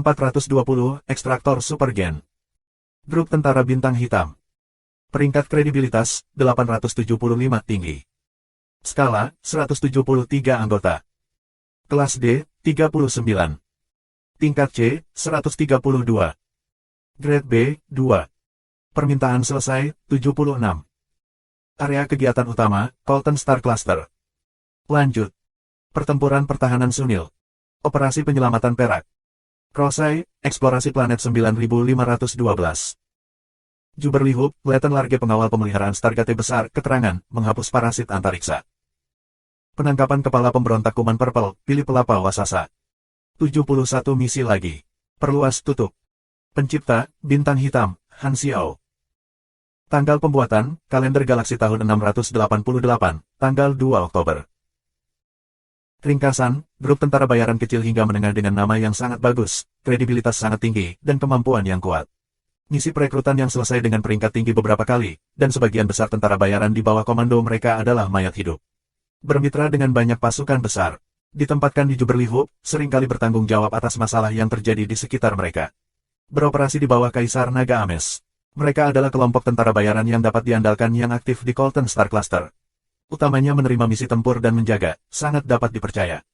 420, ekstraktor supergen. Grup Tentara Bintang Hitam. Peringkat kredibilitas, 875 tinggi. Skala, 173 anggota. Kelas D, 39. Tingkat C, 132. Grade B, 2. Permintaan selesai, 76. Area kegiatan utama, Colton Star Cluster. Lanjut. Pertempuran pertahanan Sunil. Operasi penyelamatan perak. Crosai, eksplorasi planet 9512. Juberlee Hub, Leten Large pengawal pemeliharaan Stargate besar, keterangan, menghapus parasit antariksa. Penangkapan kepala pemberontak Kuman Purple, Pilih Pelapa Wasasa. 71 misi lagi. Perluas tutup. Pencipta, Bintang Hitam, Han Xiao. Tanggal pembuatan, kalender galaksi tahun 688, tanggal 2 Oktober. Ringkasan, grup tentara bayaran kecil hingga menengah dengan nama yang sangat bagus, kredibilitas sangat tinggi, dan kemampuan yang kuat. Misi perekrutan yang selesai dengan peringkat tinggi beberapa kali, dan sebagian besar tentara bayaran di bawah komando mereka adalah mayat hidup. Bermitra dengan banyak pasukan besar. Ditempatkan di Juberlee Hub, seringkali bertanggung jawab atas masalah yang terjadi di sekitar mereka. Beroperasi di bawah Kaisar Naga Ames. Mereka adalah kelompok tentara bayaran yang dapat diandalkan yang aktif di Colton Star Cluster. Utamanya menerima misi tempur dan menjaga, sangat dapat dipercaya.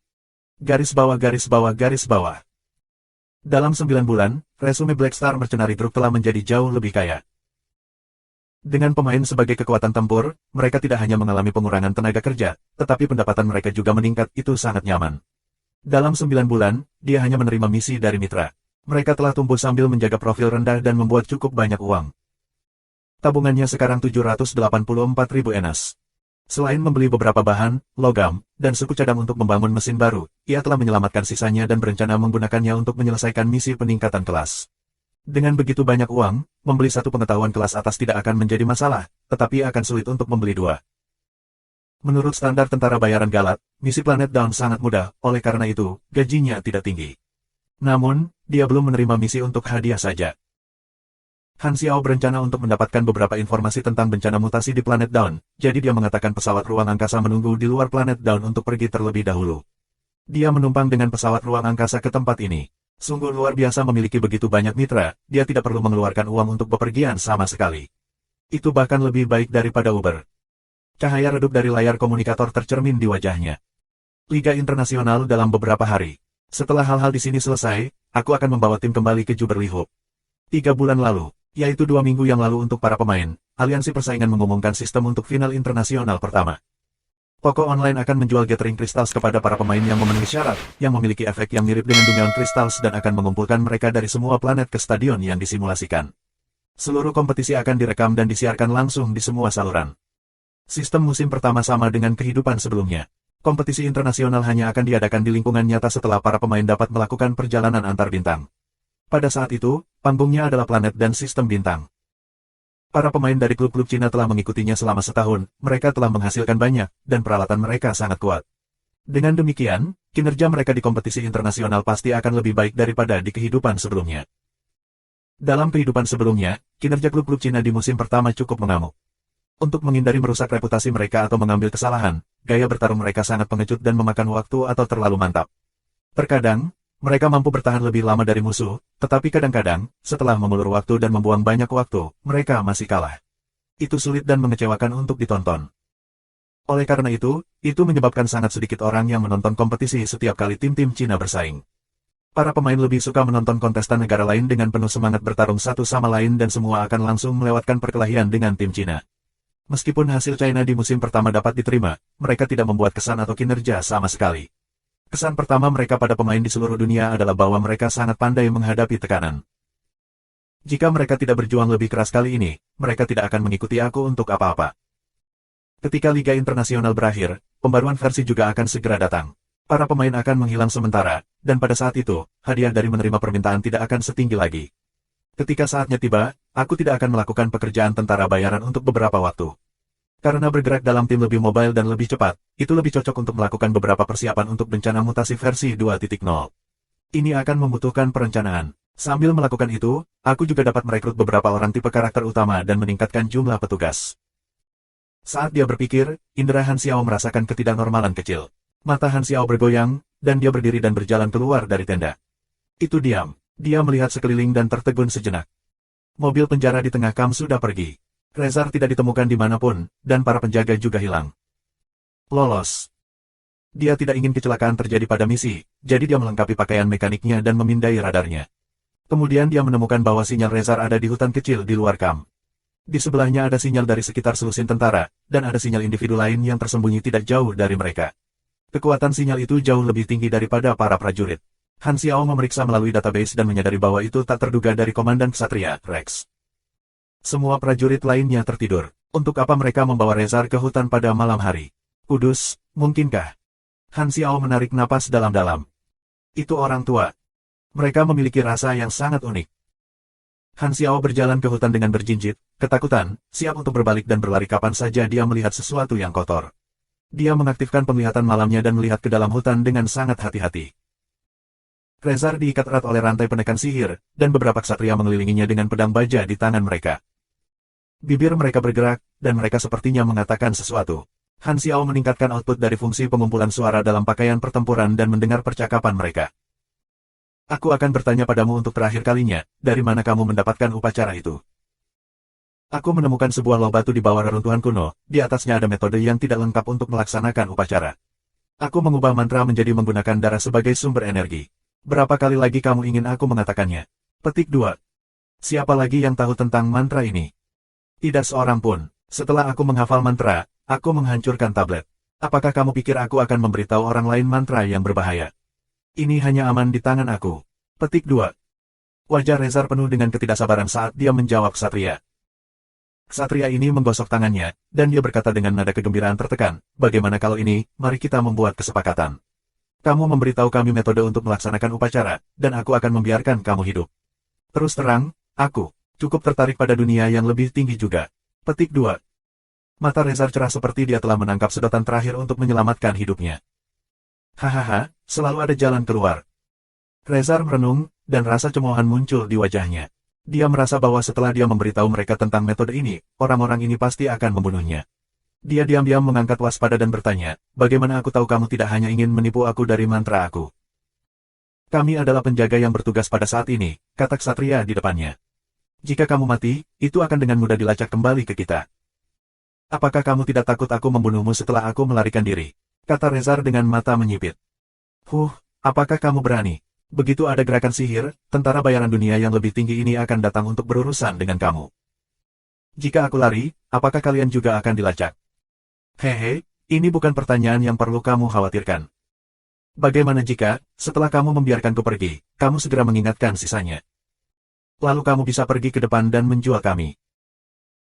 Garis bawah garis bawah garis bawah. Dalam 9 bulan, resume Black Star Mercenary Group telah menjadi jauh lebih kaya. Dengan pemain sebagai kekuatan tempur, mereka tidak hanya mengalami pengurangan tenaga kerja, tetapi pendapatan mereka juga meningkat, itu sangat nyaman. Dalam 9 bulan, dia hanya menerima misi dari mitra. Mereka telah tumbuh sambil menjaga profil rendah dan membuat cukup banyak uang. Tabungannya sekarang 784.000 enas. Selain membeli beberapa bahan, logam, dan suku cadang untuk membangun mesin baru, ia telah menyelamatkan sisanya dan berencana menggunakannya untuk menyelesaikan misi peningkatan kelas. Dengan begitu banyak uang, membeli satu pengetahuan kelas atas tidak akan menjadi masalah, tetapi akan sulit untuk membeli dua. Menurut standar tentara bayaran Galat, misi planet Dawn sangat mudah, oleh karena itu, gajinya tidak tinggi. Namun, dia belum menerima misi untuk hadiah saja. Han Xiao berencana untuk mendapatkan beberapa informasi tentang bencana mutasi di planet Dawn, jadi dia mengatakan pesawat ruang angkasa menunggu di luar planet Dawn untuk pergi terlebih dahulu. Dia menumpang dengan pesawat ruang angkasa ke tempat ini. Sungguh luar biasa memiliki begitu banyak mitra, dia tidak perlu mengeluarkan uang untuk bepergian sama sekali. Itu bahkan lebih baik daripada Uber. Cahaya redup dari layar komunikator tercermin di wajahnya. Liga Internasional dalam beberapa hari. Setelah hal-hal di sini selesai, aku akan membawa tim kembali ke Juberlee Hub. 3 bulan lalu. Yaitu 2 minggu yang lalu untuk para pemain, aliansi persaingan mengumumkan sistem untuk final internasional pertama. Toko online akan menjual Gathering Crystals kepada para pemain yang memenuhi syarat, yang memiliki efek yang mirip dengan Dungeon Crystals dan akan mengumpulkan mereka dari semua planet ke stadion yang disimulasikan. Seluruh kompetisi akan direkam dan disiarkan langsung di semua saluran. Sistem musim pertama sama dengan kehidupan sebelumnya. Kompetisi internasional hanya akan diadakan di lingkungan nyata setelah para pemain dapat melakukan perjalanan antar bintang. Pada saat itu, panggungnya adalah planet dan sistem bintang. Para pemain dari klub-klub Cina telah mengikutinya selama setahun, mereka telah menghasilkan banyak, dan peralatan mereka sangat kuat. Dengan demikian, kinerja mereka di kompetisi internasional pasti akan lebih baik daripada di kehidupan sebelumnya. Dalam kehidupan sebelumnya, kinerja klub-klub Cina di musim pertama cukup mengamuk. Untuk menghindari merusak reputasi mereka atau mengambil kesalahan, gaya bertarung mereka sangat pengecut dan memakan waktu atau terlalu mantap. Terkadang, mereka mampu bertahan lebih lama dari musuh, tetapi kadang-kadang, setelah mengulur waktu dan membuang banyak waktu, mereka masih kalah. Itu sulit dan mengecewakan untuk ditonton. Oleh karena itu menyebabkan sangat sedikit orang yang menonton kompetisi setiap kali tim-tim Cina bersaing. Para pemain lebih suka menonton kontestan negara lain dengan penuh semangat bertarung satu sama lain dan semua akan langsung melewatkan perkelahian dengan tim Cina. Meskipun hasil China di musim pertama dapat diterima, mereka tidak membuat kesan atau kinerja sama sekali. Kesan pertama mereka pada pemain di seluruh dunia adalah bahwa mereka sangat pandai menghadapi tekanan. Jika mereka tidak berjuang lebih keras kali ini, mereka tidak akan mengikuti aku untuk apa-apa. Ketika Liga Internasional berakhir, pembaruan versi juga akan segera datang. Para pemain akan menghilang sementara, dan pada saat itu, hadiah dari menerima permintaan tidak akan setinggi lagi. Ketika saatnya tiba, aku tidak akan melakukan pekerjaan tentara bayaran untuk beberapa waktu. Karena bergerak dalam tim lebih mobile dan lebih cepat, itu lebih cocok untuk melakukan beberapa persiapan untuk bencana mutasi versi 2.0. Ini akan membutuhkan perencanaan. Sambil melakukan itu, aku juga dapat merekrut beberapa orang tipe karakter utama dan meningkatkan jumlah petugas. Saat dia berpikir, indera Han Xiao merasakan ketidaknormalan kecil. Mata Han Xiao bergoyang, dan dia berdiri dan berjalan keluar dari tenda. Itu diam. Dia melihat sekeliling dan tertegun sejenak. Mobil penjara di tengah kamp sudah pergi. Rezar tidak ditemukan dimanapun, dan para penjaga juga hilang. Lolos. Dia tidak ingin kecelakaan terjadi pada misi, jadi dia melengkapi pakaian mekaniknya dan memindai radarnya. Kemudian dia menemukan bahwa sinyal Rezar ada di hutan kecil di luar kamp. Di sebelahnya ada sinyal dari sekitar selusin tentara, dan ada sinyal individu lain yang tersembunyi tidak jauh dari mereka. Kekuatan sinyal itu jauh lebih tinggi daripada para prajurit. Han Xiao memeriksa melalui database dan menyadari bahwa itu tak terduga dari Komandan Ksatria, Rex. Semua prajurit lainnya tertidur. Untuk apa mereka membawa Rezar ke hutan pada malam hari? Kudus, mungkinkah? Han Xiao menarik napas dalam-dalam. Itu orang tua. Mereka memiliki rasa yang sangat unik. Han Xiao berjalan ke hutan dengan berjinjit, ketakutan, siap untuk berbalik dan berlari kapan saja dia melihat sesuatu yang kotor. Dia mengaktifkan penglihatan malamnya dan melihat ke dalam hutan dengan sangat hati-hati. Rezar diikat erat oleh rantai penekan sihir, dan beberapa ksatria mengelilinginya dengan pedang baja di tangan mereka. Bibir mereka bergerak, dan mereka sepertinya mengatakan sesuatu. Han Xiao meningkatkan output dari fungsi pengumpulan suara dalam pakaian pertempuran dan mendengar percakapan mereka. Aku akan bertanya padamu untuk terakhir kalinya, dari mana kamu mendapatkan upacara itu? Aku menemukan sebuah loh batu di bawah reruntuhan kuno, di atasnya ada metode yang tidak lengkap untuk melaksanakan upacara. Aku mengubah mantra menjadi menggunakan darah sebagai sumber energi. Berapa kali lagi kamu ingin aku mengatakannya? Petik 2. Siapa lagi yang tahu tentang mantra ini? Tidak seorang pun. Setelah aku menghafal mantra, aku menghancurkan tablet. Apakah kamu pikir aku akan memberitahu orang lain mantra yang berbahaya? Ini hanya aman di tangan aku. Petik 2. Wajah Rezar penuh dengan ketidaksabaran saat dia menjawab Ksatria. Ksatria ini menggosok tangannya, dan dia berkata dengan nada kegembiraan tertekan, bagaimana kalau ini, mari kita membuat kesepakatan. Kamu memberitahu kami metode untuk melaksanakan upacara, dan aku akan membiarkan kamu hidup. Terus terang, aku cukup tertarik pada dunia yang lebih tinggi juga. Petik 2. Mata Rezar cerah seperti dia telah menangkap sedotan terakhir untuk menyelamatkan hidupnya. Hahaha, selalu ada jalan keluar. Rezar merenung, dan rasa cemoohan muncul di wajahnya. Dia merasa bahwa setelah dia memberitahu mereka tentang metode ini, orang-orang ini pasti akan membunuhnya. Dia diam-diam mengangkat waspada dan bertanya, bagaimana aku tahu kamu tidak hanya ingin menipu aku dari mantra aku? Kami adalah penjaga yang bertugas pada saat ini, kata Ksatria di depannya. Jika kamu mati, itu akan dengan mudah dilacak kembali ke kita. Apakah kamu tidak takut aku membunuhmu setelah aku melarikan diri? Kata Rezar dengan mata menyipit. Apakah kamu berani? Begitu ada gerakan sihir, tentara bayaran dunia yang lebih tinggi ini akan datang untuk berurusan dengan kamu. Jika aku lari, apakah kalian juga akan dilacak? Hehe, ini bukan pertanyaan yang perlu kamu khawatirkan. Bagaimana jika, setelah kamu membiarkanku pergi, kamu segera mengingatkan sisanya? Lalu kamu bisa pergi ke depan dan menjual kami.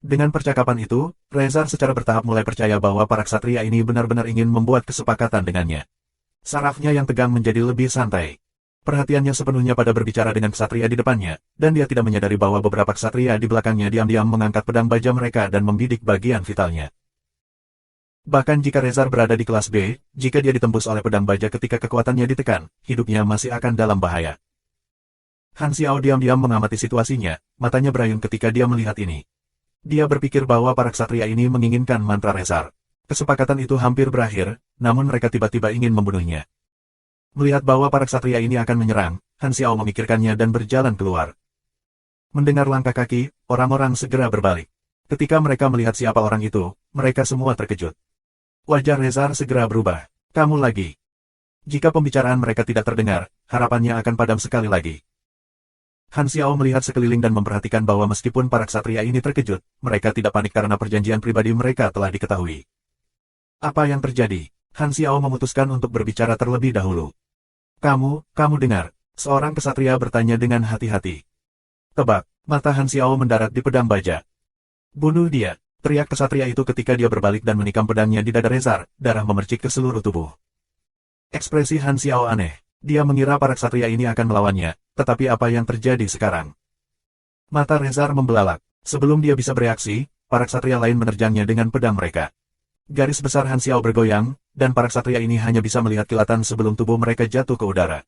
Dengan percakapan itu, Rezar secara bertahap mulai percaya bahwa para ksatria ini benar-benar ingin membuat kesepakatan dengannya. Sarafnya yang tegang menjadi lebih santai. Perhatiannya sepenuhnya pada berbicara dengan ksatria di depannya, dan dia tidak menyadari bahwa beberapa ksatria di belakangnya diam-diam mengangkat pedang baja mereka dan membidik bagian vitalnya. Bahkan jika Rezar berada di kelas B, jika dia ditembus oleh pedang baja ketika kekuatannya ditekan, hidupnya masih akan dalam bahaya. Han Xiao diam-diam mengamati situasinya, matanya berayun ketika dia melihat ini. Dia berpikir bahwa para ksatria ini menginginkan mantra Rezar. Kesepakatan itu hampir berakhir, namun mereka tiba-tiba ingin membunuhnya. Melihat bahwa para ksatria ini akan menyerang, Han Xiao memikirkannya dan berjalan keluar. Mendengar langkah kaki, orang-orang segera berbalik. Ketika mereka melihat siapa orang itu, mereka semua terkejut. Wajah Rezar segera berubah. Kamu lagi. Jika pembicaraan mereka tidak terdengar, harapannya akan padam sekali lagi. Han Xiao melihat sekeliling dan memperhatikan bahwa meskipun para ksatria ini terkejut, mereka tidak panik karena perjanjian pribadi mereka telah diketahui. Apa yang terjadi? Han Xiao memutuskan untuk berbicara terlebih dahulu. Kamu dengar? Seorang ksatria bertanya dengan hati-hati. Tebak, mata Han Xiao mendarat di pedang baja. Bunuh dia, teriak ksatria itu ketika dia berbalik dan menikam pedangnya di dada Rezar, darah memercik ke seluruh tubuh. Ekspresi Han Xiao aneh. Dia mengira para ksatria ini akan melawannya, tetapi apa yang terjadi sekarang? Mata Rezar membelalak. Sebelum dia bisa bereaksi, para ksatria lain menerjangnya dengan pedang mereka. Garis besar Han Xiao bergoyang, dan para ksatria ini hanya bisa melihat kilatan sebelum tubuh mereka jatuh ke udara.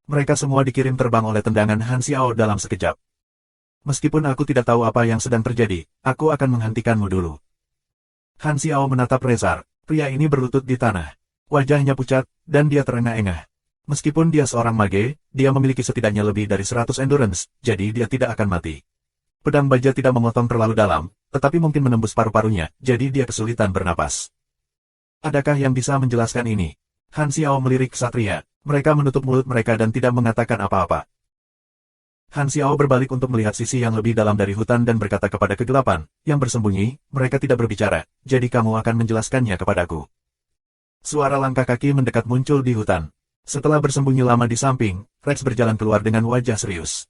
Mereka semua dikirim terbang oleh tendangan Han Xiao dalam sekejap. Meskipun aku tidak tahu apa yang sedang terjadi, aku akan menghentikanmu dulu. Han Xiao menatap Rezar. Pria ini berlutut di tanah. Wajahnya pucat, dan dia terengah-engah. Meskipun dia seorang mage, dia memiliki setidaknya lebih dari 100 endurance, jadi dia tidak akan mati. Pedang baja tidak memotong terlalu dalam, tetapi mungkin menembus paru-parunya, jadi dia kesulitan bernapas. Adakah yang bisa menjelaskan ini? Han Xiao melirik ksatria. Mereka menutup mulut mereka dan tidak mengatakan apa-apa. Han Xiao berbalik untuk melihat sisi yang lebih dalam dari hutan dan berkata kepada kegelapan, yang bersembunyi, mereka tidak berbicara, jadi kamu akan menjelaskannya kepadaku. Suara langkah kaki mendekat muncul di hutan. Setelah bersembunyi lama di samping, Rex berjalan keluar dengan wajah serius.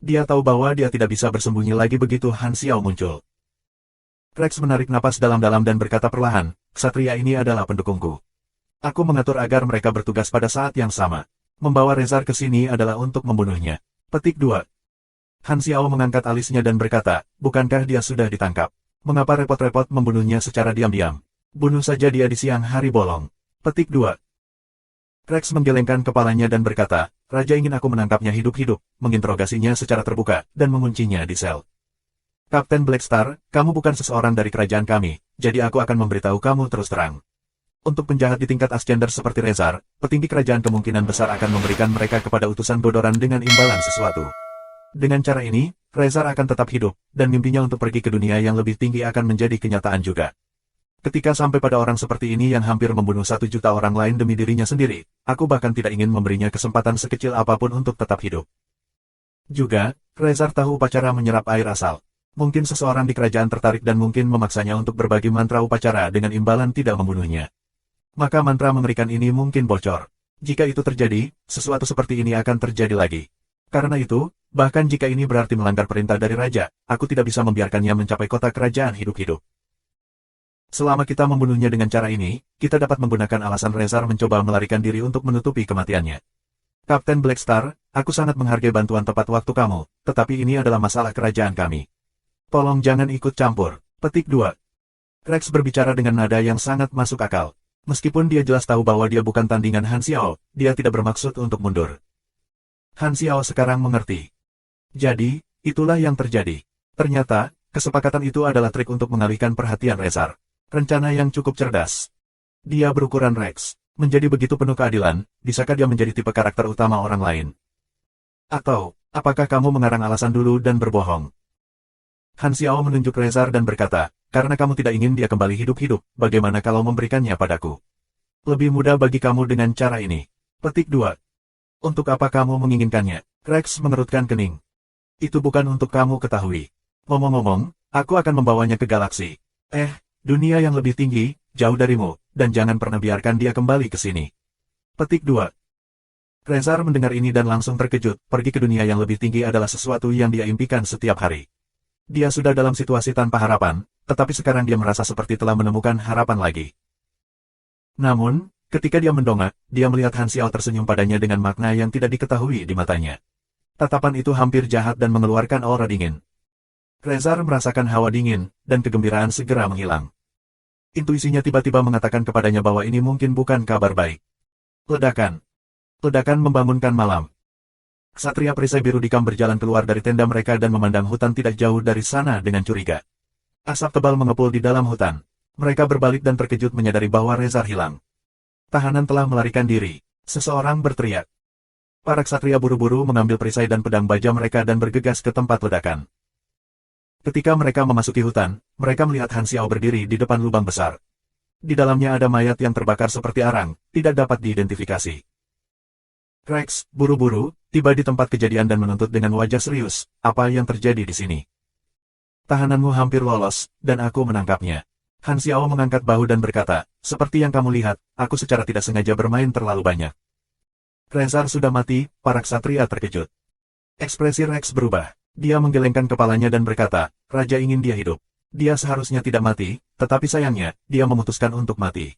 Dia tahu bahwa dia tidak bisa bersembunyi lagi begitu Han Xiao muncul. Rex menarik napas dalam-dalam dan berkata perlahan, ksatria ini adalah pendukungku. Aku mengatur agar mereka bertugas pada saat yang sama. Membawa Rezar ke sini adalah untuk membunuhnya. Petik 2. Han Xiao mengangkat alisnya dan berkata, bukankah dia sudah ditangkap? Mengapa repot-repot membunuhnya secara diam-diam? Bunuh saja dia di siang hari bolong. Petik 2. Rex menggelengkan kepalanya dan berkata, Raja ingin aku menangkapnya hidup-hidup, menginterogasinya secara terbuka, dan menguncinya di sel. Kapten Blackstar, kamu bukan seseorang dari kerajaan kami, jadi aku akan memberitahu kamu terus terang. Untuk penjahat di tingkat ascender seperti Rezar, petinggi kerajaan kemungkinan besar akan memberikan mereka kepada utusan bodoran dengan imbalan sesuatu. Dengan cara ini, Rezar akan tetap hidup, dan mimpinya untuk pergi ke dunia yang lebih tinggi akan menjadi kenyataan juga. Ketika sampai pada orang seperti ini yang hampir membunuh 1 juta orang lain demi dirinya sendiri, aku bahkan tidak ingin memberinya kesempatan sekecil apapun untuk tetap hidup. Juga, Rezar tahu upacara menyerap air asal. Mungkin seseorang di kerajaan tertarik dan mungkin memaksanya untuk berbagi mantra upacara dengan imbalan tidak membunuhnya. Maka mantra mengerikan ini mungkin bocor. Jika itu terjadi, sesuatu seperti ini akan terjadi lagi. Karena itu, bahkan jika ini berarti melanggar perintah dari Raja, aku tidak bisa membiarkannya mencapai kota kerajaan hidup-hidup. Selama kita membunuhnya dengan cara ini, kita dapat menggunakan alasan Rezar mencoba melarikan diri untuk menutupi kematiannya. Kapten Blackstar, aku sangat menghargai bantuan tepat waktu kamu, tetapi ini adalah masalah kerajaan kami. Tolong jangan ikut campur. Petik 2. Rex berbicara dengan nada yang sangat masuk akal. Meskipun dia jelas tahu bahwa dia bukan tandingan Han Xiao, dia tidak bermaksud untuk mundur. Han Xiao sekarang mengerti. Jadi, itulah yang terjadi. Ternyata, kesepakatan itu adalah trik untuk mengalihkan perhatian Rezar. Rencana yang cukup cerdas. Dia berukuran Rex. Menjadi begitu penuh keadilan, bisakah dia menjadi tipe karakter utama orang lain? Atau, apakah kamu mengarang alasan dulu dan berbohong? Han Xiao menunjuk Rezar dan berkata, karena kamu tidak ingin dia kembali hidup-hidup, bagaimana kalau memberikannya padaku? Lebih mudah bagi kamu dengan cara ini. Petik 2. Untuk apa kamu menginginkannya? Rex mengerutkan kening. Itu bukan untuk kamu ketahui. Ngomong-ngomong, aku akan membawanya ke galaksi. Dunia yang lebih tinggi, jauh darimu, dan jangan pernah biarkan dia kembali ke sini. Petik 2. Rezar mendengar ini dan langsung terkejut, pergi ke dunia yang lebih tinggi adalah sesuatu yang dia impikan setiap hari. Dia sudah dalam situasi tanpa harapan, tetapi sekarang dia merasa seperti telah menemukan harapan lagi. Namun, ketika dia mendongak, dia melihat Han Xiao tersenyum padanya dengan makna yang tidak diketahui di matanya. Tatapan itu hampir jahat dan mengeluarkan aura dingin. Rezar merasakan hawa dingin, dan kegembiraan segera menghilang. Intuisinya tiba-tiba mengatakan kepadanya bahwa ini mungkin bukan kabar baik. Ledakan. Ledakan membangunkan malam. Ksatria perisai biru dikam berjalan keluar dari tenda mereka dan memandang hutan tidak jauh dari sana dengan curiga. Asap tebal mengepul di dalam hutan. Mereka berbalik dan terkejut menyadari bahwa Rezar hilang. Tahanan telah melarikan diri. Seseorang berteriak. Para ksatria buru-buru mengambil perisai dan pedang baja mereka dan bergegas ke tempat ledakan. Ketika mereka memasuki hutan, mereka melihat Han Xiao berdiri di depan lubang besar. Di dalamnya ada mayat yang terbakar seperti arang, tidak dapat diidentifikasi. Rex, buru-buru, tiba di tempat kejadian dan menuntut dengan wajah serius, apa yang terjadi di sini? Tahananmu hampir lolos, dan aku menangkapnya. Han Xiao mengangkat bahu dan berkata, seperti yang kamu lihat, aku secara tidak sengaja bermain terlalu banyak. Rezar sudah mati, para ksatria terkejut. Ekspresi Rex berubah. Dia menggelengkan kepalanya dan berkata, Raja ingin dia hidup. Dia seharusnya tidak mati, tetapi sayangnya, dia memutuskan untuk mati.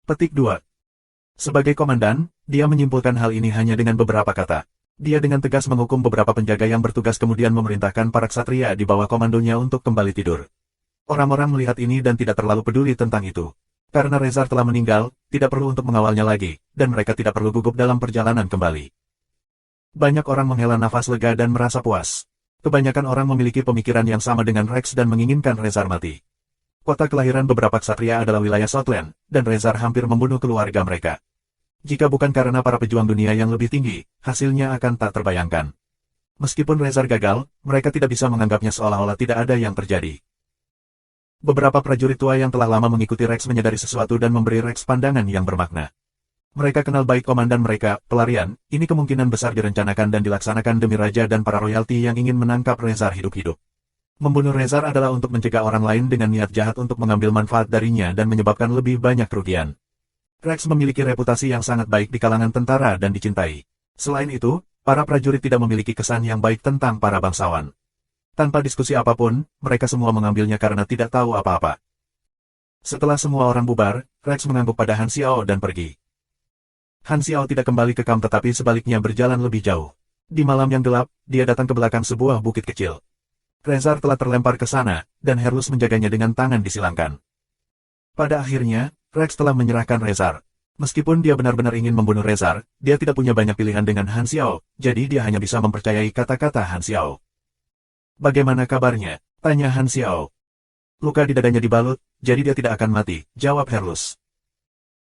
Petik 2. Sebagai komandan, dia menyimpulkan hal ini hanya dengan beberapa kata. Dia dengan tegas menghukum beberapa penjaga yang bertugas kemudian memerintahkan para ksatria di bawah komandonya untuk kembali tidur. Orang-orang melihat ini dan tidak terlalu peduli tentang itu. Karena Rezar telah meninggal, tidak perlu untuk mengawalnya lagi, dan mereka tidak perlu gugup dalam perjalanan kembali. Banyak orang menghela nafas lega dan merasa puas. Kebanyakan orang memiliki pemikiran yang sama dengan Rex dan menginginkan Rezar mati. Kota kelahiran beberapa ksatria adalah wilayah Southland, dan Rezar hampir membunuh keluarga mereka. Jika bukan karena para pejuang dunia yang lebih tinggi, hasilnya akan tak terbayangkan. Meskipun Rezar gagal, mereka tidak bisa menganggapnya seolah-olah tidak ada yang terjadi. Beberapa prajurit tua yang telah lama mengikuti Rex menyadari sesuatu dan memberi Rex pandangan yang bermakna. Mereka kenal baik komandan mereka, pelarian, ini kemungkinan besar direncanakan dan dilaksanakan demi raja dan para royalti yang ingin menangkap Rezar hidup-hidup. Membunuh Rezar adalah untuk mencegah orang lain dengan niat jahat untuk mengambil manfaat darinya dan menyebabkan lebih banyak kerugian. Rex memiliki reputasi yang sangat baik di kalangan tentara dan dicintai. Selain itu, para prajurit tidak memiliki kesan yang baik tentang para bangsawan. Tanpa diskusi apapun, mereka semua mengambilnya karena tidak tahu apa-apa. Setelah semua orang bubar, Rex mengangguk pada Han Xiao dan pergi. Han Xiao tidak kembali ke kamp tetapi sebaliknya berjalan lebih jauh. Di malam yang gelap, dia datang ke belakang sebuah bukit kecil. Rezar telah terlempar ke sana, dan Herlus menjaganya dengan tangan disilangkan. Pada akhirnya, Rex telah menyerahkan Rezar. Meskipun dia benar-benar ingin membunuh Rezar, dia tidak punya banyak pilihan dengan Han Xiao, jadi dia hanya bisa mempercayai kata-kata Han Xiao. Bagaimana kabarnya? Tanya Han Xiao. Luka di dadanya dibalut, jadi dia tidak akan mati, jawab Herlus.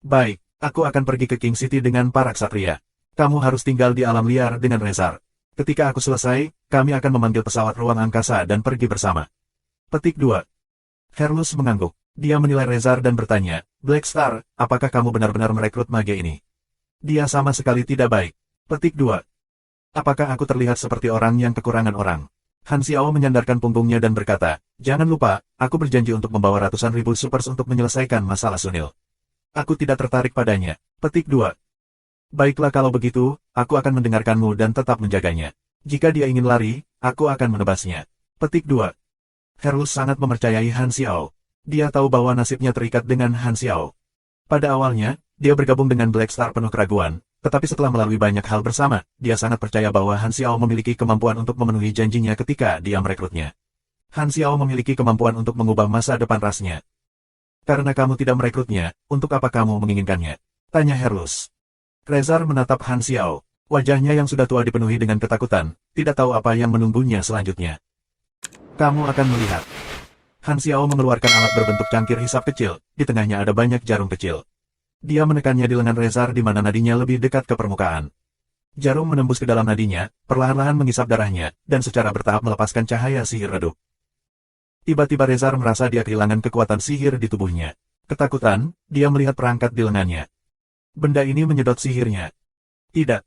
Baik. Aku akan pergi ke King City dengan para ksatria. Kamu harus tinggal di alam liar dengan Rezar. Ketika aku selesai, kami akan memanggil pesawat ruang angkasa dan pergi bersama. Petik 2. Herlus mengangguk. Dia menilai Rezar dan bertanya, Black Star, apakah kamu benar-benar merekrut mage ini? Dia sama sekali tidak baik. Petik 2. Apakah aku terlihat seperti orang yang kekurangan orang? Han Xiao menyandarkan punggungnya dan berkata, jangan lupa, aku berjanji untuk membawa ratusan ribu supers untuk menyelesaikan masalah Sunil. Aku tidak tertarik padanya. Petik 2. Baiklah kalau begitu, aku akan mendengarkanmu dan tetap menjaganya. Jika dia ingin lari, aku akan menebasnya. Petik 2. Herlus sangat mempercayai Han Xiao. Dia tahu bahwa nasibnya terikat dengan Han Xiao. Pada awalnya, dia bergabung dengan Black Star penuh keraguan, tetapi setelah melalui banyak hal bersama, dia sangat percaya bahwa Han Xiao memiliki kemampuan untuk memenuhi janjinya ketika dia merekrutnya. Han Xiao memiliki kemampuan untuk mengubah masa depan rasnya. Karena kamu tidak merekrutnya, untuk apa kamu menginginkannya? Tanya Herlus. Rezar menatap Han Xiao. Wajahnya yang sudah tua dipenuhi dengan ketakutan, tidak tahu apa yang menunggunya selanjutnya. Kamu akan melihat. Han Xiao mengeluarkan alat berbentuk cangkir hisap kecil, di tengahnya ada banyak jarum kecil. Dia menekannya di lengan Rezar di mana nadinya lebih dekat ke permukaan. Jarum menembus ke dalam nadinya, perlahan-lahan mengisap darahnya, dan secara bertahap melepaskan cahaya sihir redup. Tiba-tiba Rezar merasa dia kehilangan kekuatan sihir di tubuhnya. Ketakutan, dia melihat perangkat di lengannya. Benda ini menyedot sihirnya. Tidak,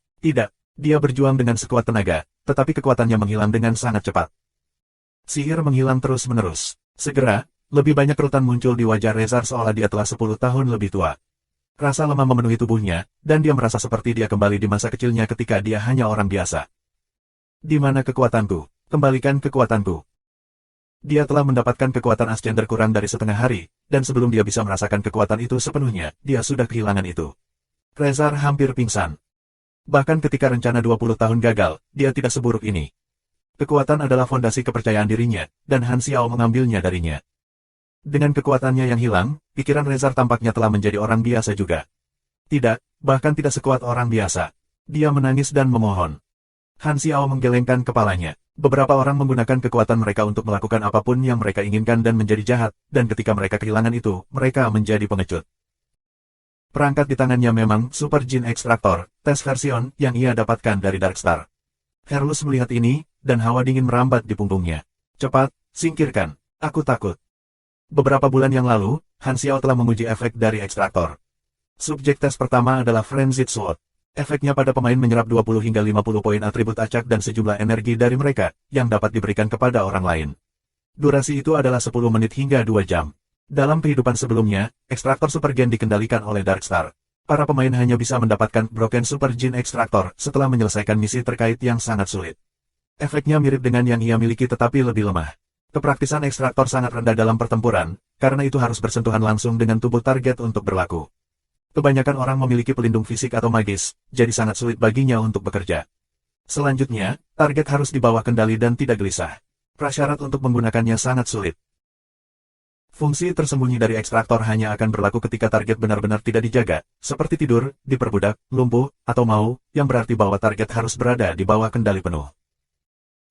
dia berjuang dengan sekuat tenaga, tetapi kekuatannya menghilang dengan sangat cepat. Sihir menghilang terus-menerus. Segera, lebih banyak kerutan muncul di wajah Rezar seolah dia telah 10 tahun lebih tua. Rasa lemah memenuhi tubuhnya, dan dia merasa seperti dia kembali di masa kecilnya ketika dia hanya orang biasa. Di mana kekuatanku? Kembalikan kekuatanku. Dia telah mendapatkan kekuatan Ascender kurang dari setengah hari, dan sebelum dia bisa merasakan kekuatan itu sepenuhnya, dia sudah kehilangan itu. Rezar hampir pingsan. Bahkan ketika rencana 20 tahun gagal, dia tidak seburuk ini. Kekuatan adalah fondasi kepercayaan dirinya, dan Han Xiao mengambilnya darinya. Dengan kekuatannya yang hilang, pikiran Rezar tampaknya telah menjadi orang biasa juga. Tidak, bahkan tidak sekuat orang biasa. Dia menangis dan memohon. Han Xiao menggelengkan kepalanya. Beberapa orang menggunakan kekuatan mereka untuk melakukan apapun yang mereka inginkan dan menjadi jahat, dan ketika mereka kehilangan itu, mereka menjadi pengecut. Perangkat di tangannya memang Super Jin Extractor, tes version yang ia dapatkan dari Darkstar. Herlus melihat ini, dan hawa dingin merambat di punggungnya. Cepat, singkirkan, aku takut. Beberapa bulan yang lalu, Han Xiao telah menguji efek dari Extractor. Subjek tes pertama adalah Frenzied Sword. Efeknya pada pemain menyerap 20 hingga 50 poin atribut acak dan sejumlah energi dari mereka, yang dapat diberikan kepada orang lain. Durasi itu adalah 10 menit hingga 2 jam. Dalam kehidupan sebelumnya, ekstraktor Super Gen dikendalikan oleh Darkstar. Para pemain hanya bisa mendapatkan Broken Super Gen Extractor setelah menyelesaikan misi terkait yang sangat sulit. Efeknya mirip dengan yang ia miliki tetapi lebih lemah. Kepraktisan ekstraktor sangat rendah dalam pertempuran, karena itu harus bersentuhan langsung dengan tubuh target untuk berlaku. Kebanyakan orang memiliki pelindung fisik atau magis, jadi sangat sulit baginya untuk bekerja. Selanjutnya, target harus dibawa kendali dan tidak gelisah. Prasyarat untuk menggunakannya sangat sulit. Fungsi tersembunyi dari ekstraktor hanya akan berlaku ketika target benar-benar tidak dijaga, seperti tidur, diperbudak, lumpuh, atau mau, yang berarti bahwa target harus berada di bawah kendali penuh.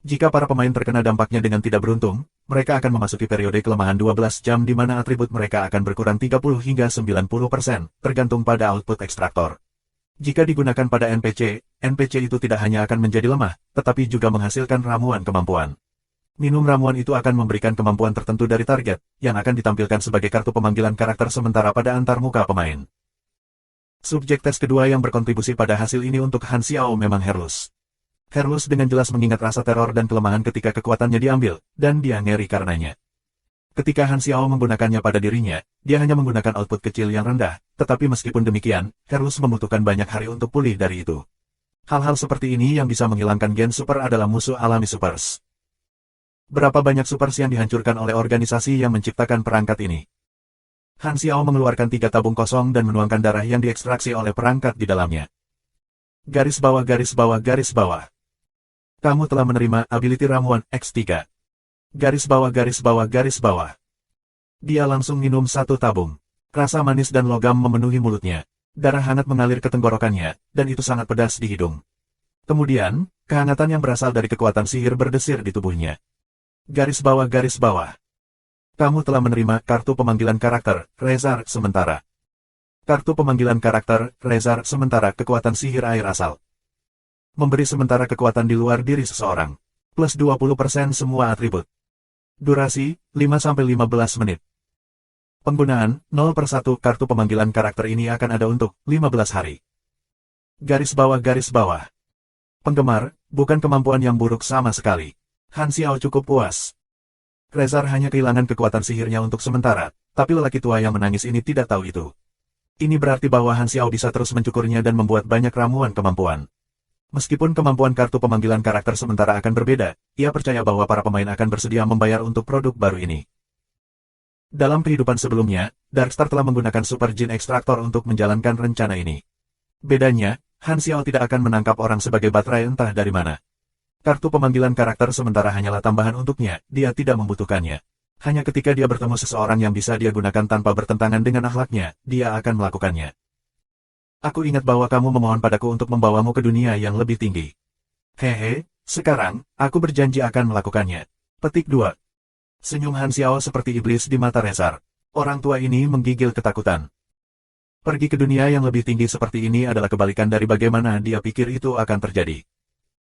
Jika para pemain terkena dampaknya dengan tidak beruntung, mereka akan memasuki periode kelemahan 12 jam di mana atribut mereka akan berkurang 30 hingga 90%, tergantung pada output ekstraktor. Jika digunakan pada NPC, NPC itu tidak hanya akan menjadi lemah, tetapi juga menghasilkan ramuan kemampuan. Minum ramuan itu akan memberikan kemampuan tertentu dari target, yang akan ditampilkan sebagai kartu pemanggilan karakter sementara pada antarmuka pemain. Subjek tes kedua yang berkontribusi pada hasil ini untuk Han Xiao memang Herlus. Herlus dengan jelas mengingat rasa teror dan kelemahan ketika kekuatannya diambil, dan dia ngeri karenanya. Ketika Han Xiao menggunakannya pada dirinya, dia hanya menggunakan output kecil yang rendah, tetapi meskipun demikian, Herlus membutuhkan banyak hari untuk pulih dari itu. Hal-hal seperti ini yang bisa menghilangkan gen super adalah musuh alami supers. Berapa banyak supers yang dihancurkan oleh organisasi yang menciptakan perangkat ini? Han Xiao mengeluarkan 3 tabung kosong dan menuangkan darah yang diekstraksi oleh perangkat di dalamnya. Garis bawah garis bawah garis bawah. Kamu telah menerima ability ramuan X3. Garis bawah garis bawah garis bawah. Dia langsung minum 1 tabung. Rasa manis dan logam memenuhi mulutnya. Darah hangat mengalir ke tenggorokannya, dan itu sangat pedas di hidung. Kemudian, kehangatan yang berasal dari kekuatan sihir berdesir di tubuhnya. Garis bawah garis bawah. Kamu telah menerima kartu pemanggilan karakter, Rezar sementara. Kartu pemanggilan karakter, Rezar sementara kekuatan sihir air asal. Memberi sementara kekuatan di luar diri seseorang. Plus 20% semua atribut. Durasi, 5-15 menit. Penggunaan, 0/1 kartu pemanggilan karakter ini akan ada untuk 15 hari. Garis bawah garis bawah. Penggemar, bukan kemampuan yang buruk sama sekali. Han Xiao cukup puas. Rezar hanya kehilangan kekuatan sihirnya untuk sementara, tapi lelaki tua yang menangis ini tidak tahu itu. Ini berarti bahwa Han Xiao bisa terus mencukurnya dan membuat banyak ramuan kemampuan. Meskipun kemampuan kartu pemanggilan karakter sementara akan berbeda, ia percaya bahwa para pemain akan bersedia membayar untuk produk baru ini. Dalam kehidupan sebelumnya, Darkstar telah menggunakan Super Jin Extractor untuk menjalankan rencana ini. Bedanya, Han Xiao tidak akan menangkap orang sebagai baterai entah dari mana. Kartu pemanggilan karakter sementara hanyalah tambahan untuknya, dia tidak membutuhkannya. Hanya ketika dia bertemu seseorang yang bisa dia gunakan tanpa bertentangan dengan akhlaknya, dia akan melakukannya. Aku ingat bahwa kamu memohon padaku untuk membawamu ke dunia yang lebih tinggi. Hehe, sekarang, aku berjanji akan melakukannya. Petik 2. Senyum Han Xiao seperti iblis di mata Rezar. Orang tua ini menggigil ketakutan. Pergi ke dunia yang lebih tinggi seperti ini adalah kebalikan dari bagaimana dia pikir itu akan terjadi.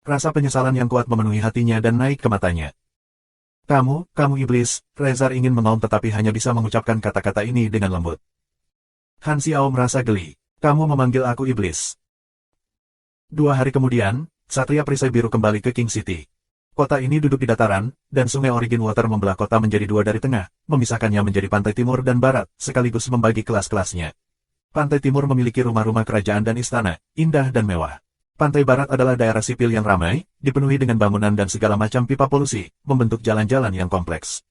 Rasa penyesalan yang kuat memenuhi hatinya dan naik ke matanya. Kamu iblis, Rezar ingin mengaum tetapi hanya bisa mengucapkan kata-kata ini dengan lembut. Han Xiao merasa geli. Kamu memanggil aku iblis. 2 hari kemudian, Satria Perisai Biru kembali ke King City. Kota ini duduk di dataran, dan sungai Origin Water membelah kota menjadi 2 dari tengah, memisahkannya menjadi pantai timur dan barat, sekaligus membagi kelas-kelasnya. Pantai timur memiliki rumah-rumah kerajaan dan istana, indah dan mewah. Pantai barat adalah daerah sipil yang ramai, dipenuhi dengan bangunan dan segala macam pipa polusi, membentuk jalan-jalan yang kompleks.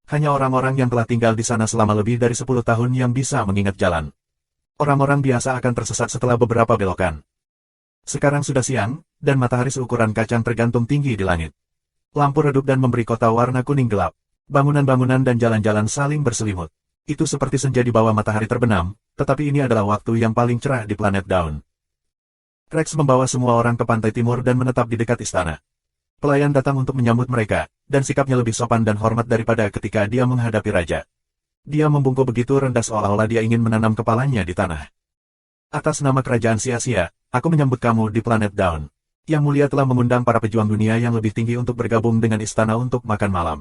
Hanya orang-orang yang telah tinggal di sana selama lebih dari 10 tahun yang bisa mengingat jalan. Orang-orang biasa akan tersesat setelah beberapa belokan. Sekarang sudah siang, dan matahari seukuran kacang tergantung tinggi di langit. Lampu redup dan memberi kota warna kuning gelap. Bangunan-bangunan dan jalan-jalan saling berselimut. Itu seperti senja di bawah matahari terbenam, tetapi ini adalah waktu yang paling cerah di planet Dawn. Rex membawa semua orang ke pantai timur dan menetap di dekat istana. Pelayan datang untuk menyambut mereka, dan sikapnya lebih sopan dan hormat daripada ketika dia menghadapi raja. Dia membungkuk begitu rendah seolah-olah dia ingin menanam kepalanya di tanah. Atas nama kerajaan sia-sia, aku menyambut kamu di planet Dawn. Yang mulia telah mengundang para pejuang dunia yang lebih tinggi untuk bergabung dengan istana untuk makan malam.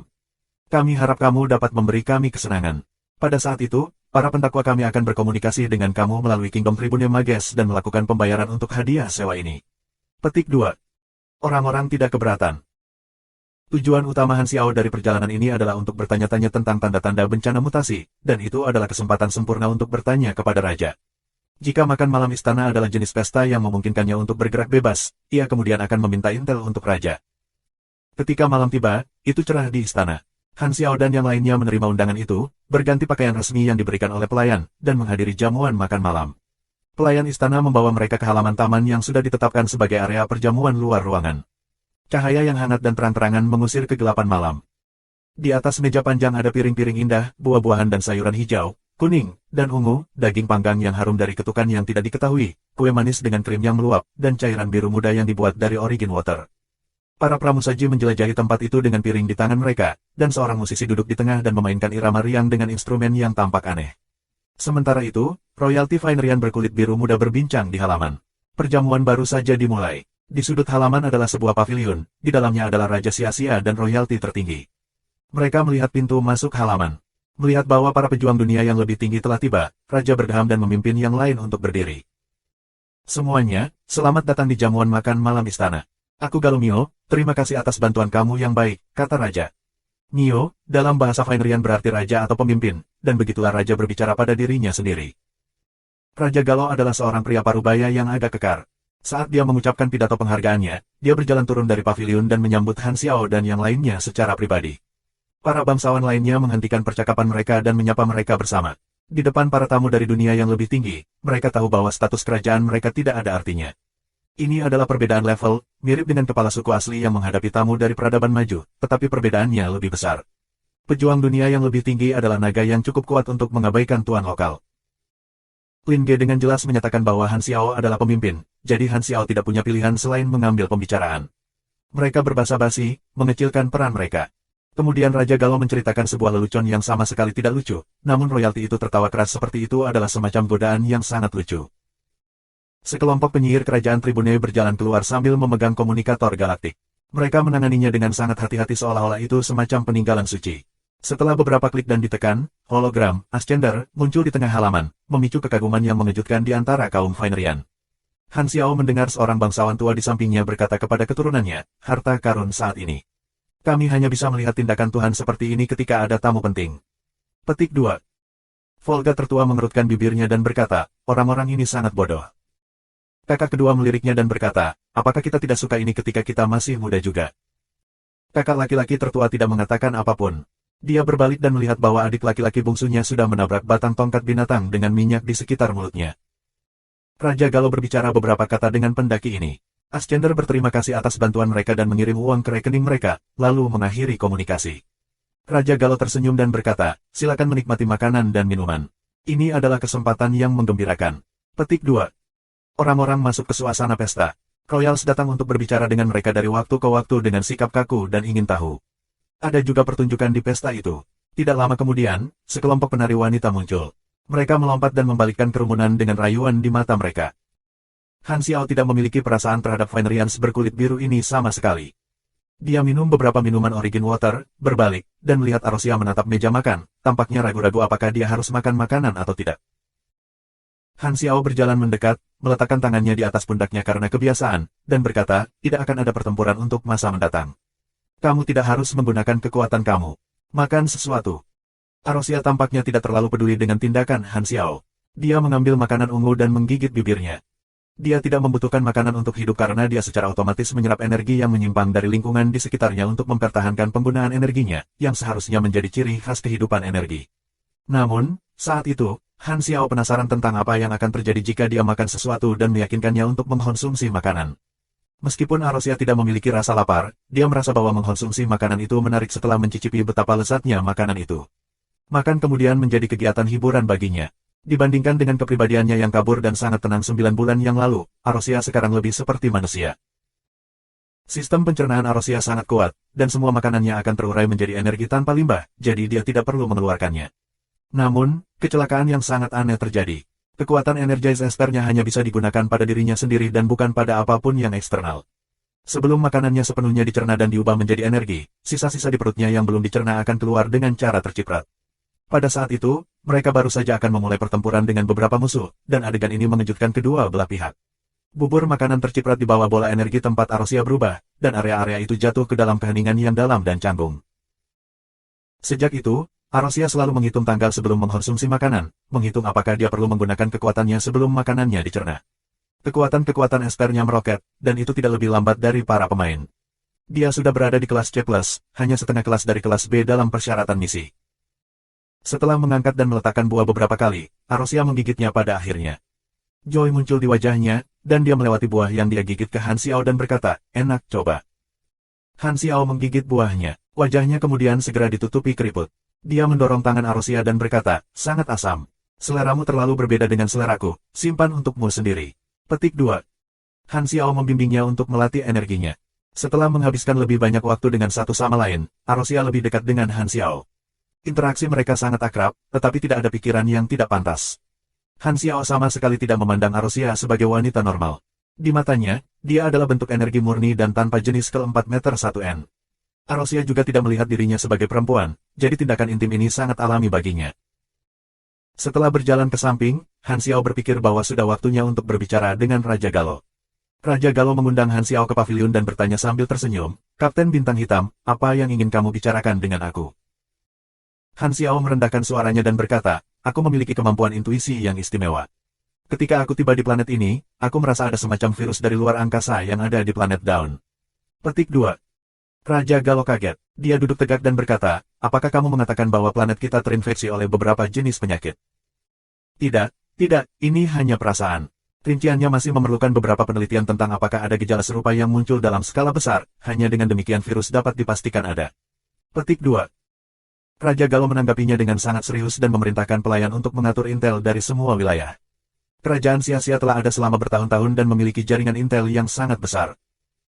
Kami harap kamu dapat memberi kami kesenangan. Pada saat itu, para pendakwa kami akan berkomunikasi dengan kamu melalui Kingdom Tribune Mages dan melakukan pembayaran untuk hadiah sewa ini. Petik 2. Orang-orang tidak keberatan. Tujuan utama Han Xiao dari perjalanan ini adalah untuk bertanya-tanya tentang tanda-tanda bencana mutasi, dan itu adalah kesempatan sempurna untuk bertanya kepada raja. Jika makan malam istana adalah jenis pesta yang memungkinkannya untuk bergerak bebas, ia kemudian akan meminta intel untuk raja. Ketika malam tiba, itu cerah di istana. Han Xiao dan yang lainnya menerima undangan itu, berganti pakaian resmi yang diberikan oleh pelayan, dan menghadiri jamuan makan malam. Pelayan istana membawa mereka ke halaman taman yang sudah ditetapkan sebagai area perjamuan luar ruangan. Cahaya yang hangat dan terang-terangan mengusir kegelapan malam. Di atas meja panjang ada piring-piring indah, buah-buahan dan sayuran hijau, kuning, dan ungu, daging panggang yang harum dari ketukan yang tidak diketahui, kue manis dengan krim yang meluap, dan cairan biru muda yang dibuat dari Origin Water. Para pramusaji menjelajahi tempat itu dengan piring di tangan mereka, dan seorang musisi duduk di tengah dan memainkan irama riang dengan instrumen yang tampak aneh. Sementara itu, royalty Vinerian berkulit biru muda berbincang di halaman. Perjamuan baru saja dimulai. Di sudut halaman adalah sebuah paviliun, di dalamnya adalah Raja Sia-Sia dan royalti tertinggi. Mereka melihat pintu masuk halaman. Melihat bahwa para pejuang dunia yang lebih tinggi telah tiba, Raja berdeham dan memimpin yang lain untuk berdiri. Semuanya, selamat datang di jamuan makan malam istana. Aku Galumio, terima kasih atas bantuan kamu yang baik, kata Raja. Nio, dalam bahasa Fenrian berarti raja atau pemimpin, dan begitulah Raja berbicara pada dirinya sendiri. Raja Galo adalah seorang pria parubaya yang agak kekar. Saat dia mengucapkan pidato penghargaannya, dia berjalan turun dari paviliun dan menyambut Han Xiao dan yang lainnya secara pribadi. Para bangsawan lainnya menghentikan percakapan mereka dan menyapa mereka bersama. Di depan para tamu dari dunia yang lebih tinggi, mereka tahu bahwa status kerajaan mereka tidak ada artinya. Ini adalah perbedaan level, mirip dengan kepala suku asli yang menghadapi tamu dari peradaban maju, tetapi perbedaannya lebih besar. Pejuang dunia yang lebih tinggi adalah naga yang cukup kuat untuk mengabaikan tuan lokal. Lin Ge dengan jelas menyatakan bahwa Han Xiao adalah pemimpin, jadi Han Xiao tidak punya pilihan selain mengambil pembicaraan. Mereka berbasa-basi, mengecilkan peran mereka. Kemudian Raja Galo menceritakan sebuah lelucon yang sama sekali tidak lucu, namun royalti itu tertawa keras seperti itu adalah semacam godaan yang sangat lucu. Sekelompok penyihir kerajaan Tribune berjalan keluar sambil memegang komunikator galaktik. Mereka menanganinya dengan sangat hati-hati seolah-olah itu semacam peninggalan suci. Setelah beberapa klik dan ditekan, hologram, Ascender, muncul di tengah halaman, memicu kekaguman yang mengejutkan di antara kaum Fenrian. Han Xiao mendengar seorang bangsawan tua di sampingnya berkata kepada keturunannya, harta karun saat ini. Kami hanya bisa melihat tindakan Tuhan seperti ini ketika ada tamu penting. Petik 2. Volga tertua mengerutkan bibirnya dan berkata, orang-orang ini sangat bodoh. Kakak kedua meliriknya dan berkata, apakah kita tidak suka ini ketika kita masih muda juga? Kakak laki-laki tertua tidak mengatakan apapun. Dia berbalik dan melihat bahwa adik laki-laki bungsunya sudah menabrak batang tongkat binatang dengan minyak di sekitar mulutnya. Raja Galo berbicara beberapa kata dengan pendaki ini. Ascender berterima kasih atas bantuan mereka dan mengirim uang ke rekening mereka, lalu mengakhiri komunikasi. Raja Galo tersenyum dan berkata, silakan menikmati makanan dan minuman. Ini adalah kesempatan yang menggembirakan. Petik 2. Orang-orang masuk ke suasana pesta. Royals datang untuk berbicara dengan mereka dari waktu ke waktu dengan sikap kaku dan ingin tahu. Ada juga pertunjukan di pesta itu. Tidak lama kemudian, sekelompok penari wanita muncul. Mereka melompat dan membalikkan kerumunan dengan rayuan di mata mereka. Han Xiao tidak memiliki perasaan terhadap Fenrians berkulit biru ini sama sekali. Dia minum beberapa minuman Origin Water, berbalik, dan melihat Arosia menatap meja makan, tampaknya ragu-ragu apakah dia harus makan makanan atau tidak. Han Xiao berjalan mendekat, meletakkan tangannya di atas pundaknya karena kebiasaan, dan berkata, tidak akan ada pertempuran untuk masa mendatang. Kamu tidak harus menggunakan kekuatan kamu. Makan sesuatu. Arosia tampaknya tidak terlalu peduli dengan tindakan Han Xiao. Dia mengambil makanan ungu dan menggigit bibirnya. Dia tidak membutuhkan makanan untuk hidup karena dia secara otomatis menyerap energi yang menyimpang dari lingkungan di sekitarnya untuk mempertahankan penggunaan energinya, yang seharusnya menjadi ciri khas kehidupan energi. Namun, saat itu, Han Xiao penasaran tentang apa yang akan terjadi jika dia makan sesuatu dan meyakinkannya untuk mengkonsumsi makanan. Meskipun Arosia tidak memiliki rasa lapar, dia merasa bahwa mengkonsumsi makanan itu menarik setelah mencicipi betapa lezatnya makanan itu. Makan kemudian menjadi kegiatan hiburan baginya. Dibandingkan dengan kepribadiannya yang kabur dan sangat tenang 9 bulan yang lalu, Arosia sekarang lebih seperti manusia. Sistem pencernaan Arosia sangat kuat, dan semua makanannya akan terurai menjadi energi tanpa limbah, jadi dia tidak perlu mengeluarkannya. Namun, kecelakaan yang sangat aneh terjadi. Kekuatan Energize Esper-nya hanya bisa digunakan pada dirinya sendiri dan bukan pada apapun yang eksternal. Sebelum makanannya sepenuhnya dicerna dan diubah menjadi energi, sisa-sisa di perutnya yang belum dicerna akan keluar dengan cara terciprat. Pada saat itu, mereka baru saja akan memulai pertempuran dengan beberapa musuh, dan adegan ini mengejutkan kedua belah pihak. Bubur makanan terciprat di bawah bola energi tempat Arosia berubah, dan area-area itu jatuh ke dalam keheningan yang dalam dan canggung. Sejak itu, Arosia selalu menghitung tanggal sebelum mengkonsumsi makanan, menghitung apakah dia perlu menggunakan kekuatannya sebelum makanannya dicerna. Kekuatan-kekuatan Esper-nya meroket, dan itu tidak lebih lambat dari para pemain. Dia sudah berada di kelas C+, hanya setengah kelas dari kelas B dalam persyaratan misi. Setelah mengangkat dan meletakkan buah beberapa kali, Arosia menggigitnya pada akhirnya. Joy muncul di wajahnya, dan dia melewati buah yang dia gigit ke Han Xiao dan berkata, enak coba. Han Xiao menggigit buahnya, wajahnya kemudian segera ditutupi keriput. Dia mendorong tangan Arosia dan berkata, sangat asam. Seleramu terlalu berbeda dengan seleraku, simpan untukmu sendiri. Petik 2. Han Xiao membimbingnya untuk melatih energinya. Setelah menghabiskan lebih banyak waktu dengan satu sama lain, Arosia lebih dekat dengan Han Xiao. Interaksi mereka sangat akrab, tetapi tidak ada pikiran yang tidak pantas. Han Xiao sama sekali tidak memandang Arosia sebagai wanita normal. Di matanya, dia adalah bentuk energi murni dan tanpa jenis ke-4 meter 1N. Arosia juga tidak melihat dirinya sebagai perempuan, jadi tindakan intim ini sangat alami baginya. Setelah berjalan ke samping, Han Xiao berpikir bahwa sudah waktunya untuk berbicara dengan Raja Galo. Raja Galo mengundang Han Xiao ke pavilion dan bertanya sambil tersenyum, "Kapten Bintang Hitam, apa yang ingin kamu bicarakan dengan aku?" Han Xiao merendahkan suaranya dan berkata, "Aku memiliki kemampuan intuisi yang istimewa. Ketika aku tiba di planet ini, aku merasa ada semacam virus dari luar angkasa yang ada di planet Dawn." Petik 2. Raja Galo kaget. Dia duduk tegak dan berkata, "Apakah kamu mengatakan bahwa planet kita terinfeksi oleh beberapa jenis penyakit?" Tidak, ini hanya perasaan. Rinciannya masih memerlukan beberapa penelitian tentang apakah ada gejala serupa yang muncul dalam skala besar, hanya dengan demikian virus dapat dipastikan ada. Petik 2. Raja Galo menanggapinya dengan sangat serius dan memerintahkan pelayan untuk mengatur intel dari semua wilayah. Kerajaan Xia telah ada selama bertahun-tahun dan memiliki jaringan intel yang sangat besar.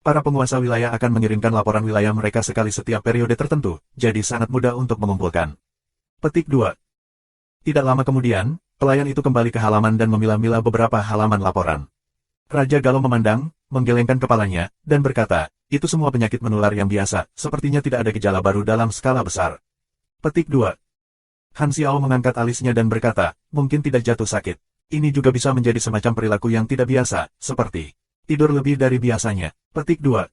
Para penguasa wilayah akan mengirimkan laporan wilayah mereka sekali setiap periode tertentu, jadi sangat mudah untuk mengumpulkan. Petik 2. Tidak lama kemudian, pelayan itu kembali ke halaman dan memilah-milah beberapa halaman laporan. Raja Galo memandang, menggelengkan kepalanya, dan berkata, "Itu semua penyakit menular yang biasa, sepertinya tidak ada gejala baru dalam skala besar." Petik 2. Han Xiao mengangkat alisnya dan berkata, "Mungkin tidak jatuh sakit. Ini juga bisa menjadi semacam perilaku yang tidak biasa, seperti tidur lebih dari biasanya." Petik 2.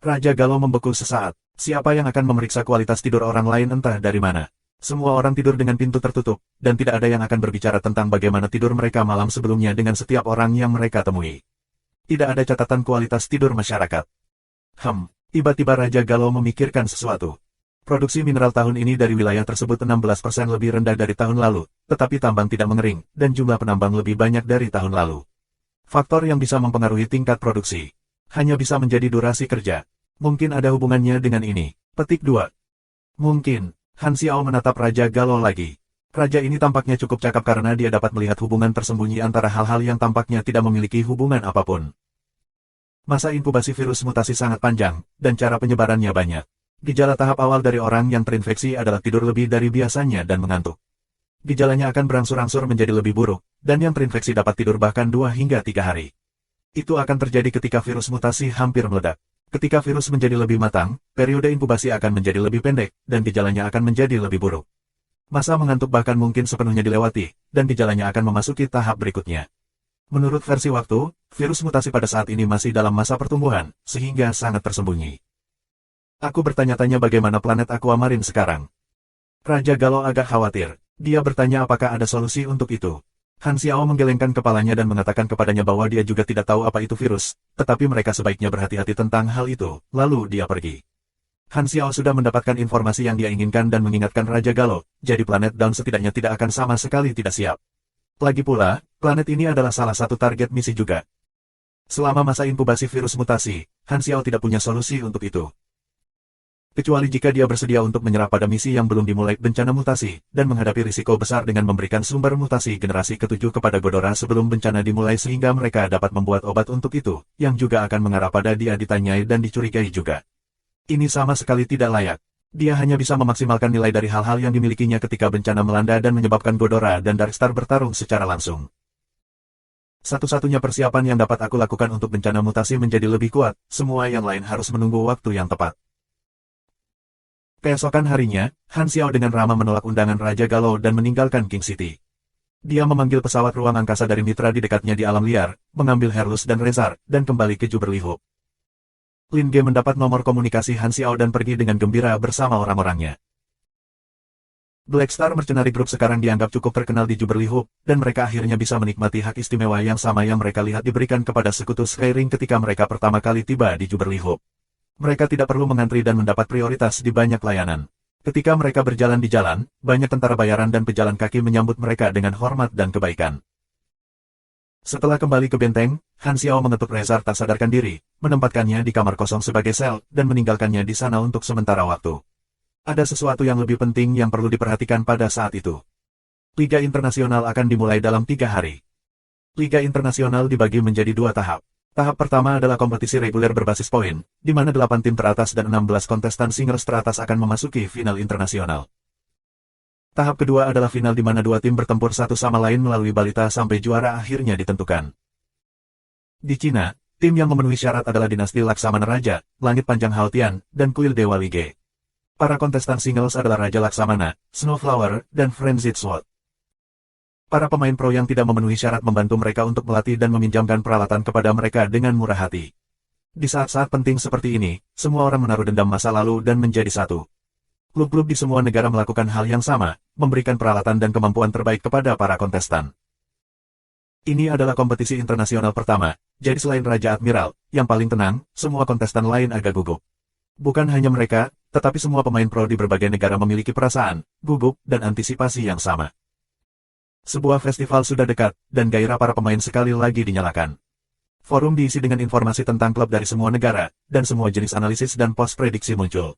Raja Galo membeku sesaat. Siapa yang akan memeriksa kualitas tidur orang lain entah dari mana? Semua orang tidur dengan pintu tertutup, dan tidak ada yang akan berbicara tentang bagaimana tidur mereka malam sebelumnya dengan setiap orang yang mereka temui. Tidak ada catatan kualitas tidur masyarakat. Tiba-tiba Raja Galo memikirkan sesuatu. Produksi mineral tahun ini dari wilayah tersebut 16% lebih rendah dari tahun lalu, tetapi tambang tidak mengering, dan jumlah penambang lebih banyak dari tahun lalu. Faktor yang bisa mempengaruhi tingkat produksi hanya bisa menjadi durasi kerja. Mungkin ada hubungannya dengan ini. Petik 2. Mungkin. Han Xiao menatap Raja Galo lagi. Raja ini tampaknya cukup cakap karena dia dapat melihat hubungan tersembunyi antara hal-hal yang tampaknya tidak memiliki hubungan apapun. Masa inkubasi virus mutasi sangat panjang, dan cara penyebarannya banyak. Gejala tahap awal dari orang yang terinfeksi adalah tidur lebih dari biasanya dan mengantuk. Gejalanya akan berangsur-angsur menjadi lebih buruk, dan yang terinfeksi dapat tidur bahkan 2 hingga 3 hari. Itu akan terjadi ketika virus mutasi hampir meledak. Ketika virus menjadi lebih matang, periode inkubasi akan menjadi lebih pendek, dan gejalanya akan menjadi lebih buruk. Masa mengantuk bahkan mungkin sepenuhnya dilewati, dan gejalanya akan memasuki tahap berikutnya. Menurut versi waktu, virus mutasi pada saat ini masih dalam masa pertumbuhan, sehingga sangat tersembunyi. Aku bertanya-tanya bagaimana planet Aquamarine sekarang. Raja Galo agak khawatir. Dia bertanya apakah ada solusi untuk itu. Han Xiao menggelengkan kepalanya dan mengatakan kepadanya bahwa dia juga tidak tahu apa itu virus, tetapi mereka sebaiknya berhati-hati tentang hal itu, lalu dia pergi. Han Xiao sudah mendapatkan informasi yang dia inginkan dan mengingatkan Raja Galo, jadi planet Dawn setidaknya tidak akan sama sekali tidak siap. Lagi pula, planet ini adalah salah satu target misi juga. Selama masa inkubasi virus mutasi, Han Xiao tidak punya solusi untuk itu. Kecuali jika dia bersedia untuk menyerah pada misi yang belum dimulai bencana mutasi, dan menghadapi risiko besar dengan memberikan sumber mutasi generasi ke-7 kepada Ghidorah sebelum bencana dimulai sehingga mereka dapat membuat obat untuk itu, yang juga akan mengarah pada dia ditanyai dan dicurigai juga. Ini sama sekali tidak layak. Dia hanya bisa memaksimalkan nilai dari hal-hal yang dimilikinya ketika bencana melanda dan menyebabkan Ghidorah dan Darkstar bertarung secara langsung. Satu-satunya persiapan yang dapat aku lakukan untuk bencana mutasi menjadi lebih kuat, semua yang lain harus menunggu waktu yang tepat. Keesokan harinya, Han Xiao dengan ramah menolak undangan Raja Galo dan meninggalkan King City. Dia memanggil pesawat ruang angkasa dari mitra di dekatnya di alam liar, mengambil Herlus dan Rezar, dan kembali ke Jubilee Hope. Lin Ge mendapat nomor komunikasi Han Xiao dan pergi dengan gembira bersama orang-orangnya. Black Star Mercenary Group sekarang dianggap cukup terkenal di Jubilee Hope, dan mereka akhirnya bisa menikmati hak istimewa yang sama yang mereka lihat diberikan kepada sekutu Skyring ketika mereka pertama kali tiba di Jubilee Hope. Mereka tidak perlu mengantri dan mendapat prioritas di banyak layanan. Ketika mereka berjalan di jalan, banyak tentara bayaran dan pejalan kaki menyambut mereka dengan hormat dan kebaikan. Setelah kembali ke benteng, Han Xiao mengetuk Rezar tak sadarkan diri, menempatkannya di kamar kosong sebagai sel, dan meninggalkannya di sana untuk sementara waktu. Ada sesuatu yang lebih penting yang perlu diperhatikan pada saat itu. Liga Internasional akan dimulai dalam 3 hari. Liga Internasional dibagi menjadi 2 tahap. Tahap pertama adalah kompetisi reguler berbasis poin, di mana 8 tim teratas dan 16 kontestan singles teratas akan memasuki final internasional. Tahap kedua adalah final di mana 2 tim bertempur satu sama lain melalui balita sampai juara akhirnya ditentukan. Di Cina, Tim yang memenuhi syarat adalah dinasti Laksamana Raja, Langit Panjang Haltian, dan Kuil Dewa Lige. Para kontestan singles adalah Raja Laksamana, Snowflower, dan Frenzied Sword. Para pemain pro yang tidak memenuhi syarat membantu mereka untuk melatih dan meminjamkan peralatan kepada mereka dengan murah hati. Di saat-saat penting seperti ini, semua orang menaruh dendam masa lalu dan menjadi satu. Klub-klub di semua negara melakukan hal yang sama, memberikan peralatan dan kemampuan terbaik kepada para kontestan. Ini adalah kompetisi internasional pertama, jadi selain Raja Admiral, yang paling tenang, semua kontestan lain agak gugup. Bukan hanya mereka, tetapi semua pemain pro di berbagai negara memiliki perasaan, gugup, dan antisipasi yang sama. Sebuah festival sudah dekat, dan gairah para pemain sekali lagi dinyalakan. Forum diisi dengan informasi tentang klub dari semua negara, dan semua jenis analisis dan pos prediksi muncul.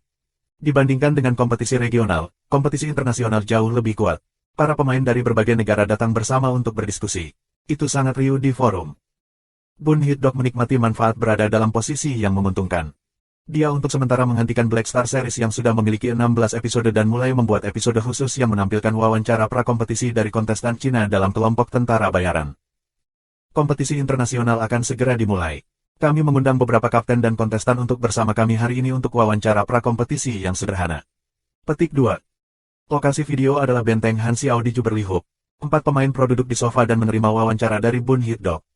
Dibandingkan dengan kompetisi regional, kompetisi internasional jauh lebih kuat. Para pemain dari berbagai negara datang bersama untuk berdiskusi. Itu sangat riuh di forum. Bun Hit-dog menikmati manfaat berada dalam posisi yang menguntungkan. Dia untuk sementara menghentikan Black Star Series yang sudah memiliki 16 episode dan mulai membuat episode khusus yang menampilkan wawancara prakompetisi dari kontestan Cina dalam kelompok tentara bayaran. Kompetisi internasional akan segera dimulai. Kami mengundang beberapa kapten dan kontestan untuk bersama kami hari ini untuk wawancara prakompetisi yang sederhana. Petik 2. Lokasi video adalah benteng Han Xiao di Jubilee Hub. 4 pemain pro duduk di sofa dan menerima wawancara dari Bun Hit-dog.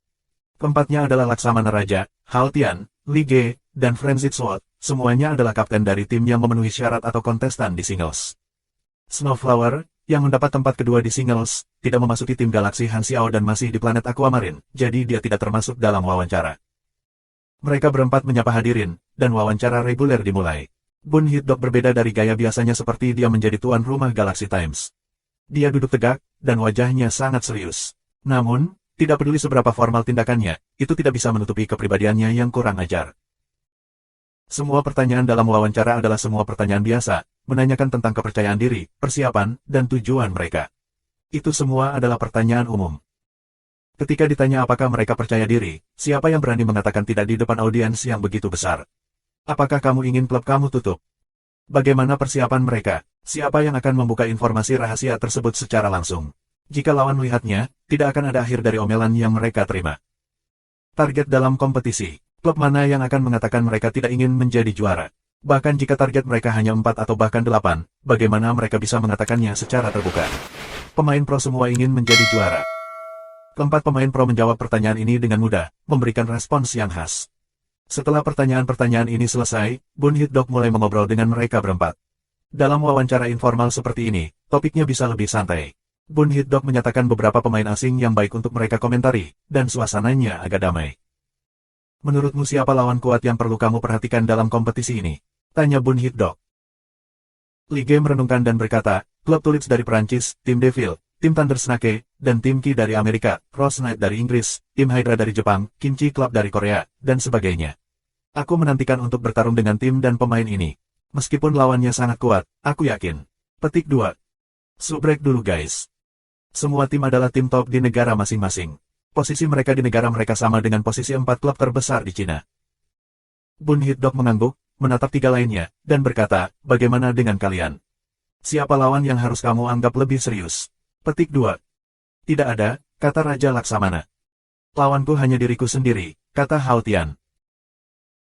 Keempatnya adalah Laksamana Raja, Haltian, Lige, dan Frenzied Sword. Semuanya adalah kapten dari tim yang memenuhi syarat atau kontestan di singles. Snowflower, yang mendapat tempat kedua di singles, tidak memasuki tim galaksi Han Xiao dan masih di planet Aquamarine, jadi dia tidak termasuk dalam wawancara. Mereka berempat menyapa hadirin, dan wawancara reguler dimulai. Bun Hit-dog berbeda dari gaya biasanya seperti dia menjadi tuan rumah Galaxy Times. Dia duduk tegak, dan wajahnya sangat serius. Namun, tidak peduli seberapa formal tindakannya, itu tidak bisa menutupi kepribadiannya yang kurang ajar. Semua pertanyaan dalam wawancara adalah semua pertanyaan biasa, menanyakan tentang kepercayaan diri, persiapan, dan tujuan mereka. Itu semua adalah pertanyaan umum. Ketika ditanya apakah mereka percaya diri, siapa yang berani mengatakan tidak di depan audiens yang begitu besar? Apakah kamu ingin klub kamu tutup? Bagaimana persiapan mereka? Siapa yang akan membuka informasi rahasia tersebut secara langsung? Jika lawan melihatnya, tidak akan ada akhir dari omelan yang mereka terima. Target dalam kompetisi. Klub mana yang akan mengatakan mereka tidak ingin menjadi juara? Bahkan jika target mereka hanya 4 atau bahkan 8, bagaimana mereka bisa mengatakannya secara terbuka? Pemain pro semua ingin menjadi juara. Keempat pemain pro menjawab pertanyaan ini dengan mudah, memberikan respons yang khas. Setelah pertanyaan-pertanyaan ini selesai, Bun Hit-dog mulai mengobrol dengan mereka berempat. Dalam wawancara informal seperti ini, topiknya bisa lebih santai. Bun Hit-dog menyatakan beberapa pemain asing yang baik untuk mereka komentari, dan suasananya agak damai. Menurutmu siapa lawan kuat yang perlu kamu perhatikan dalam kompetisi ini? Tanya Bun Hit-dog. Lige merenungkan dan berkata, klub Tulips dari Perancis, tim Devil, tim Thunder Snake, dan tim Ki dari Amerika, Cross Knight dari Inggris, tim Hydra dari Jepang, Kimchi Club dari Korea, dan sebagainya. Aku menantikan untuk bertarung dengan tim dan pemain ini. Meskipun lawannya sangat kuat, aku yakin. Petik 2. Subrek dulu guys. Semua tim adalah tim top di negara masing-masing. Posisi mereka di negara mereka sama dengan posisi 4 klub terbesar di Cina. Bun Hit-dog mengangguk, menatap 3 lainnya, dan berkata, bagaimana dengan kalian? Siapa lawan yang harus kamu anggap lebih serius? Petik 2. Tidak ada, kata Raja Laksamana. Lawanku hanya diriku sendiri, kata Haltian.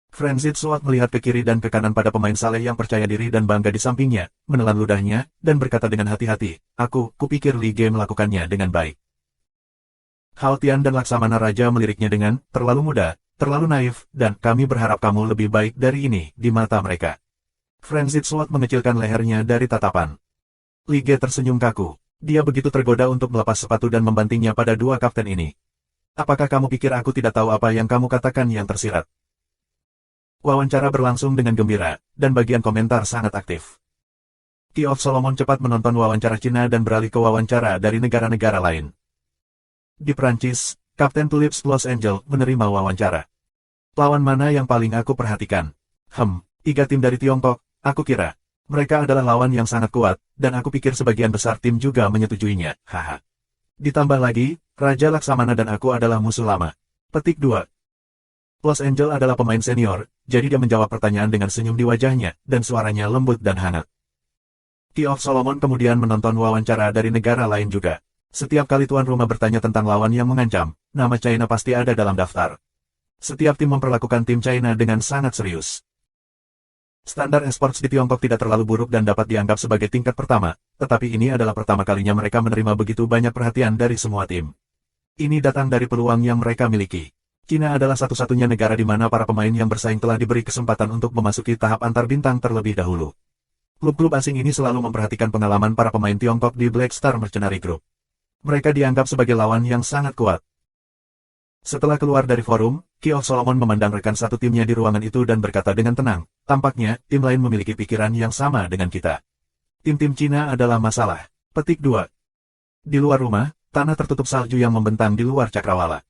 Frenzied Sword melihat ke kiri dan ke kanan pada pemain Saleh yang percaya diri dan bangga di sampingnya, menelan ludahnya, dan berkata dengan hati-hati, kupikir Lige melakukannya dengan baik. Haltian dan Laksamana Raja meliriknya dengan, terlalu muda, terlalu naif, dan kami berharap kamu lebih baik dari ini, di mata mereka. Frenzied Sword mengecilkan lehernya dari tatapan. Lige tersenyum kaku. Dia begitu tergoda untuk melepas sepatu dan membantingnya pada 2 kapten ini. Apakah kamu pikir aku tidak tahu apa yang kamu katakan yang tersirat? Wawancara berlangsung dengan gembira, dan bagian komentar sangat aktif. Key of Solomon cepat menonton wawancara Cina dan beralih ke wawancara dari negara-negara lain. Di Prancis, Kapten Tulips Los Angeles menerima wawancara. Lawan mana yang paling aku perhatikan? 3 tim dari Tiongkok, aku kira. Mereka adalah lawan yang sangat kuat, dan aku pikir sebagian besar tim juga menyetujuinya, haha. Ditambah lagi, Raja Laksamana dan aku adalah musuh lama. Petik 2. Los Angeles adalah pemain senior, jadi dia menjawab pertanyaan dengan senyum di wajahnya, dan suaranya lembut dan hangat. Key of Solomon kemudian menonton wawancara dari negara lain juga. Setiap kali tuan rumah bertanya tentang lawan yang mengancam, nama China pasti ada dalam daftar. Setiap tim memperlakukan tim China dengan sangat serius. Standar esports di Tiongkok tidak terlalu buruk dan dapat dianggap sebagai tingkat pertama, tetapi ini adalah pertama kalinya mereka menerima begitu banyak perhatian dari semua tim. Ini datang dari peluang yang mereka miliki. China adalah satu-satunya negara di mana para pemain yang bersaing telah diberi kesempatan untuk memasuki tahap antar bintang terlebih dahulu. Klub-klub asing ini selalu memperhatikan pengalaman para pemain Tiongkok di Black Star Mercenary Group. Mereka dianggap sebagai lawan yang sangat kuat. Setelah keluar dari forum, Kyo Solomon memandang rekan satu timnya di ruangan itu dan berkata dengan tenang, tampaknya tim lain memiliki pikiran yang sama dengan kita. Tim-tim Cina adalah masalah. Petik 2. Di luar rumah, tanah tertutup salju yang membentang di luar cakrawala.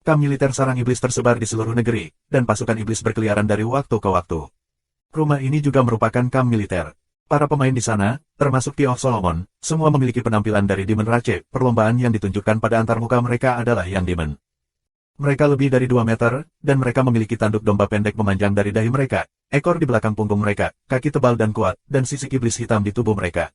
Kamp militer sarang iblis tersebar di seluruh negeri, dan pasukan iblis berkeliaran dari waktu ke waktu. Rumah ini juga merupakan kamp militer. Para pemain di sana, termasuk Kyo Solomon, semua memiliki penampilan dari Demon Rache. Perlombaan yang ditunjukkan pada antarmuka mereka adalah yang Demon. Mereka lebih dari 2 meter, dan mereka memiliki tanduk domba pendek memanjang dari dahi mereka, ekor di belakang punggung mereka, kaki tebal dan kuat, dan sisik iblis hitam di tubuh mereka.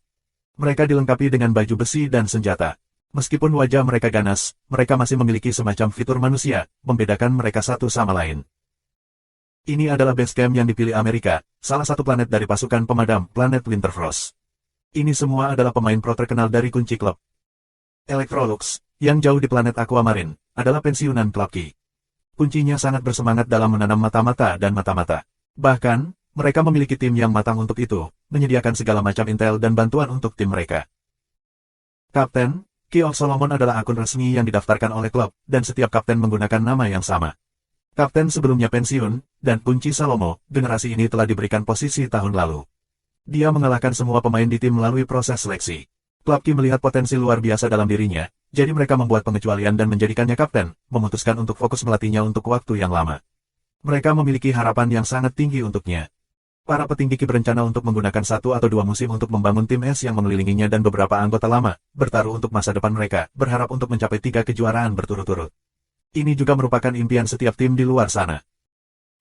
Mereka dilengkapi dengan baju besi dan senjata. Meskipun wajah mereka ganas, mereka masih memiliki semacam fitur manusia, membedakan mereka satu sama lain. Ini adalah base camp yang dipilih Amerika, salah satu planet dari pasukan pemadam, planet Winterfrost. Ini semua adalah pemain pro terkenal dari kunci klub. Electrolux, yang jauh di planet Aquamarine, adalah pensiunan klub Ki. Kuncinya sangat bersemangat dalam menanam mata-mata dan mata-mata. Bahkan, mereka memiliki tim yang matang untuk itu, menyediakan segala macam intel dan bantuan untuk tim mereka. Kapten, Kyo Solomon adalah akun resmi yang didaftarkan oleh klub, dan setiap kapten menggunakan nama yang sama. Kapten sebelumnya pensiun, dan kunci Salomo, generasi ini telah diberikan posisi tahun lalu. Dia mengalahkan semua pemain di tim melalui proses seleksi. Klub Ki melihat potensi luar biasa dalam dirinya, jadi mereka membuat pengecualian dan menjadikannya kapten, memutuskan untuk fokus melatihnya untuk waktu yang lama. Mereka memiliki harapan yang sangat tinggi untuknya. Para petinggi Ki berencana untuk menggunakan 1 atau 2 musim untuk membangun tim es yang mengelilinginya dan beberapa anggota lama, bertaruh untuk masa depan mereka, berharap untuk mencapai 3 kejuaraan berturut-turut. Ini juga merupakan impian setiap tim di luar sana.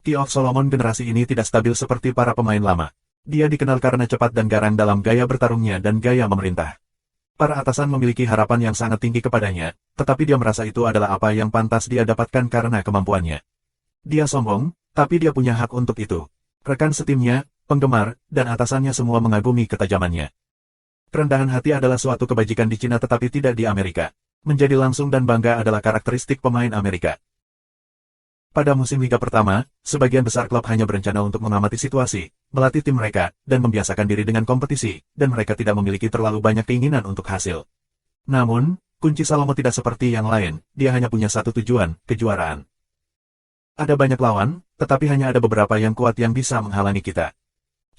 Kyo Solomon generasi ini tidak stabil seperti para pemain lama. Dia dikenal karena cepat dan garang dalam gaya bertarungnya dan gaya memerintah. Para atasan memiliki harapan yang sangat tinggi kepadanya, tetapi dia merasa itu adalah apa yang pantas dia dapatkan karena kemampuannya. Dia sombong, tapi dia punya hak untuk itu. Rekan setimnya, penggemar, dan atasannya semua mengagumi ketajamannya. Kerendahan hati adalah suatu kebajikan di Cina tetapi tidak di Amerika. Menjadi langsung dan bangga adalah karakteristik pemain Amerika. Pada musim liga pertama, sebagian besar klub hanya berencana untuk mengamati situasi, melatih tim mereka, dan membiasakan diri dengan kompetisi, dan mereka tidak memiliki terlalu banyak keinginan untuk hasil. Namun, kunci Salomo tidak seperti yang lain, dia hanya punya satu tujuan, kejuaraan. Ada banyak lawan, tetapi hanya ada beberapa yang kuat yang bisa menghalangi kita.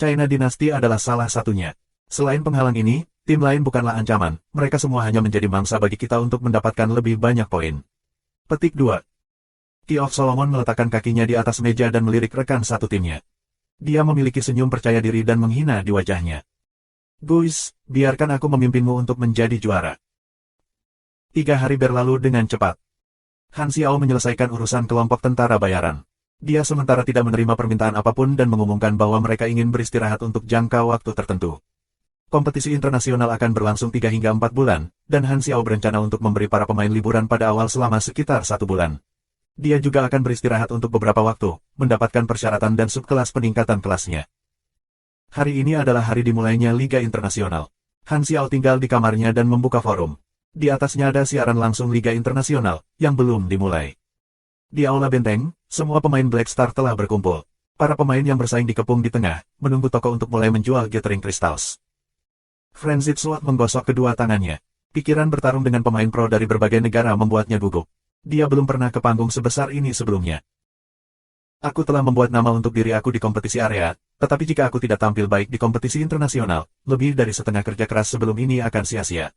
China Dynasty adalah salah satunya. Selain penghalang ini, tim lain bukanlah ancaman, mereka semua hanya menjadi mangsa bagi kita untuk mendapatkan lebih banyak poin. Petik 2. Kyo Solomon meletakkan kakinya di atas meja dan melirik rekan satu timnya. Dia memiliki senyum percaya diri dan menghina di wajahnya. Guys, biarkan aku memimpinmu untuk menjadi juara. 3 hari berlalu dengan cepat. Han Xiao menyelesaikan urusan kelompok tentara bayaran. Dia sementara tidak menerima permintaan apapun dan mengumumkan bahwa mereka ingin beristirahat untuk jangka waktu tertentu. Kompetisi internasional akan berlangsung 3 hingga 4 bulan, dan Han Xiao berencana untuk memberi para pemain liburan pada awal selama sekitar 1 bulan. Dia juga akan beristirahat untuk beberapa waktu, mendapatkan persyaratan dan subkelas peningkatan kelasnya. Hari ini adalah hari dimulainya Liga Internasional. Han Xiao tinggal di kamarnya dan membuka forum. Di atasnya ada siaran langsung Liga Internasional, yang belum dimulai. Di aula benteng, semua pemain Black Star telah berkumpul. Para pemain yang bersaing dikepung di tengah, menunggu toko untuk mulai menjual Gathering Crystals. Frenzied Sword menggosok kedua tangannya. Pikiran bertarung dengan pemain pro dari berbagai negara membuatnya gugup. Dia belum pernah ke panggung sebesar ini sebelumnya. Aku telah membuat nama untuk diri aku di kompetisi area, tetapi jika aku tidak tampil baik di kompetisi internasional, lebih dari setengah kerja keras sebelum ini akan sia-sia.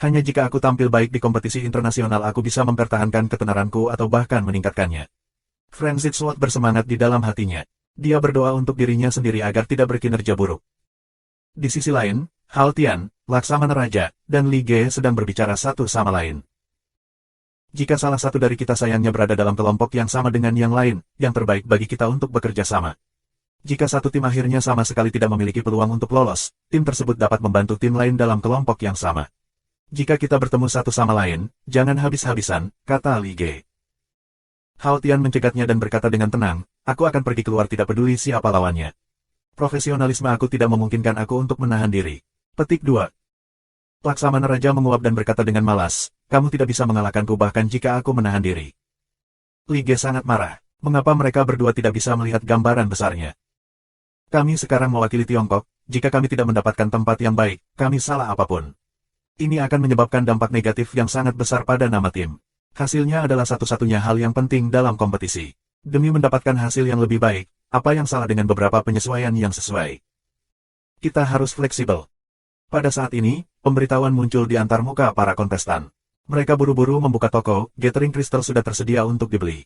Hanya jika aku tampil baik di kompetisi internasional aku bisa mempertahankan ketenaranku atau bahkan meningkatkannya. Frenzied Sword bersemangat di dalam hatinya. Dia berdoa untuk dirinya sendiri agar tidak berkinerja buruk. Di sisi lain, Hao Tian, Laksamana Raja, dan Li Ge sedang berbicara satu sama lain. Jika salah satu dari kita sayangnya berada dalam kelompok yang sama dengan yang lain, yang terbaik bagi kita untuk bekerja sama. Jika satu tim akhirnya sama sekali tidak memiliki peluang untuk lolos, tim tersebut dapat membantu tim lain dalam kelompok yang sama. Jika kita bertemu satu sama lain, jangan habis-habisan, kata Li Ge. Hao Tian mencegatnya dan berkata dengan tenang, aku akan pergi keluar tidak peduli siapa lawannya. Profesionalisme aku tidak memungkinkan aku untuk menahan diri. Petik 2. Laksamana Raja menguap dan berkata dengan malas, kamu tidak bisa mengalahkanku bahkan jika aku menahan diri. Li Ge sangat marah. Mengapa mereka berdua tidak bisa melihat gambaran besarnya? Kami sekarang mewakili Tiongkok, jika kami tidak mendapatkan tempat yang baik, kami salah apapun. Ini akan menyebabkan dampak negatif yang sangat besar pada nama tim. Hasilnya adalah satu-satunya hal yang penting dalam kompetisi. Demi mendapatkan hasil yang lebih baik, apa yang salah dengan beberapa penyesuaian yang sesuai? Kita harus fleksibel. Pada saat ini, pemberitahuan muncul di antar muka para kontestan. Mereka buru-buru membuka toko, Gathering Crystal sudah tersedia untuk dibeli.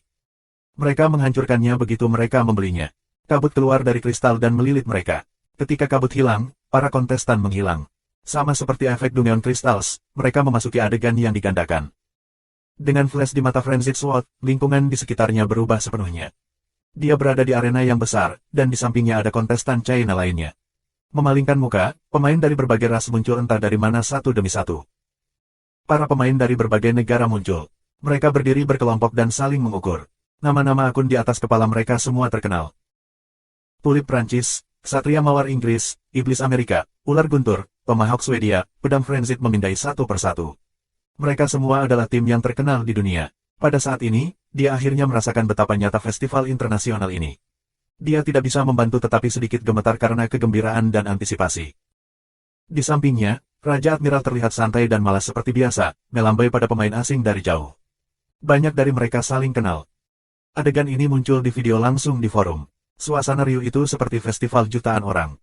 Mereka menghancurkannya begitu mereka membelinya. Kabut keluar dari kristal dan melilit mereka. Ketika kabut hilang, para kontestan menghilang. Sama seperti efek Dungeon Crystals, mereka memasuki adegan yang digandakan. Dengan flash di mata Frenzied Sword, lingkungan di sekitarnya berubah sepenuhnya. Dia berada di arena yang besar, dan di sampingnya ada kontestan China lainnya. Memalingkan muka, pemain dari berbagai ras muncul entah dari mana satu demi satu. Para pemain dari berbagai negara muncul. Mereka berdiri berkelompok dan saling mengukur. Nama-nama akun di atas kepala mereka semua terkenal. Tulip Prancis, Ksatria Mawar Inggris, Iblis Amerika, Ular Guntur, Tomahawk Swedia, Pedang Frenzied memindai satu persatu. Mereka semua adalah tim yang terkenal di dunia. Pada saat ini, dia akhirnya merasakan betapa nyata festival internasional ini. Dia tidak bisa membantu tetapi sedikit gemetar karena kegembiraan dan antisipasi. Di sampingnya, Raja Admiral terlihat santai dan malas seperti biasa, melambai pada pemain asing dari jauh. Banyak dari mereka saling kenal. Adegan ini muncul di video langsung di forum. Suasana riuh itu seperti festival jutaan orang.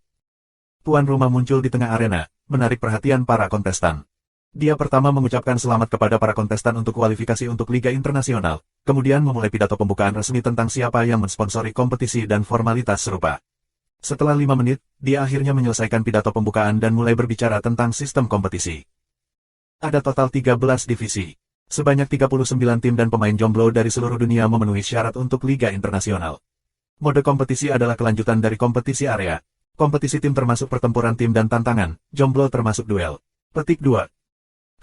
Tuan rumah muncul di tengah arena, menarik perhatian para kontestan. Dia pertama mengucapkan selamat kepada para kontestan untuk kualifikasi untuk Liga Internasional, kemudian memulai pidato pembukaan resmi tentang siapa yang mensponsori kompetisi dan formalitas serupa. Setelah 5 menit, dia akhirnya menyelesaikan pidato pembukaan dan mulai berbicara tentang sistem kompetisi. Ada total 13 divisi. Sebanyak 39 tim dan pemain jomblo dari seluruh dunia memenuhi syarat untuk Liga Internasional. Mode kompetisi adalah kelanjutan dari kompetisi area. Kompetisi tim termasuk pertempuran tim dan tantangan, jomblo termasuk duel. Petik 2.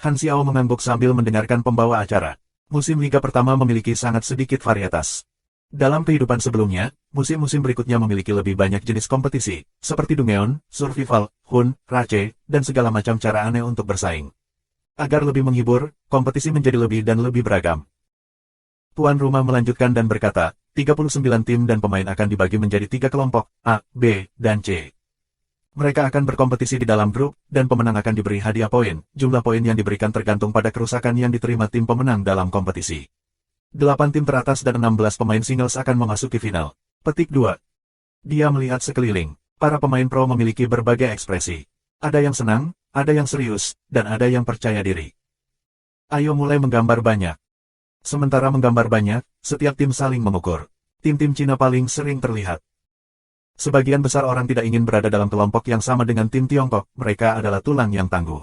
Han Xiao mengangguk sambil mendengarkan pembawa acara. Musim Liga pertama memiliki sangat sedikit varietas. Dalam kehidupan sebelumnya, musim-musim berikutnya memiliki lebih banyak jenis kompetisi, seperti Dungeon, Survival, Hun, Rache, dan segala macam cara aneh untuk bersaing. Agar lebih menghibur, kompetisi menjadi lebih dan lebih beragam. Tuan rumah melanjutkan dan berkata, 39 tim dan pemain akan dibagi menjadi 3 kelompok, A, B, dan C. Mereka akan berkompetisi di dalam grup, dan pemenang akan diberi hadiah poin. Jumlah poin yang diberikan tergantung pada kerusakan yang diterima tim pemenang dalam kompetisi. 8 tim teratas dan 16 pemain singles akan memasuki final. Petik 2. Dia melihat sekeliling. Para pemain pro memiliki berbagai ekspresi. Ada yang senang, ada yang serius, dan ada yang percaya diri. Ayo mulai menggambar banyak. Sementara menggambar banyak, setiap tim saling mengukur. Tim-tim Cina paling sering terlihat. Sebagian besar orang tidak ingin berada dalam kelompok yang sama dengan tim Tiongkok, mereka adalah tulang yang tangguh.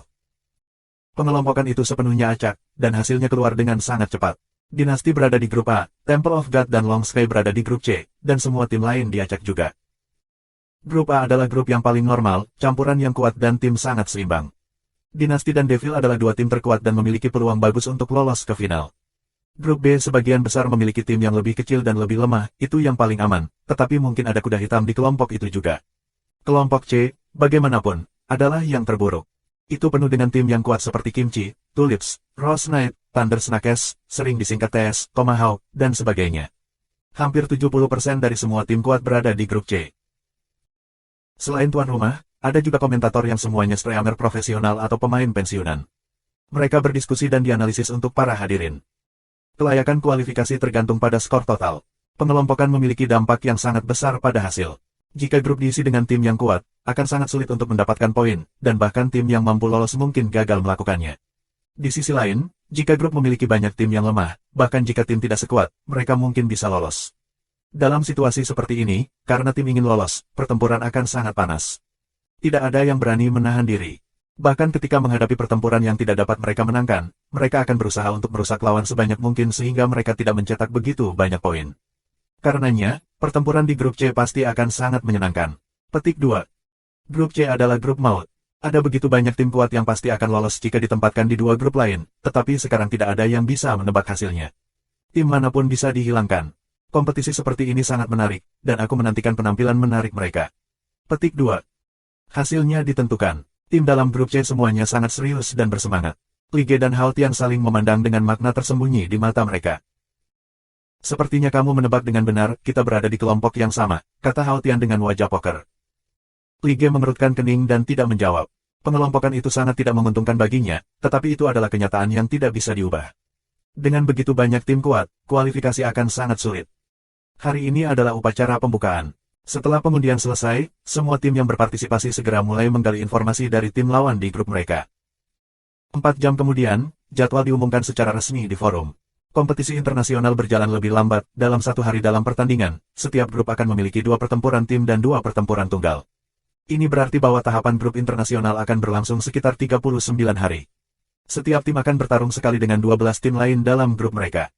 Pengelompokan itu sepenuhnya acak, dan hasilnya keluar dengan sangat cepat. Dinasti berada di grup A, Temple of God dan Long Sky berada di grup C, dan semua tim lain diacak juga. Grup A adalah grup yang paling normal, campuran yang kuat dan tim sangat seimbang. Dinasti dan Devil adalah dua tim terkuat dan memiliki peluang bagus untuk lolos ke final. Grup B sebagian besar memiliki tim yang lebih kecil dan lebih lemah, itu yang paling aman, tetapi mungkin ada kuda hitam di kelompok itu juga. Kelompok C, bagaimanapun, adalah yang terburuk. Itu penuh dengan tim yang kuat seperti Kimchi, Tulips, Rose Knight, Thunder Snakes, sering disingkat TS, Tomahawk, dan sebagainya. Hampir 70% dari semua tim kuat berada di grup C. Selain tuan rumah, ada juga komentator yang semuanya streamer profesional atau pemain pensiunan. Mereka berdiskusi dan dianalisis untuk para hadirin. Kelayakan kualifikasi tergantung pada skor total. Pengelompokan memiliki dampak yang sangat besar pada hasil. Jika grup diisi dengan tim yang kuat, akan sangat sulit untuk mendapatkan poin, dan bahkan tim yang mampu lolos mungkin gagal melakukannya. Di sisi lain, jika grup memiliki banyak tim yang lemah, bahkan jika tim tidak sekuat, mereka mungkin bisa lolos. Dalam situasi seperti ini, karena tim ingin lolos, pertempuran akan sangat panas. Tidak ada yang berani menahan diri. Bahkan ketika menghadapi pertempuran yang tidak dapat mereka menangkan, mereka akan berusaha untuk merusak lawan sebanyak mungkin sehingga mereka tidak mencetak begitu banyak poin. Karenanya, pertempuran di grup C pasti akan sangat menyenangkan. Petik 2. Grup C adalah grup maut. Ada begitu banyak tim kuat yang pasti akan lolos jika ditempatkan di dua grup lain, tetapi sekarang tidak ada yang bisa menebak hasilnya. Tim manapun bisa dihilangkan. Kompetisi seperti ini sangat menarik, dan aku menantikan penampilan menarik mereka. Petik 2. Hasilnya ditentukan. Tim dalam grup C semuanya sangat serius dan bersemangat. Lige dan Hao Tian saling memandang dengan makna tersembunyi di mata mereka. Sepertinya kamu menebak dengan benar, kita berada di kelompok yang sama, kata Hao Tian dengan wajah poker. Lige mengerutkan kening dan tidak menjawab. Pengelompokan itu sangat tidak menguntungkan baginya, tetapi itu adalah kenyataan yang tidak bisa diubah. Dengan begitu banyak tim kuat, kualifikasi akan sangat sulit. Hari ini adalah upacara pembukaan. Setelah pengundian selesai, semua tim yang berpartisipasi segera mulai menggali informasi dari tim lawan di grup mereka. 4 jam kemudian, jadwal diumumkan secara resmi di forum. Kompetisi internasional berjalan lebih lambat, dalam 1 hari dalam pertandingan, setiap grup akan memiliki 2 pertempuran tim dan 2 pertempuran tunggal. Ini berarti bahwa tahapan grup internasional akan berlangsung sekitar 39 hari. Setiap tim akan bertarung sekali dengan 12 tim lain dalam grup mereka.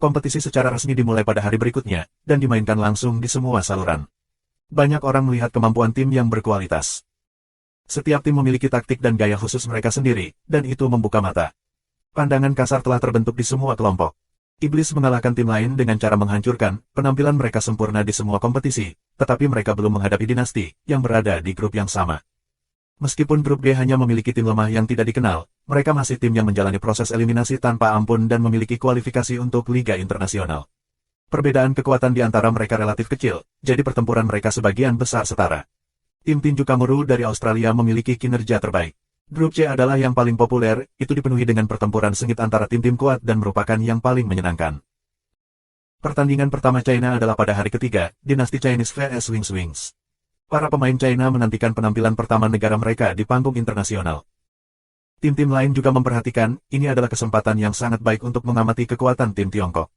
Kompetisi secara resmi dimulai pada hari berikutnya, dan dimainkan langsung di semua saluran. Banyak orang melihat kemampuan tim yang berkualitas. Setiap tim memiliki taktik dan gaya khusus mereka sendiri, dan itu membuka mata. Pandangan kasar telah terbentuk di semua kelompok. Iblis mengalahkan tim lain dengan cara menghancurkan, penampilan mereka sempurna di semua kompetisi, tetapi mereka belum menghadapi dinasti, yang berada di grup yang sama. Meskipun grup G hanya memiliki tim lemah yang tidak dikenal, mereka masih tim yang menjalani proses eliminasi tanpa ampun dan memiliki kualifikasi untuk Liga Internasional. Perbedaan kekuatan di antara mereka relatif kecil, jadi pertempuran mereka sebagian besar setara. Tim tinju Kamuru dari Australia memiliki kinerja terbaik. Grup C adalah yang paling populer, itu dipenuhi dengan pertempuran sengit antara tim-tim kuat dan merupakan yang paling menyenangkan. Pertandingan pertama China adalah pada hari ketiga, dinasti Chinese vs Wings. Para pemain China menantikan penampilan pertama negara mereka di panggung internasional. Tim-tim lain juga memperhatikan, ini adalah kesempatan yang sangat baik untuk mengamati kekuatan tim Tiongkok.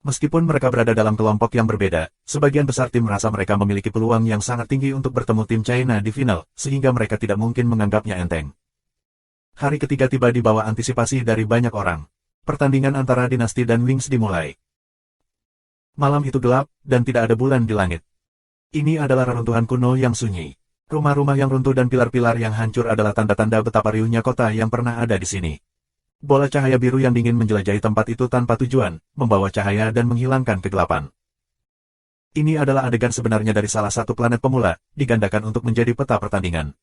Meskipun mereka berada dalam kelompok yang berbeda, sebagian besar tim merasa mereka memiliki peluang yang sangat tinggi untuk bertemu tim China di final, sehingga mereka tidak mungkin menganggapnya enteng. Hari ketiga tiba di bawah antisipasi dari banyak orang. Pertandingan antara dinasti dan Wings dimulai. Malam itu gelap, dan tidak ada bulan di langit. Ini adalah reruntuhan kuno yang sunyi. Rumah-rumah yang runtuh dan pilar-pilar yang hancur adalah tanda-tanda betapa riuhnya kota yang pernah ada di sini. Bola cahaya biru yang dingin menjelajahi tempat itu tanpa tujuan, membawa cahaya dan menghilangkan kegelapan. Ini adalah adegan sebenarnya dari salah satu planet pemula, digandakan untuk menjadi peta pertandingan.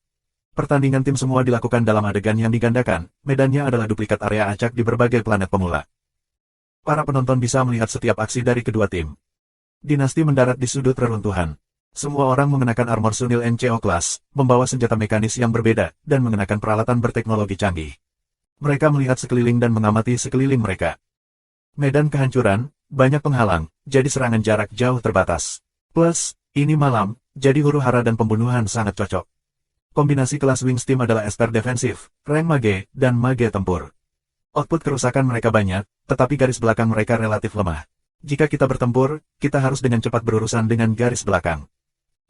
Pertandingan tim semua dilakukan dalam adegan yang digandakan, medannya adalah duplikat area acak di berbagai planet pemula. Para penonton bisa melihat setiap aksi dari kedua tim. Dinasti mendarat di sudut reruntuhan. Semua orang mengenakan armor Sunil NCO Class, membawa senjata mekanis yang berbeda, dan mengenakan peralatan berteknologi canggih. Mereka melihat sekeliling dan mengamati sekeliling mereka. Medan kehancuran, banyak penghalang, jadi serangan jarak jauh terbatas. Plus, ini malam, jadi huru-hara dan pembunuhan sangat cocok. Kombinasi kelas Wings Team adalah Esper defensif, rank mage, dan mage tempur. Output kerusakan mereka banyak, tetapi garis belakang mereka relatif lemah. Jika kita bertempur, kita harus dengan cepat berurusan dengan garis belakang.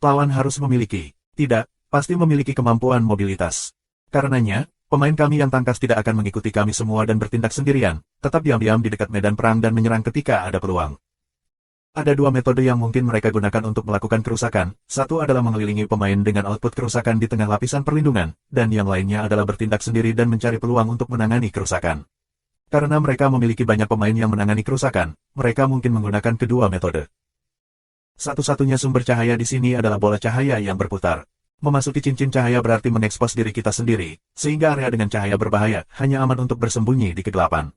Lawan harus memiliki, pasti memiliki kemampuan mobilitas. Karenanya, pemain kami yang tangkas tidak akan mengikuti kami semua dan bertindak sendirian, tetap diam-diam di dekat medan perang dan menyerang ketika ada peluang. Ada 2 metode yang mungkin mereka gunakan untuk melakukan kerusakan, satu adalah mengelilingi pemain dengan output kerusakan di tengah lapisan perlindungan, dan yang lainnya adalah bertindak sendiri dan mencari peluang untuk menangani kerusakan. Karena mereka memiliki banyak pemain yang menangani kerusakan, mereka mungkin menggunakan kedua metode. Satu-satunya sumber cahaya di sini adalah bola cahaya yang berputar. Memasuki cincin cahaya berarti mengekspos diri kita sendiri, sehingga area dengan cahaya berbahaya hanya aman untuk bersembunyi di kegelapan.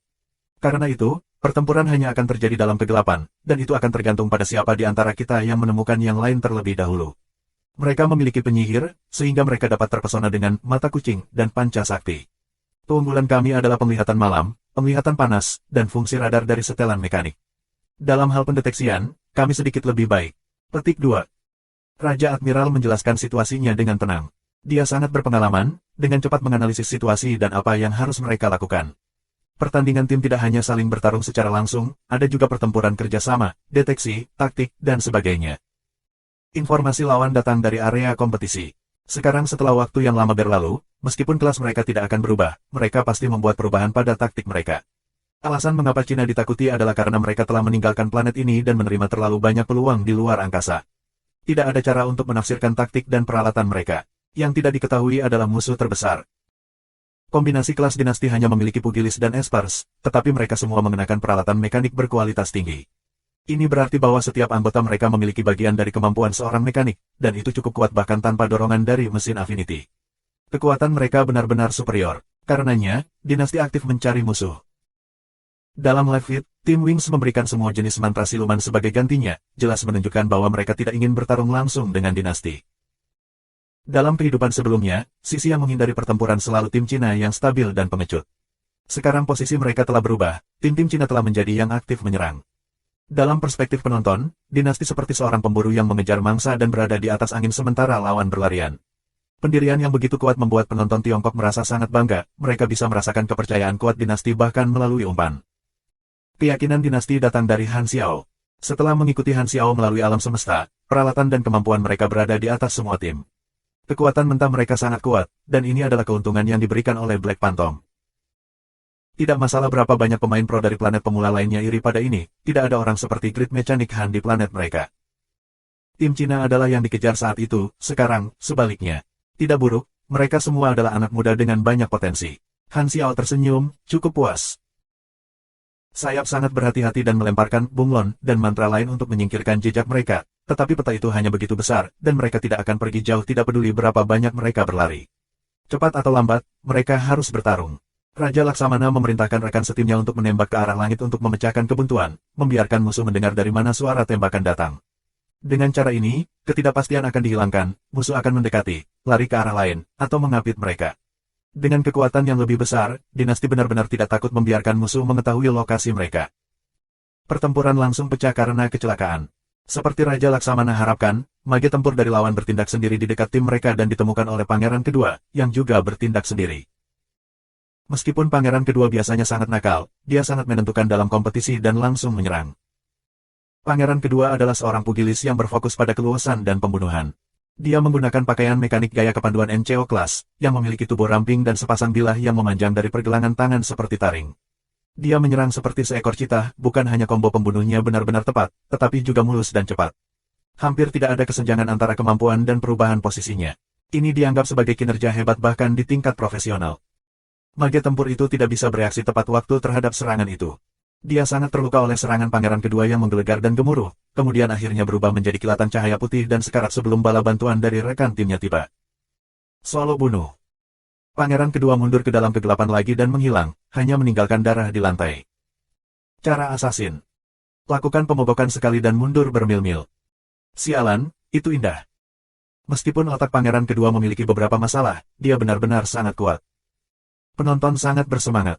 Karena itu, pertempuran hanya akan terjadi dalam kegelapan, dan itu akan tergantung pada siapa di antara kita yang menemukan yang lain terlebih dahulu. Mereka memiliki penyihir, sehingga mereka dapat terpesona dengan mata kucing dan panca sakti. Keunggulan kami adalah penglihatan malam, penglihatan panas, dan fungsi radar dari setelan mekanik. Dalam hal pendeteksian, kami sedikit lebih baik. Petik 2. Raja Admiral menjelaskan situasinya dengan tenang. Dia sangat berpengalaman, dengan cepat menganalisis situasi dan apa yang harus mereka lakukan. Pertandingan tim tidak hanya saling bertarung secara langsung, ada juga pertempuran kerjasama, deteksi, taktik, dan sebagainya. Informasi lawan datang dari area kompetisi. Sekarang setelah waktu yang lama berlalu, meskipun kelas mereka tidak akan berubah, mereka pasti membuat perubahan pada taktik mereka. Alasan mengapa Cina ditakuti adalah karena mereka telah meninggalkan planet ini dan menerima terlalu banyak peluang di luar angkasa. Tidak ada cara untuk menafsirkan taktik dan peralatan mereka. Yang tidak diketahui adalah musuh terbesar. Kombinasi kelas dinasti hanya memiliki pugilis dan espers, tetapi mereka semua mengenakan peralatan mekanik berkualitas tinggi. Ini berarti bahwa setiap anggota mereka memiliki bagian dari kemampuan seorang mekanik, dan itu cukup kuat bahkan tanpa dorongan dari mesin Affinity. Kekuatan mereka benar-benar superior. Karenanya, dinasti aktif mencari musuh. Dalam live feed, tim Wings memberikan semua jenis mantra siluman sebagai gantinya, jelas menunjukkan bahwa mereka tidak ingin bertarung langsung dengan dinasti. Dalam kehidupan sebelumnya, Sisi yang menghindari pertempuran selalu tim Cina yang stabil dan pengecut. Sekarang posisi mereka telah berubah, tim-tim Cina telah menjadi yang aktif menyerang. Dalam perspektif penonton, dinasti seperti seorang pemburu yang mengejar mangsa dan berada di atas angin sementara lawan berlarian. Pendirian yang begitu kuat membuat penonton Tiongkok merasa sangat bangga, mereka bisa merasakan kepercayaan kuat dinasti bahkan melalui umpan. Keyakinan dinasti datang dari Han Xiao. Setelah mengikuti Han Xiao melalui alam semesta, peralatan dan kemampuan mereka berada di atas semua tim. Kekuatan mentah mereka sangat kuat, dan ini adalah keuntungan yang diberikan oleh Black Phantom. Tidak masalah berapa banyak pemain pro dari planet pemula lainnya iri pada ini, tidak ada orang seperti Grid Mechanic Han di planet mereka. Tim Cina adalah yang dikejar saat itu, sekarang, sebaliknya. Tidak buruk, mereka semua adalah anak muda dengan banyak potensi. Han Xiao tersenyum, cukup puas. Sayap sangat berhati-hati dan melemparkan bunglon dan mantra lain untuk menyingkirkan jejak mereka. Tetapi peta itu hanya begitu besar, dan mereka tidak akan pergi jauh tidak peduli berapa banyak mereka berlari. Cepat atau lambat, mereka harus bertarung. Raja Laksamana memerintahkan rekan setimnya untuk menembak ke arah langit untuk memecahkan kebuntuan, membiarkan musuh mendengar dari mana suara tembakan datang. Dengan cara ini, ketidakpastian akan dihilangkan, musuh akan mendekati, lari ke arah lain, atau mengapit mereka. Dengan kekuatan yang lebih besar, dinasti benar-benar tidak takut membiarkan musuh mengetahui lokasi mereka. Pertempuran langsung pecah karena kecelakaan. Seperti Raja Laksamana harapkan, mage tempur dari lawan bertindak sendiri di dekat tim mereka dan ditemukan oleh pangeran kedua, yang juga bertindak sendiri. Meskipun pangeran kedua biasanya sangat nakal, dia sangat menentukan dalam kompetisi dan langsung menyerang. Pangeran kedua adalah seorang pugilis yang berfokus pada keluasan dan pembunuhan. Dia menggunakan pakaian mekanik gaya kepanduan NCO Class, yang memiliki tubuh ramping dan sepasang bilah yang memanjang dari pergelangan tangan seperti taring. Dia menyerang seperti seekor citah, bukan hanya combo pembunuhnya benar-benar tepat, tetapi juga mulus dan cepat. Hampir tidak ada kesenjangan antara kemampuan dan perubahan posisinya. Ini dianggap sebagai kinerja hebat bahkan di tingkat profesional. Mage tempur itu tidak bisa bereaksi tepat waktu terhadap serangan itu. Dia sangat terluka oleh serangan pangeran kedua yang menggelegar dan gemuruh, kemudian akhirnya berubah menjadi kilatan cahaya putih dan sekarat sebelum bala bantuan dari rekan timnya tiba. Solo bunuh. Pangeran kedua mundur ke dalam kegelapan lagi dan menghilang, hanya meninggalkan darah di lantai. Cara asasin. Lakukan pemogokan sekali dan mundur bermil-mil. Sialan, itu indah. Meskipun otak pangeran kedua memiliki beberapa masalah, dia benar-benar sangat kuat. Penonton sangat bersemangat.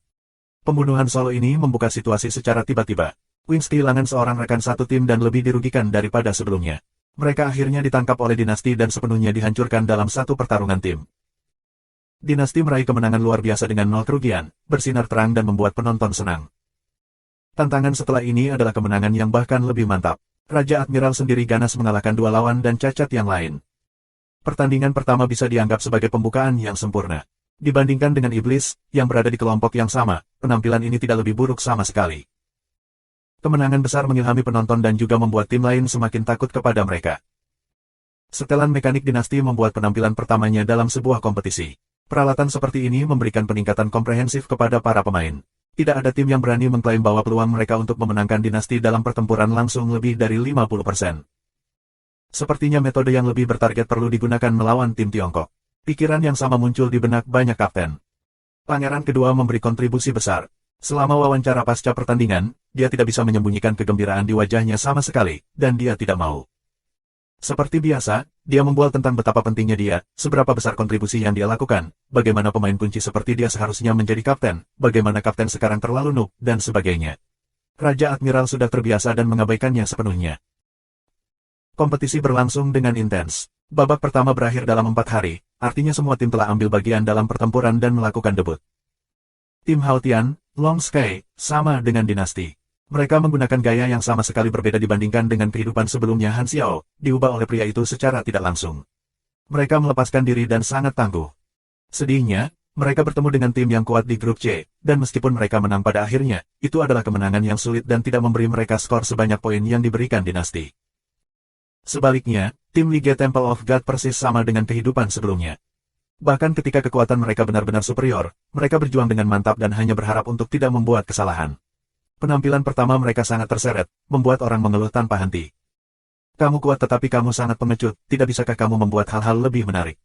Pembunuhan solo ini membuka situasi secara tiba-tiba. Wings kehilangan seorang rekan satu tim dan lebih dirugikan daripada sebelumnya. Mereka akhirnya ditangkap oleh dinasti dan sepenuhnya dihancurkan dalam satu pertarungan tim. Dinasti meraih kemenangan luar biasa dengan 0 kerugian, bersinar terang dan membuat penonton senang. Tantangan setelah ini adalah kemenangan yang bahkan lebih mantap. Raja Admiral sendiri ganas mengalahkan dua lawan dan cacat yang lain. Pertandingan pertama bisa dianggap sebagai pembukaan yang sempurna. Dibandingkan dengan Iblis, yang berada di kelompok yang sama, penampilan ini tidak lebih buruk sama sekali. Kemenangan besar mengilhami penonton dan juga membuat tim lain semakin takut kepada mereka. Setelan mekanik dinasti membuat penampilan pertamanya dalam sebuah kompetisi. Peralatan seperti ini memberikan peningkatan komprehensif kepada para pemain. Tidak ada tim yang berani mengklaim bahwa peluang mereka untuk memenangkan dinasti dalam pertempuran langsung lebih dari 50%. Sepertinya metode yang lebih bertarget perlu digunakan melawan tim Tiongkok. Pikiran yang sama muncul di benak banyak kapten. Pangeran kedua memberi kontribusi besar. Selama wawancara pasca pertandingan, dia tidak bisa menyembunyikan kegembiraan di wajahnya sama sekali, dan dia tidak mau. Seperti biasa, dia membual tentang betapa pentingnya dia, seberapa besar kontribusi yang dia lakukan, bagaimana pemain kunci seperti dia seharusnya menjadi kapten, bagaimana kapten sekarang terlalu noob, dan sebagainya. Raja Admiral sudah terbiasa dan mengabaikannya sepenuhnya. Kompetisi berlangsung dengan intens. Babak pertama berakhir dalam 4 hari, artinya semua tim telah ambil bagian dalam pertempuran dan melakukan debut. Tim Haotian, Long Sky, sama dengan dinasti. Mereka menggunakan gaya yang sama sekali berbeda dibandingkan dengan kehidupan sebelumnya Han Xiao, diubah oleh pria itu secara tidak langsung. Mereka melepaskan diri dan sangat tangguh. Sedihnya, mereka bertemu dengan tim yang kuat di grup C, dan meskipun mereka menang pada akhirnya, itu adalah kemenangan yang sulit dan tidak memberi mereka skor sebanyak poin yang diberikan dinasti. Sebaliknya, tim Liga Temple of God persis sama dengan kehidupan sebelumnya. Bahkan ketika kekuatan mereka benar-benar superior, mereka berjuang dengan mantap dan hanya berharap untuk tidak membuat kesalahan. Penampilan pertama mereka sangat terseret, membuat orang mengeluh tanpa henti. Kamu kuat tetapi kamu sangat pengecut, tidak bisakah kamu membuat hal-hal lebih menarik?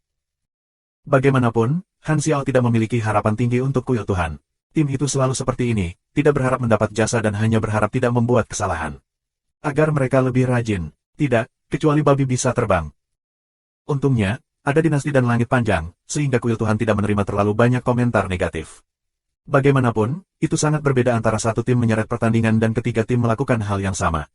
Bagaimanapun, Han Xiao tidak memiliki harapan tinggi untuk kuil Tuhan. Tim itu selalu seperti ini, tidak berharap mendapat jasa dan hanya berharap tidak membuat kesalahan. Agar mereka lebih rajin. Tidak, kecuali babi bisa terbang. Untungnya, ada dinasti dan langit panjang, sehingga kuil Tuhan tidak menerima terlalu banyak komentar negatif. Bagaimanapun, itu sangat berbeda antara satu tim menyeret pertandingan dan ketiga tim melakukan hal yang sama.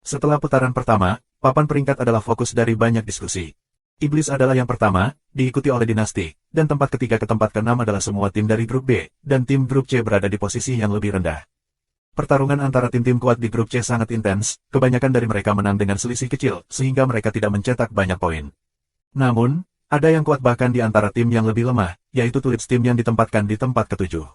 Setelah putaran pertama, papan peringkat adalah fokus dari banyak diskusi. Iblis adalah yang pertama, diikuti oleh dinasti, dan tempat ketiga ke tempat ke-6 adalah semua tim dari grup B, dan tim grup C berada di posisi yang lebih rendah. Pertarungan antara tim-tim kuat di grup C sangat intens, kebanyakan dari mereka menang dengan selisih kecil, sehingga mereka tidak mencetak banyak poin. Namun, ada yang kuat bahkan di antara tim yang lebih lemah, yaitu Tulips tim yang ditempatkan di tempat ke-7.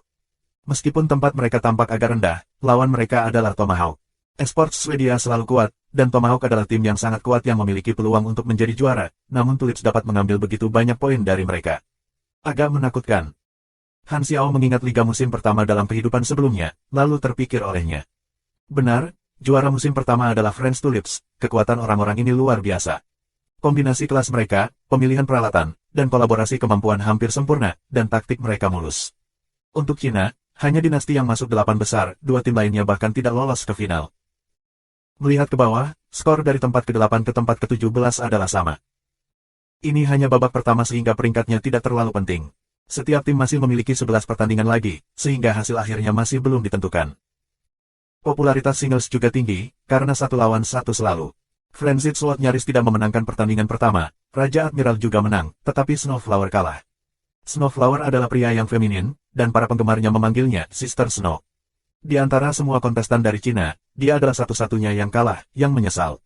Meskipun tempat mereka tampak agak rendah, lawan mereka adalah Tomahawk. Esports Swedia selalu kuat, dan Tomahawk adalah tim yang sangat kuat yang memiliki peluang untuk menjadi juara, namun Tulips dapat mengambil begitu banyak poin dari mereka. Agak menakutkan. Han Xiao mengingat liga musim pertama dalam kehidupan sebelumnya, lalu terpikir olehnya. Benar, juara musim pertama adalah Friends Tulips, kekuatan orang-orang ini luar biasa. Kombinasi kelas mereka, pemilihan peralatan, dan kolaborasi kemampuan hampir sempurna, dan taktik mereka mulus. Untuk Cina, hanya dinasti yang masuk 8 besar, dua tim lainnya bahkan tidak lolos ke final. Melihat ke bawah, skor dari tempat ke-8 ke tempat ke-17 adalah sama. Ini hanya babak pertama sehingga peringkatnya tidak terlalu penting. Setiap tim masih memiliki 11 pertandingan lagi, sehingga hasil akhirnya masih belum ditentukan. Popularitas singles juga tinggi, karena satu lawan satu selalu. Frenzied Sword nyaris tidak memenangkan pertandingan pertama, Raja Admiral juga menang, tetapi Snowflower kalah. Snowflower adalah pria yang feminin, dan para penggemarnya memanggilnya Sister Snow. Di antara semua kontestan dari Cina, dia adalah satu-satunya yang kalah, yang menyesal.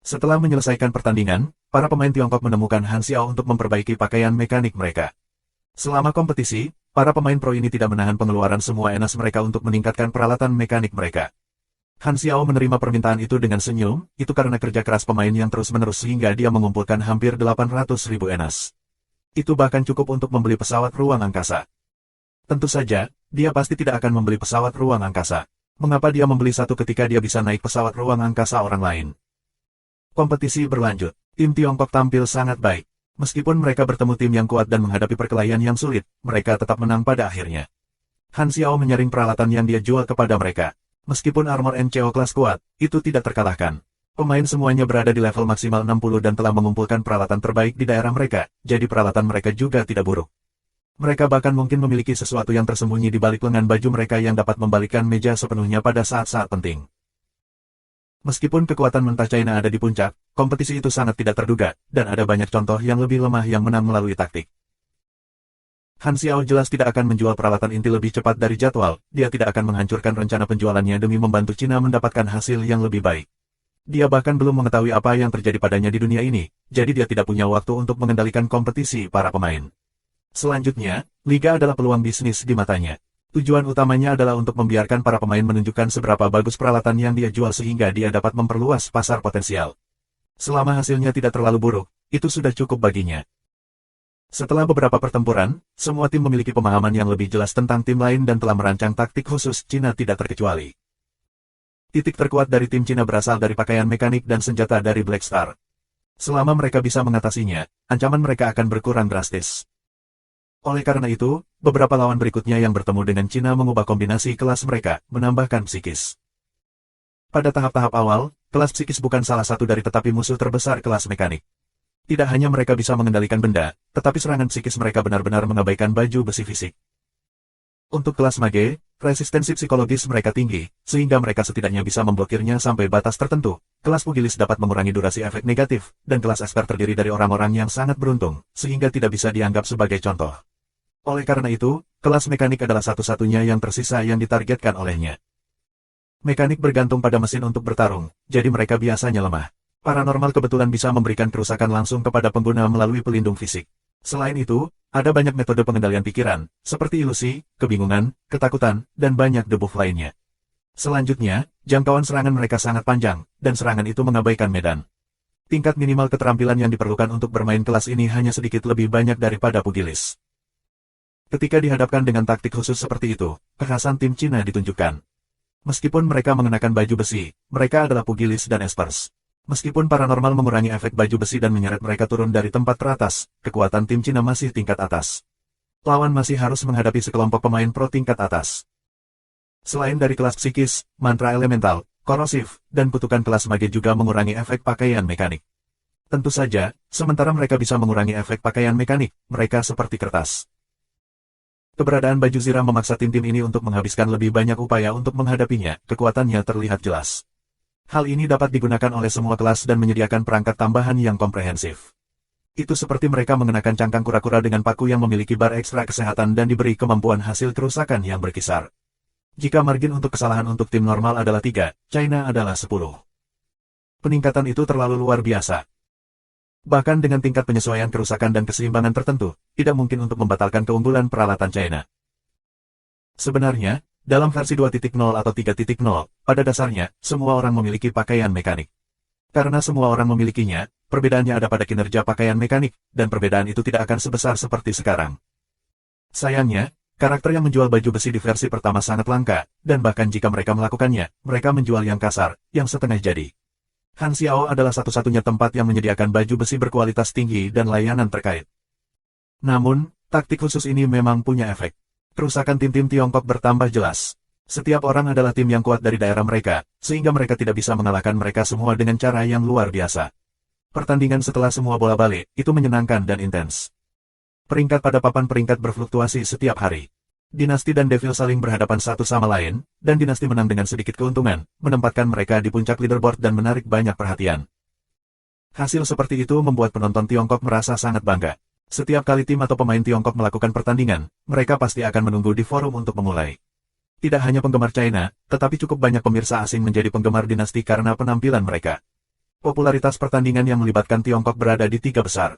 Setelah menyelesaikan pertandingan, para pemain Tiongkok menemukan Han Xiao untuk memperbaiki pakaian mekanik mereka. Selama kompetisi, para pemain pro ini tidak menahan pengeluaran semua enas mereka untuk meningkatkan peralatan mekanik mereka. Han Xiao menerima permintaan itu dengan senyum, itu karena kerja keras pemain yang terus-menerus sehingga dia mengumpulkan hampir 800.000 enas. Itu bahkan cukup untuk membeli pesawat ruang angkasa. Tentu saja, dia pasti tidak akan membeli pesawat ruang angkasa. Mengapa dia membeli satu ketika dia bisa naik pesawat ruang angkasa orang lain? Kompetisi berlanjut. Tim Tiongkok tampil sangat baik. Meskipun mereka bertemu tim yang kuat dan menghadapi perkelahian yang sulit, mereka tetap menang pada akhirnya. Han Xiao menyaring peralatan yang dia jual kepada mereka. Meskipun armor NCO kelas kuat, itu tidak terkalahkan. Pemain semuanya berada di level maksimal 60 dan telah mengumpulkan peralatan terbaik di daerah mereka, jadi peralatan mereka juga tidak buruk. Mereka bahkan mungkin memiliki sesuatu yang tersembunyi di balik lengan baju mereka yang dapat membalikkan meja sepenuhnya pada saat-saat penting. Meskipun kekuatan mentah China ada di puncak, kompetisi itu sangat tidak terduga, dan ada banyak contoh yang lebih lemah yang menang melalui taktik. Han Xiao jelas tidak akan menjual peralatan inti lebih cepat dari jadwal, dia tidak akan menghancurkan rencana penjualannya demi membantu Cina mendapatkan hasil yang lebih baik. Dia bahkan belum mengetahui apa yang terjadi padanya di dunia ini, jadi dia tidak punya waktu untuk mengendalikan kompetisi para pemain. Selanjutnya, liga adalah peluang bisnis di matanya. Tujuan utamanya adalah untuk membiarkan para pemain menunjukkan seberapa bagus peralatan yang dia jual sehingga dia dapat memperluas pasar potensial. Selama hasilnya tidak terlalu buruk, itu sudah cukup baginya. Setelah beberapa pertempuran, semua tim memiliki pemahaman yang lebih jelas tentang tim lain dan telah merancang taktik khusus, Cina tidak terkecuali. Titik terkuat dari tim Cina berasal dari pakaian mekanik dan senjata dari Black Star. Selama mereka bisa mengatasinya, ancaman mereka akan berkurang drastis. Oleh karena itu, beberapa lawan berikutnya yang bertemu dengan Cina mengubah kombinasi kelas mereka, menambahkan psikis. Pada tahap-tahap awal, kelas psikis bukan salah satu dari tetapi musuh terbesar kelas mekanik. Tidak hanya mereka bisa mengendalikan benda, tetapi serangan psikis mereka benar-benar mengabaikan baju besi fisik. Untuk kelas mage, resistensi psikologis mereka tinggi, sehingga mereka setidaknya bisa memblokirnya sampai batas tertentu. Kelas pugilis dapat mengurangi durasi efek negatif, dan kelas expert terdiri dari orang-orang yang sangat beruntung, sehingga tidak bisa dianggap sebagai contoh. Oleh karena itu, kelas mekanik adalah satu-satunya yang tersisa yang ditargetkan olehnya. Mekanik bergantung pada mesin untuk bertarung, jadi mereka biasanya lemah. Paranormal kebetulan bisa memberikan kerusakan langsung kepada pengguna melalui pelindung fisik. Selain itu, ada banyak metode pengendalian pikiran, seperti ilusi, kebingungan, ketakutan, dan banyak debuff lainnya. Selanjutnya, jangkauan serangan mereka sangat panjang, dan serangan itu mengabaikan medan. Tingkat minimal keterampilan yang diperlukan untuk bermain kelas ini hanya sedikit lebih banyak daripada pugilis. Ketika dihadapkan dengan taktik khusus seperti itu, kekhasan tim Cina ditunjukkan. Meskipun mereka mengenakan baju besi, mereka adalah pugilis dan espers. Meskipun paranormal mengurangi efek baju besi dan menyeret mereka turun dari tempat teratas, kekuatan tim Cina masih tingkat atas. Lawan masih harus menghadapi sekelompok pemain pro tingkat atas. Selain dari kelas psikis, mantra elemental, korosif, dan kutukan kelas mage juga mengurangi efek pakaian mekanik. Tentu saja, sementara mereka bisa mengurangi efek pakaian mekanik, mereka seperti kertas. Keberadaan baju zirah memaksa tim-tim ini untuk menghabiskan lebih banyak upaya untuk menghadapinya, kekuatannya terlihat jelas. Hal ini dapat digunakan oleh semua kelas dan menyediakan perangkat tambahan yang komprehensif. Itu seperti mereka mengenakan cangkang kura-kura dengan paku yang memiliki bar ekstra kesehatan dan diberi kemampuan hasil kerusakan yang berkisar. Jika margin untuk kesalahan untuk tim normal adalah 3, China adalah 10. Peningkatan itu terlalu luar biasa. Bahkan dengan tingkat penyesuaian kerusakan dan keseimbangan tertentu, tidak mungkin untuk membatalkan keunggulan peralatan China. Sebenarnya, dalam versi 2.0 atau 3.0, pada dasarnya, semua orang memiliki pakaian mekanik. Karena semua orang memilikinya, perbedaannya ada pada kinerja pakaian mekanik, dan perbedaan itu tidak akan sebesar seperti sekarang. Sayangnya, karakter yang menjual baju besi di versi pertama sangat langka, dan bahkan jika mereka melakukannya, mereka menjual yang kasar, yang setengah jadi. Han Xiao adalah satu-satunya tempat yang menyediakan baju besi berkualitas tinggi dan layanan terkait. Namun, taktik khusus ini memang punya efek. Kerusakan tim-tim Tiongkok bertambah jelas. Setiap orang adalah tim yang kuat dari daerah mereka, sehingga mereka tidak bisa mengalahkan mereka semua dengan cara yang luar biasa. Pertandingan setelah semua bola balik, itu menyenangkan dan intens. Peringkat pada papan peringkat berfluktuasi setiap hari. Dinasti dan Devil saling berhadapan satu sama lain, dan dinasti menang dengan sedikit keuntungan, menempatkan mereka di puncak leaderboard dan menarik banyak perhatian. Hasil seperti itu membuat penonton Tiongkok merasa sangat bangga. Setiap kali tim atau pemain Tiongkok melakukan pertandingan, mereka pasti akan menunggu di forum untuk memulai. Tidak hanya penggemar China, tetapi cukup banyak pemirsa asing menjadi penggemar dinasti karena penampilan mereka. Popularitas pertandingan yang melibatkan Tiongkok berada di 3 besar.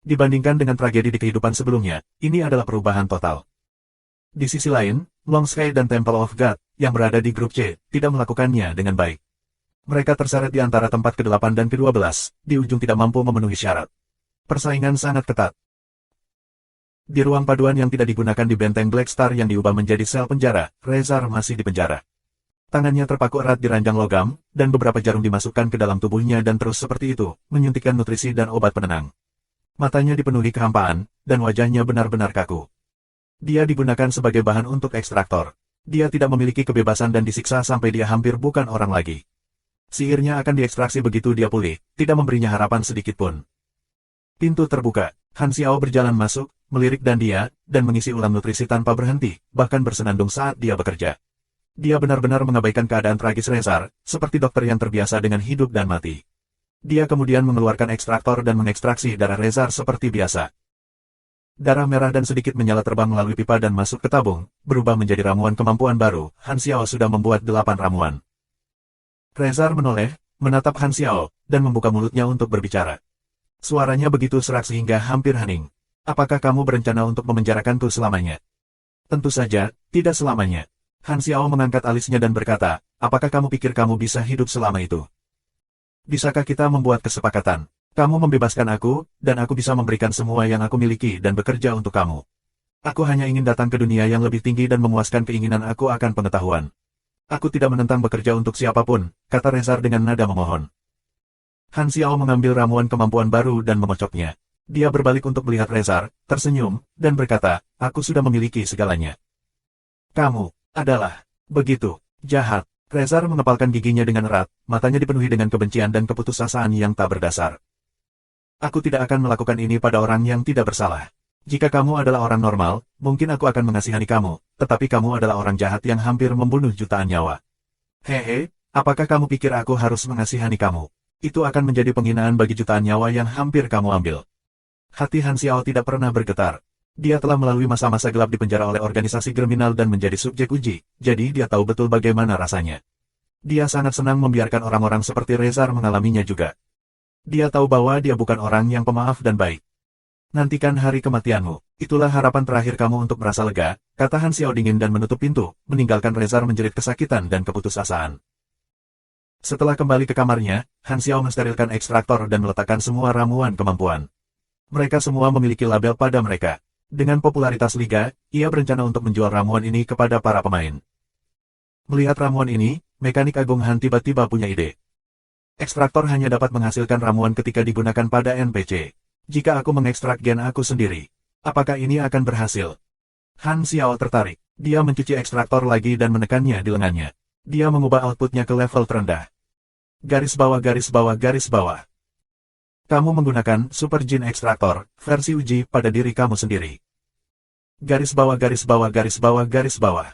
Dibandingkan dengan tragedi di kehidupan sebelumnya, ini adalah perubahan total. Di sisi lain, Long Sky dan Temple of God, yang berada di grup C, tidak melakukannya dengan baik. Mereka terseret di antara tempat ke-8 dan ke-12, di ujung tidak mampu memenuhi syarat. Persaingan sangat ketat. Di ruang paduan yang tidak digunakan di benteng Black Star yang diubah menjadi sel penjara, Rezar masih di penjara. Tangannya terpaku erat di ranjang logam, dan beberapa jarum dimasukkan ke dalam tubuhnya dan terus seperti itu, menyuntikkan nutrisi dan obat penenang. Matanya dipenuhi kehampaan, dan wajahnya benar-benar kaku. Dia digunakan sebagai bahan untuk ekstraktor. Dia tidak memiliki kebebasan dan disiksa sampai dia hampir bukan orang lagi. Sihirnya akan diekstraksi begitu dia pulih, tidak memberinya harapan sedikitpun. Pintu terbuka, Han Xiao berjalan masuk, melirik dan mengisi ulang nutrisi tanpa berhenti, bahkan bersenandung saat dia bekerja. Dia benar-benar mengabaikan keadaan tragis Rezar, seperti dokter yang terbiasa dengan hidup dan mati. Dia kemudian mengeluarkan ekstraktor dan mengekstraksi darah Rezar seperti biasa. Darah merah dan sedikit menyala terbang melalui pipa dan masuk ke tabung, berubah menjadi ramuan kemampuan baru. Han Xiao sudah membuat 8 ramuan. Rezar menoleh, menatap Han Xiao, dan membuka mulutnya untuk berbicara. Suaranya begitu serak sehingga hampir hening. Apakah kamu berencana untuk memenjarakanku selamanya? Tentu saja, tidak selamanya. Han Xiao mengangkat alisnya dan berkata, apakah kamu pikir kamu bisa hidup selama itu? Bisakah kita membuat kesepakatan? Kamu membebaskan aku, dan aku bisa memberikan semua yang aku miliki dan bekerja untuk kamu. Aku hanya ingin datang ke dunia yang lebih tinggi dan memuaskan keinginan aku akan pengetahuan. Aku tidak menentang bekerja untuk siapapun, kata Rezar dengan nada memohon. Han Xiao mengambil ramuan kemampuan baru dan memocoknya. Dia berbalik untuk melihat Rezar, tersenyum, dan berkata, aku sudah memiliki segalanya. Kamu adalah begitu jahat. Rezar mengepalkan giginya dengan erat, matanya dipenuhi dengan kebencian dan keputusasaan yang tak berdasar. Aku tidak akan melakukan ini pada orang yang tidak bersalah. Jika kamu adalah orang normal, mungkin aku akan mengasihani kamu, tetapi kamu adalah orang jahat yang hampir membunuh jutaan nyawa. Hehe, apakah kamu pikir aku harus mengasihani kamu? Itu akan menjadi penghinaan bagi jutaan nyawa yang hampir kamu ambil. Hati Han Xiao tidak pernah bergetar. Dia telah melalui masa-masa gelap di penjara oleh organisasi kriminal dan menjadi subjek uji, jadi dia tahu betul bagaimana rasanya. Dia sangat senang membiarkan orang-orang seperti Rezar mengalaminya juga. Dia tahu bahwa dia bukan orang yang pemaaf dan baik. Nantikan hari kematianmu, itulah harapan terakhir kamu untuk merasa lega, kata Han Xiao dingin dan menutup pintu, meninggalkan Rezar menjerit kesakitan dan keputusasaan. Setelah kembali ke kamarnya, Han Xiao mensterilkan ekstraktor dan meletakkan semua ramuan kemampuan. Mereka semua memiliki label pada mereka. Dengan popularitas liga, ia berencana untuk menjual ramuan ini kepada para pemain. Melihat ramuan ini, mekanik Agung Han tiba-tiba punya ide. Ekstraktor hanya dapat menghasilkan ramuan ketika digunakan pada NPC. Jika aku mengekstrak gen aku sendiri, apakah ini akan berhasil? Han Xiao tertarik. Dia mencuci ekstraktor lagi dan menekannya di lengannya. Dia mengubah outputnya ke level terendah. Garis bawah garis bawah garis bawah. Kamu menggunakan Super Jin Ekstraktor, versi uji pada diri kamu sendiri. Garis bawah garis bawah garis bawah garis bawah.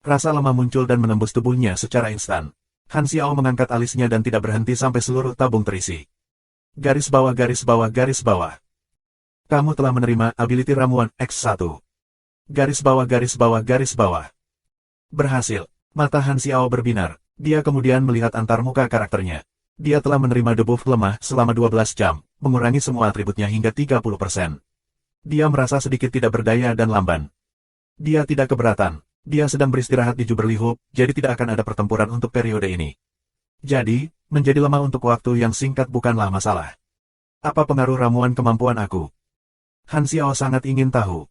Rasa lemah muncul dan menembus tubuhnya secara instan. Han Xiao mengangkat alisnya dan tidak berhenti sampai seluruh tabung terisi. Garis bawah garis bawah garis bawah. Kamu telah menerima ability ramuan X1. Garis bawah garis bawah garis bawah. Berhasil. Mata Han Xiao berbinar. Dia kemudian melihat antarmuka karakternya. Dia telah menerima debuff lemah selama 12 jam, mengurangi semua atributnya hingga 30%. Dia merasa sedikit tidak berdaya dan lamban. Dia tidak keberatan. Dia sedang beristirahat di Jubilee Hub, jadi tidak akan ada pertempuran untuk periode ini. Jadi, menjadi lemah untuk waktu yang singkat bukanlah masalah. Apa pengaruh ramuan kemampuan aku? Han Xiao sangat ingin tahu.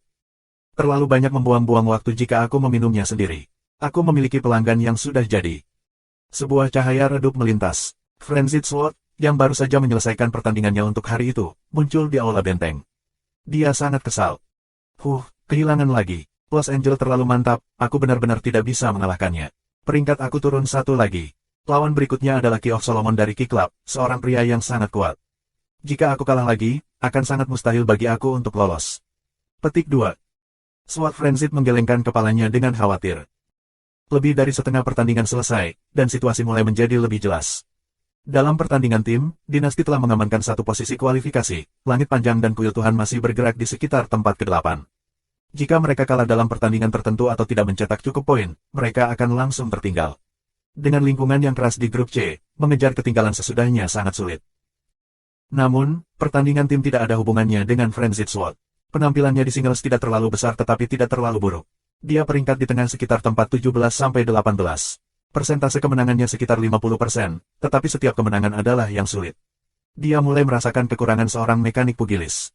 Terlalu banyak membuang-buang waktu jika aku meminumnya sendiri. Aku memiliki pelanggan yang sudah jadi. Sebuah cahaya redup melintas. Frenzied Sword, yang baru saja menyelesaikan pertandingannya untuk hari itu, muncul di aula benteng. Dia sangat kesal. Kehilangan lagi. Los Angel terlalu mantap, aku benar-benar tidak bisa mengalahkannya. Peringkat aku turun satu lagi. Lawan berikutnya adalah Key of Solomon dari Key Club, seorang pria yang sangat kuat. Jika aku kalah lagi, akan sangat mustahil bagi aku untuk lolos. Petik 2. Sword Frenzied menggelengkan kepalanya dengan khawatir. Lebih dari setengah pertandingan selesai, dan situasi mulai menjadi lebih jelas. Dalam pertandingan tim, Dinasti telah mengamankan satu posisi kualifikasi, Langit Panjang dan Kuil Tuhan masih bergerak di sekitar tempat ke-8. Jika mereka kalah dalam pertandingan tertentu atau tidak mencetak cukup poin, mereka akan langsung tertinggal. Dengan lingkungan yang keras di grup C, mengejar ketinggalan sesudahnya sangat sulit. Namun, pertandingan tim tidak ada hubungannya dengan Frenzied Sword. Penampilannya di singles tidak terlalu besar tetapi tidak terlalu buruk. Dia peringkat di tengah sekitar tempat 17-18. Persentase kemenangannya sekitar 50%, tetapi setiap kemenangan adalah yang sulit. Dia mulai merasakan kekurangan seorang mekanik pugilis.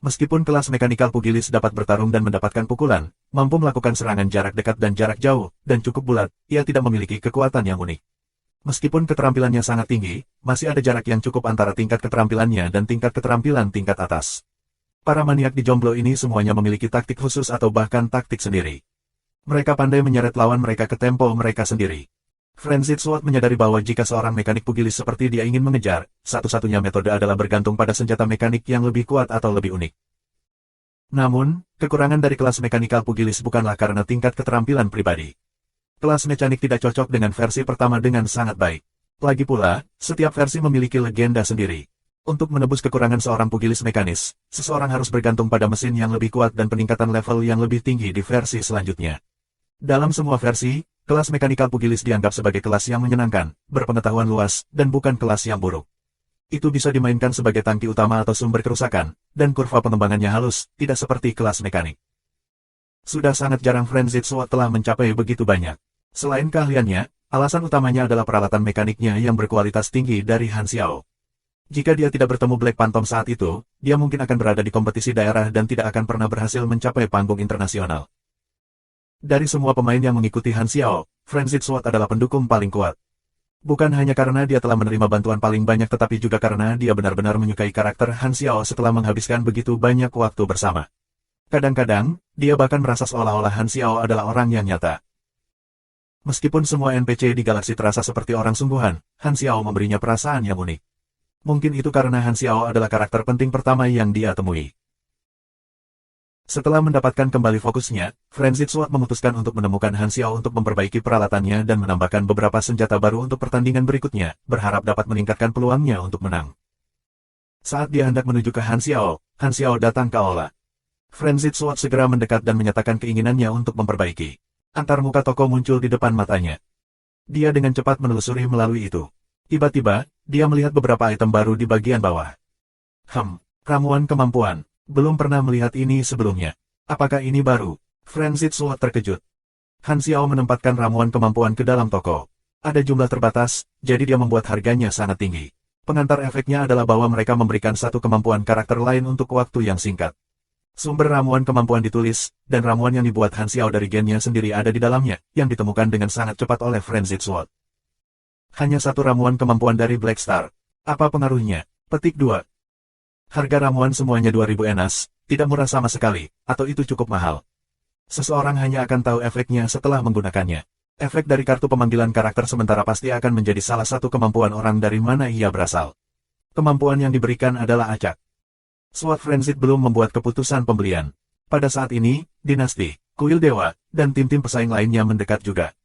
Meskipun kelas mekanikal pugilis dapat bertarung dan mendapatkan pukulan, mampu melakukan serangan jarak dekat dan jarak jauh, dan cukup bulat, ia tidak memiliki kekuatan yang unik. Meskipun keterampilannya sangat tinggi, masih ada jarak yang cukup antara tingkat keterampilannya dan tingkat keterampilan tingkat atas. Para maniak di Jomblo ini semuanya memiliki taktik khusus atau bahkan taktik sendiri. Mereka pandai menyeret lawan mereka ke tempo mereka sendiri. Frenzied Sword menyadari bahwa jika seorang mekanik pugilis seperti dia ingin mengejar, satu-satunya metode adalah bergantung pada senjata mekanik yang lebih kuat atau lebih unik. Namun, kekurangan dari kelas mekanikal pugilis bukanlah karena tingkat keterampilan pribadi. Kelas mekanik tidak cocok dengan versi pertama dengan sangat baik. Lagi pula, setiap versi memiliki legenda sendiri. Untuk menebus kekurangan seorang pugilis mekanis, seseorang harus bergantung pada mesin yang lebih kuat dan peningkatan level yang lebih tinggi di versi selanjutnya. Dalam semua versi, kelas mekanikal pugilis dianggap sebagai kelas yang menyenangkan, berpengetahuan luas, dan bukan kelas yang buruk. Itu bisa dimainkan sebagai tangki utama atau sumber kerusakan, dan kurva pengembangannya halus, tidak seperti kelas mekanik. Sudah sangat jarang Frenzied Sword telah mencapai begitu banyak. Selain keahliannya, alasan utamanya adalah peralatan mekaniknya yang berkualitas tinggi dari Han Xiao. Jika dia tidak bertemu Black Phantom saat itu, dia mungkin akan berada di kompetisi daerah dan tidak akan pernah berhasil mencapai panggung internasional. Dari semua pemain yang mengikuti Han Xiao, Frenzied Sword adalah pendukung paling kuat. Bukan hanya karena dia telah menerima bantuan paling banyak tetapi juga karena dia benar-benar menyukai karakter Han Xiao setelah menghabiskan begitu banyak waktu bersama. Kadang-kadang, dia bahkan merasa seolah-olah Han Xiao adalah orang yang nyata. Meskipun semua NPC di galaksi terasa seperti orang sungguhan, Han Xiao memberinya perasaan yang unik. Mungkin itu karena Han Xiao adalah karakter penting pertama yang dia temui. Setelah mendapatkan kembali fokusnya, Frenzied Sword memutuskan untuk menemukan Han Xiao untuk memperbaiki peralatannya dan menambahkan beberapa senjata baru untuk pertandingan berikutnya, berharap dapat meningkatkan peluangnya untuk menang. Saat dia hendak menuju ke Han Xiao datang ke aula. Frenzied Sword segera mendekat dan menyatakan keinginannya untuk memperbaiki. Antarmuka toko muncul di depan matanya. Dia dengan cepat menelusuri melalui itu. Tiba-tiba, dia melihat beberapa item baru di bagian bawah. Ramuan kemampuan. Belum pernah melihat ini sebelumnya. Apakah ini baru? Frenzied Sword terkejut. Han Xiao menempatkan ramuan kemampuan ke dalam toko. Ada jumlah terbatas, jadi dia membuat harganya sangat tinggi. Pengantar efeknya adalah bahwa mereka memberikan satu kemampuan karakter lain untuk waktu yang singkat. Sumber ramuan kemampuan ditulis, dan ramuan yang dibuat Han Xiao dari gennya sendiri ada di dalamnya, yang ditemukan dengan sangat cepat oleh Frenzied Sword. Hanya satu ramuan kemampuan dari Black Star. Apa pengaruhnya? Petik 2. Harga ramuan semuanya 2000 enas, tidak murah sama sekali, atau itu cukup mahal. Seseorang hanya akan tahu efeknya setelah menggunakannya. Efek dari kartu pemanggilan karakter sementara pasti akan menjadi salah satu kemampuan orang dari mana ia berasal. Kemampuan yang diberikan adalah acak. Sword Frenzied belum membuat keputusan pembelian. Pada saat ini, Dinasti, Kuil Dewa, dan tim-tim pesaing lainnya mendekat juga.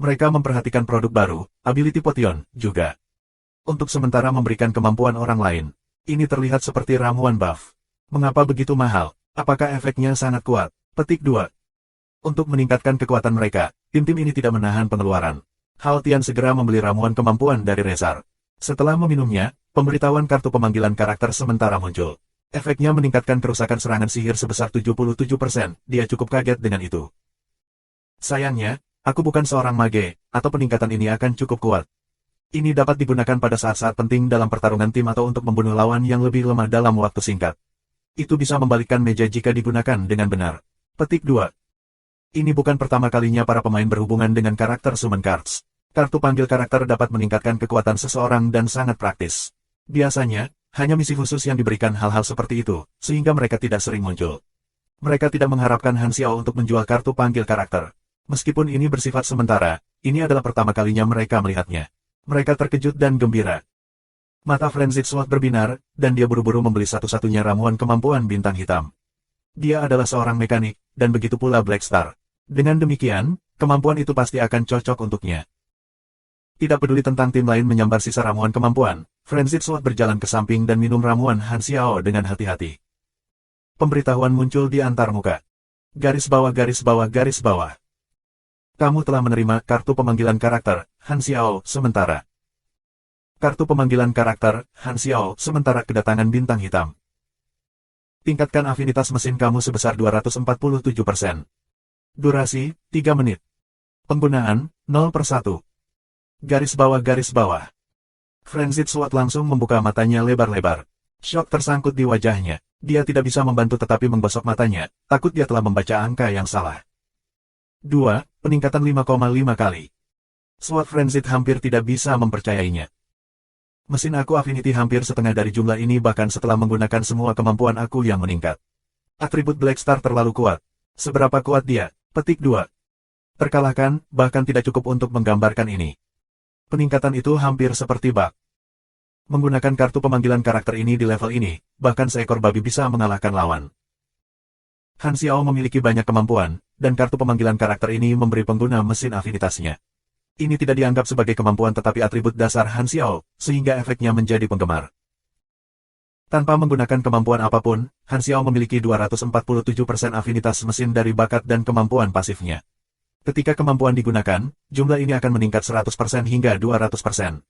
Mereka memperhatikan produk baru, Ability Potion, juga. Untuk sementara memberikan kemampuan orang lain. Ini terlihat seperti ramuan buff. Mengapa begitu mahal? Apakah efeknya sangat kuat? Petik 2. Untuk meningkatkan kekuatan mereka, tim-tim ini tidak menahan pengeluaran. Hao Tian segera membeli ramuan kemampuan dari Rezar. Setelah meminumnya, pemberitahuan kartu pemanggilan karakter sementara muncul. Efeknya meningkatkan kerusakan serangan sihir sebesar 77%, dia cukup kaget dengan itu. Sayangnya, aku bukan seorang mage, atau peningkatan ini akan cukup kuat. Ini dapat digunakan pada saat-saat penting dalam pertarungan tim atau untuk membunuh lawan yang lebih lemah dalam waktu singkat. Itu bisa membalikkan meja jika digunakan dengan benar. Petik 2. Ini bukan pertama kalinya para pemain berhubungan dengan karakter Summon Cards. Kartu panggil karakter dapat meningkatkan kekuatan seseorang dan sangat praktis. Biasanya, hanya misi khusus yang diberikan hal-hal seperti itu, sehingga mereka tidak sering muncul. Mereka tidak mengharapkan Han Xiao untuk menjual kartu panggil karakter. Meskipun ini bersifat sementara, ini adalah pertama kalinya mereka melihatnya. Mereka terkejut dan gembira. Mata Frenzied Sword berbinar, dan dia buru-buru membeli satu-satunya ramuan kemampuan bintang hitam. Dia adalah seorang mekanik, dan begitu pula Black Star. Dengan demikian, kemampuan itu pasti akan cocok untuknya. Tidak peduli tentang tim lain menyambar sisa ramuan kemampuan, Frenzied Sword berjalan ke samping dan minum ramuan Han Xiao dengan hati-hati. Pemberitahuan muncul di antar muka. Garis bawah garis bawah garis bawah. Kamu telah menerima kartu pemanggilan karakter, Han Xiao, sementara. Kartu pemanggilan karakter, Han Xiao, sementara kedatangan bintang hitam. Tingkatkan afinitas mesin kamu sebesar 247%. Durasi, 3 menit. Penggunaan, 0/1. Garis bawah garis bawah. Frenzied Sword langsung membuka matanya lebar-lebar. Syok tersangkut di wajahnya. Dia tidak bisa membantu tetapi menggosok matanya, takut dia telah membaca angka yang salah. 2. Peningkatan 5,5 kali. Sword Frenzied hampir tidak bisa mempercayainya. Mesin aku Affinity hampir setengah dari jumlah ini bahkan setelah menggunakan semua kemampuan aku yang meningkat. Atribut Black Star terlalu kuat. Seberapa kuat dia? Petik 2. Terkalahkan, bahkan tidak cukup untuk menggambarkan ini. Peningkatan itu hampir seperti bug. Menggunakan kartu pemanggilan karakter ini di level ini, bahkan seekor babi bisa mengalahkan lawan. Han Xiao memiliki banyak kemampuan, dan kartu pemanggilan karakter ini memberi pengguna mesin afinitasnya. Ini tidak dianggap sebagai kemampuan tetapi atribut dasar Han Xiao, sehingga efeknya menjadi penggemar. Tanpa menggunakan kemampuan apapun, Han Xiao memiliki 247% afinitas mesin dari bakat dan kemampuan pasifnya. Ketika kemampuan digunakan, jumlah ini akan meningkat 100% hingga 200%.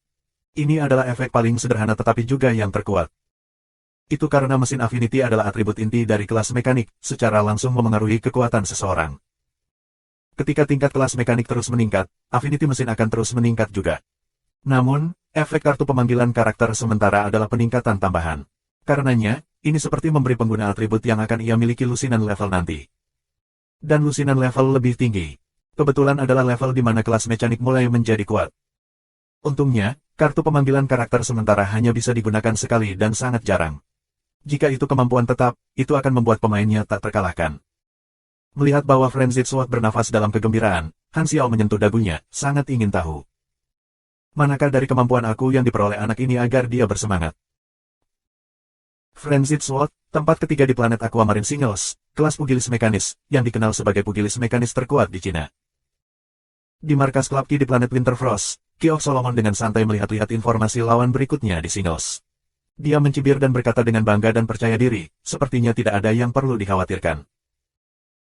Ini adalah efek paling sederhana tetapi juga yang terkuat. Itu karena mesin Affinity adalah atribut inti dari kelas mekanik, secara langsung memengaruhi kekuatan seseorang. Ketika tingkat kelas mekanik terus meningkat, Affinity mesin akan terus meningkat juga. Namun, efek kartu pemanggilan karakter sementara adalah peningkatan tambahan. Karenanya, ini seperti memberi pengguna atribut yang akan ia miliki lusinan level nanti. Dan lusinan level lebih tinggi. Kebetulan adalah level di mana kelas mekanik mulai menjadi kuat. Untungnya, kartu pemanggilan karakter sementara hanya bisa digunakan sekali dan sangat jarang. Jika itu kemampuan tetap, itu akan membuat pemainnya tak terkalahkan. Melihat bahwa Frenzied Sword bernafas dalam kegembiraan, Han Xiao menyentuh dagunya, sangat ingin tahu. Manakah dari kemampuan aku yang diperoleh anak ini agar dia bersemangat? Frenzied Sword, tempat ketiga di planet Aquamarine Singles, kelas pugilis mekanis, yang dikenal sebagai pugilis mekanis terkuat di Cina. Di markas Club Ki di planet Winterfrost, Kiok Solomon dengan santai melihat-lihat informasi lawan berikutnya di Singles. Dia mencibir dan berkata dengan bangga dan percaya diri, sepertinya tidak ada yang perlu dikhawatirkan.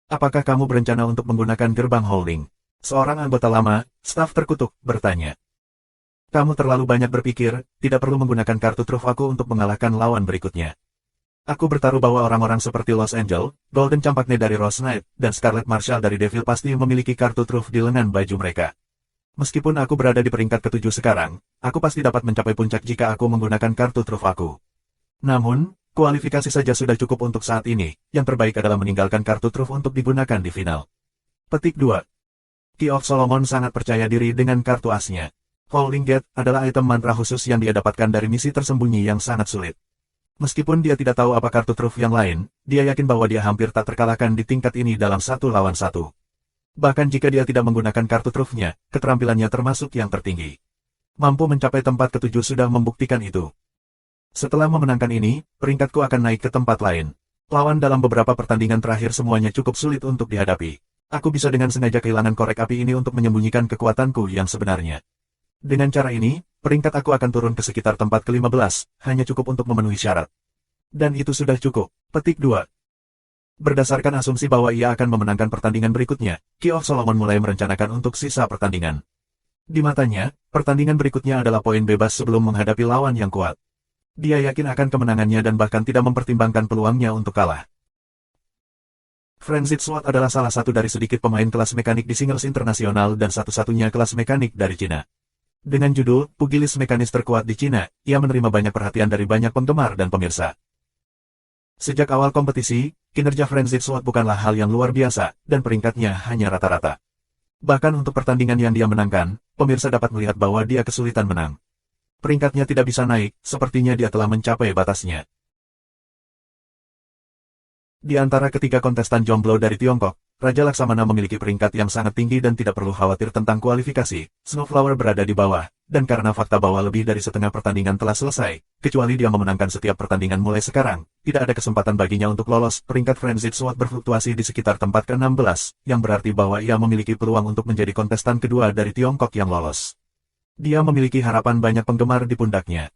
Apakah kamu berencana untuk menggunakan gerbang holding? Seorang anggota lama, staf terkutuk, bertanya. Kamu terlalu banyak berpikir, tidak perlu menggunakan kartu truf aku untuk mengalahkan lawan berikutnya. Aku bertaruh bahwa orang-orang seperti Los Angel, Golden Campakne dari Rose Knight, dan Scarlet Marshall dari Devil pasti memiliki kartu truf di lengan baju mereka. Meskipun aku berada di peringkat ketujuh sekarang, aku pasti dapat mencapai puncak jika aku menggunakan kartu truf aku. Namun, kualifikasi saja sudah cukup untuk saat ini, yang terbaik adalah meninggalkan kartu truf untuk digunakan di final. Petik 2. Key of Solomon sangat percaya diri dengan kartu asnya. Holding Gate adalah item mantra khusus yang dia dapatkan dari misi tersembunyi yang sangat sulit. Meskipun dia tidak tahu apa kartu truf yang lain, dia yakin bahwa dia hampir tak terkalahkan di tingkat ini dalam 1 lawan 1. Bahkan jika dia tidak menggunakan kartu trufnya, keterampilannya termasuk yang tertinggi. Mampu mencapai tempat ketujuh sudah membuktikan itu. Setelah memenangkan ini, peringkatku akan naik ke tempat lain. Lawan dalam beberapa pertandingan terakhir semuanya cukup sulit untuk dihadapi. Aku bisa dengan sengaja kehilangan korek api ini untuk menyembunyikan kekuatanku yang sebenarnya. Dengan cara ini, peringkat aku akan turun ke sekitar tempat ke-15, hanya cukup untuk memenuhi syarat. Dan itu sudah cukup. Petik 2. Berdasarkan asumsi bahwa ia akan memenangkan pertandingan berikutnya, Key of Solomon mulai merencanakan untuk sisa pertandingan. Di matanya, pertandingan berikutnya adalah poin bebas sebelum menghadapi lawan yang kuat. Dia yakin akan kemenangannya dan bahkan tidak mempertimbangkan peluangnya untuk kalah. Frenzied Sword adalah salah satu dari sedikit pemain kelas mekanik di singles internasional dan satu-satunya kelas mekanik dari Cina. Dengan judul Pugilis Mekanis Terkuat di Cina, ia menerima banyak perhatian dari banyak penggemar dan pemirsa. Sejak awal kompetisi, kinerja Frenzied Sword bukanlah hal yang luar biasa, dan peringkatnya hanya rata-rata. Bahkan untuk pertandingan yang dia menangkan, pemirsa dapat melihat bahwa dia kesulitan menang. Peringkatnya tidak bisa naik, sepertinya dia telah mencapai batasnya. Di antara ketiga kontestan jomblo dari Tiongkok, Raja Laksamana memiliki peringkat yang sangat tinggi dan tidak perlu khawatir tentang kualifikasi. Snowflower berada di bawah, dan karena fakta bahwa lebih dari setengah pertandingan telah selesai, kecuali dia memenangkan setiap pertandingan mulai sekarang, tidak ada kesempatan baginya untuk lolos. Peringkat Frenzied Sword berfluktuasi di sekitar tempat ke-16, yang berarti bahwa ia memiliki peluang untuk menjadi kontestan kedua dari Tiongkok yang lolos. Dia memiliki harapan banyak penggemar di pundaknya.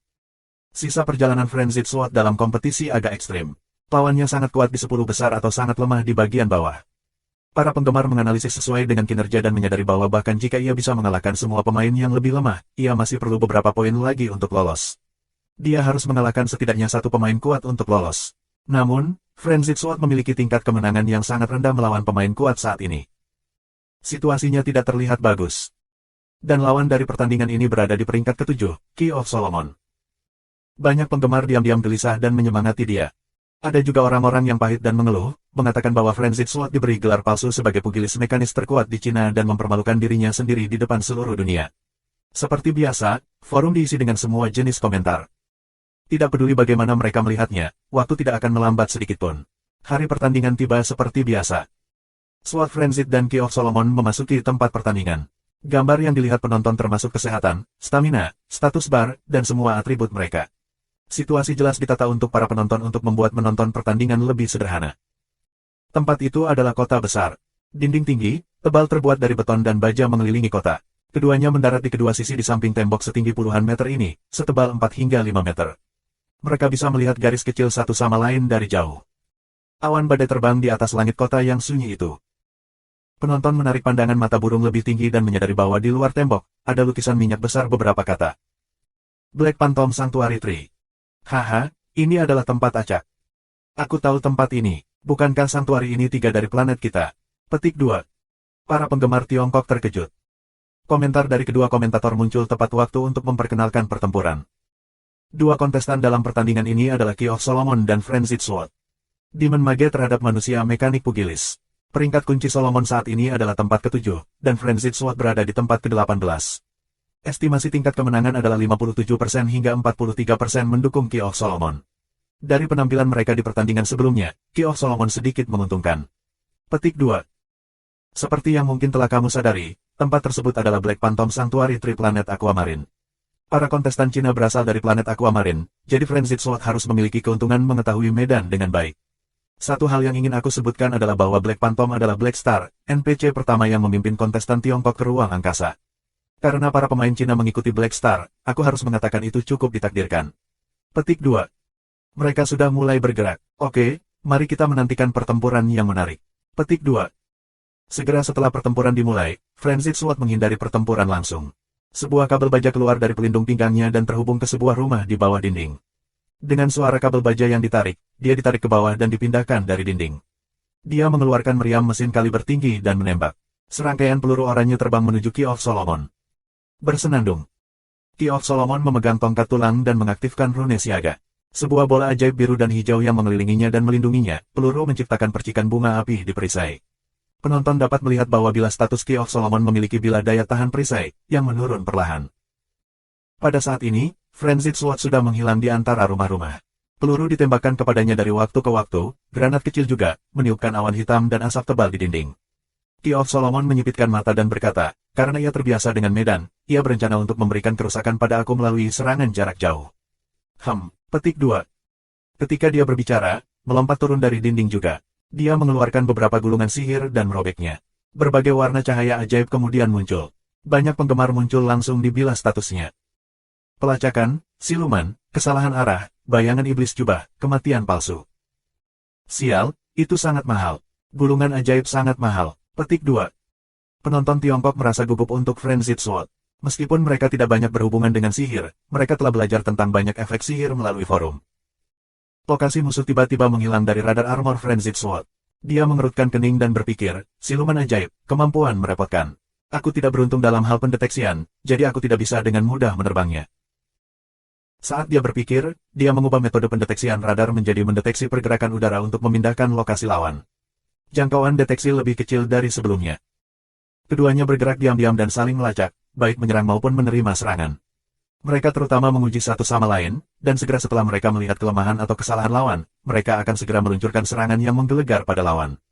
Sisa perjalanan Frenzied Sword dalam kompetisi agak ekstrim. Lawannya sangat kuat di 10 besar atau sangat lemah di bagian bawah. Para penggemar menganalisis sesuai dengan kinerja dan menyadari bahwa bahkan jika ia bisa mengalahkan semua pemain yang lebih lemah, ia masih perlu beberapa poin lagi untuk lolos. Dia harus mengalahkan setidaknya satu pemain kuat untuk lolos. Namun, Frenzied Sword memiliki tingkat kemenangan yang sangat rendah melawan pemain kuat saat ini. Situasinya tidak terlihat bagus. Dan lawan dari pertandingan ini berada di peringkat ke-7, Key of Solomon. Banyak penggemar diam-diam gelisah dan menyemangati dia. Ada juga orang-orang yang pahit dan mengeluh, mengatakan bahwa Frenzied Sword diberi gelar palsu sebagai pugilis mekanis terkuat di Cina dan mempermalukan dirinya sendiri di depan seluruh dunia. Seperti biasa, forum diisi dengan semua jenis komentar. Tidak peduli bagaimana mereka melihatnya, waktu tidak akan melambat sedikitpun. Hari pertandingan tiba seperti biasa. Sword Frenzied dan Key of Solomon memasuki tempat pertandingan. Gambar yang dilihat penonton termasuk kesehatan, stamina, status bar, dan semua atribut mereka. Situasi jelas ditata untuk para penonton untuk membuat menonton pertandingan lebih sederhana. Tempat itu adalah kota besar. Dinding tinggi, tebal terbuat dari beton dan baja mengelilingi kota. Keduanya mendarat di kedua sisi di samping tembok setinggi puluhan meter ini, setebal 4 hingga 5 meter. Mereka bisa melihat garis kecil satu sama lain dari jauh. Awan badai terbang di atas langit kota yang sunyi itu. Penonton menarik pandangan mata burung lebih tinggi dan menyadari bahwa di luar tembok, ada lukisan minyak besar beberapa kata. Black Phantom Sanctuary Tree. Haha, ini adalah tempat acak. Aku tahu tempat ini, bukankah sanctuary ini 3 dari planet kita? Petik 2. Para penggemar Tiongkok terkejut. Komentar dari kedua komentator muncul tepat waktu untuk memperkenalkan pertempuran. Dua kontestan dalam pertandingan ini adalah Key of Solomon dan Frenzied Sword. Demon Mage terhadap manusia mekanik pugilis. Peringkat kunci Solomon saat ini adalah tempat ke-7, dan Frenzied Sword berada di tempat ke-18. Estimasi tingkat kemenangan adalah 57% hingga 43% mendukung Key of Solomon. Dari penampilan mereka di pertandingan sebelumnya, Key of Solomon sedikit menguntungkan. Petik 2. Seperti yang mungkin telah kamu sadari, tempat tersebut adalah Black Phantom Sanctuary Tree planet Aquamarine. Para kontestan Cina berasal dari planet Aquamarine, jadi Frenzied Sword harus memiliki keuntungan mengetahui medan dengan baik. Satu hal yang ingin aku sebutkan adalah bahwa Black Phantom adalah Black Star, NPC pertama yang memimpin kontestan Tiongkok ke ruang angkasa. Karena para pemain Cina mengikuti Black Star, aku harus mengatakan itu cukup ditakdirkan. Petik 2. Mereka sudah mulai bergerak. Oke, mari kita menantikan pertempuran yang menarik. Petik 2. Segera setelah pertempuran dimulai, Frenzied Sword menghindari pertempuran langsung. Sebuah kabel baja keluar dari pelindung pinggangnya dan terhubung ke sebuah rumah di bawah dinding. Dengan suara kabel baja yang ditarik, dia ditarik ke bawah dan dipindahkan dari dinding. Dia mengeluarkan meriam mesin kaliber tinggi dan menembak. Serangkaian peluru oranye terbang menuju Key of Solomon. Bersenandung. Key of Solomon memegang tongkat tulang dan mengaktifkan rune siaga. Sebuah bola ajaib biru dan hijau yang mengelilinginya dan melindunginya, peluru menciptakan percikan bunga api di perisai. Penonton dapat melihat bahwa bila status Key of Solomon memiliki bila daya tahan perisai, yang menurun perlahan. Pada saat ini, Frenzied Sword sudah menghilang di antara rumah-rumah. Peluru ditembakkan kepadanya dari waktu ke waktu, granat kecil juga, meniupkan awan hitam dan asap tebal di dinding. Key of Solomon menyipitkan mata dan berkata, karena ia terbiasa dengan medan, ia berencana untuk memberikan kerusakan pada aku melalui serangan jarak jauh. Petik 2. Ketika dia berbicara, melompat turun dari dinding juga. Dia mengeluarkan beberapa gulungan sihir dan merobeknya. Berbagai warna cahaya ajaib kemudian muncul. Banyak penggemar muncul langsung dibilas statusnya. Pelacakan, siluman, kesalahan arah, bayangan iblis jubah, kematian palsu. Sial, itu sangat mahal. Gulungan ajaib sangat mahal. Petik 2. Penonton Tiongkok merasa gugup untuk Frenzied Sword. Meskipun mereka tidak banyak berhubungan dengan sihir, mereka telah belajar tentang banyak efek sihir melalui forum. Lokasi musuh tiba-tiba menghilang dari radar armor Frenzied Sword. Dia mengerutkan kening dan berpikir, siluman ajaib, kemampuan merepotkan. Aku tidak beruntung dalam hal pendeteksian, jadi aku tidak bisa dengan mudah menerbangnya. Saat dia berpikir, dia mengubah metode pendeteksian radar menjadi mendeteksi pergerakan udara untuk memindahkan lokasi lawan. Jangkauan deteksi lebih kecil dari sebelumnya. Keduanya bergerak diam-diam dan saling melacak, baik menyerang maupun menerima serangan. Mereka terutama menguji satu sama lain, dan segera setelah mereka melihat kelemahan atau kesalahan lawan, mereka akan segera meluncurkan serangan yang menggelegar pada lawan.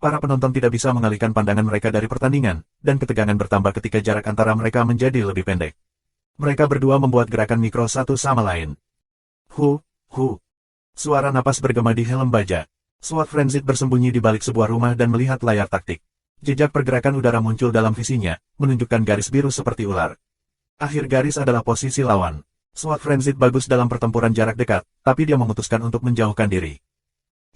Para penonton tidak bisa mengalihkan pandangan mereka dari pertandingan, dan ketegangan bertambah ketika jarak antara mereka menjadi lebih pendek. Mereka berdua membuat gerakan mikro satu sama lain. Hu. Suara napas bergema di helm baja. SWAT Frenzied bersembunyi di balik sebuah rumah dan melihat layar taktik. Jejak pergerakan udara muncul dalam visinya, menunjukkan garis biru seperti ular. Akhir garis adalah posisi lawan. SWAT Frenzied bagus dalam pertempuran jarak dekat, tapi dia memutuskan untuk menjauhkan diri.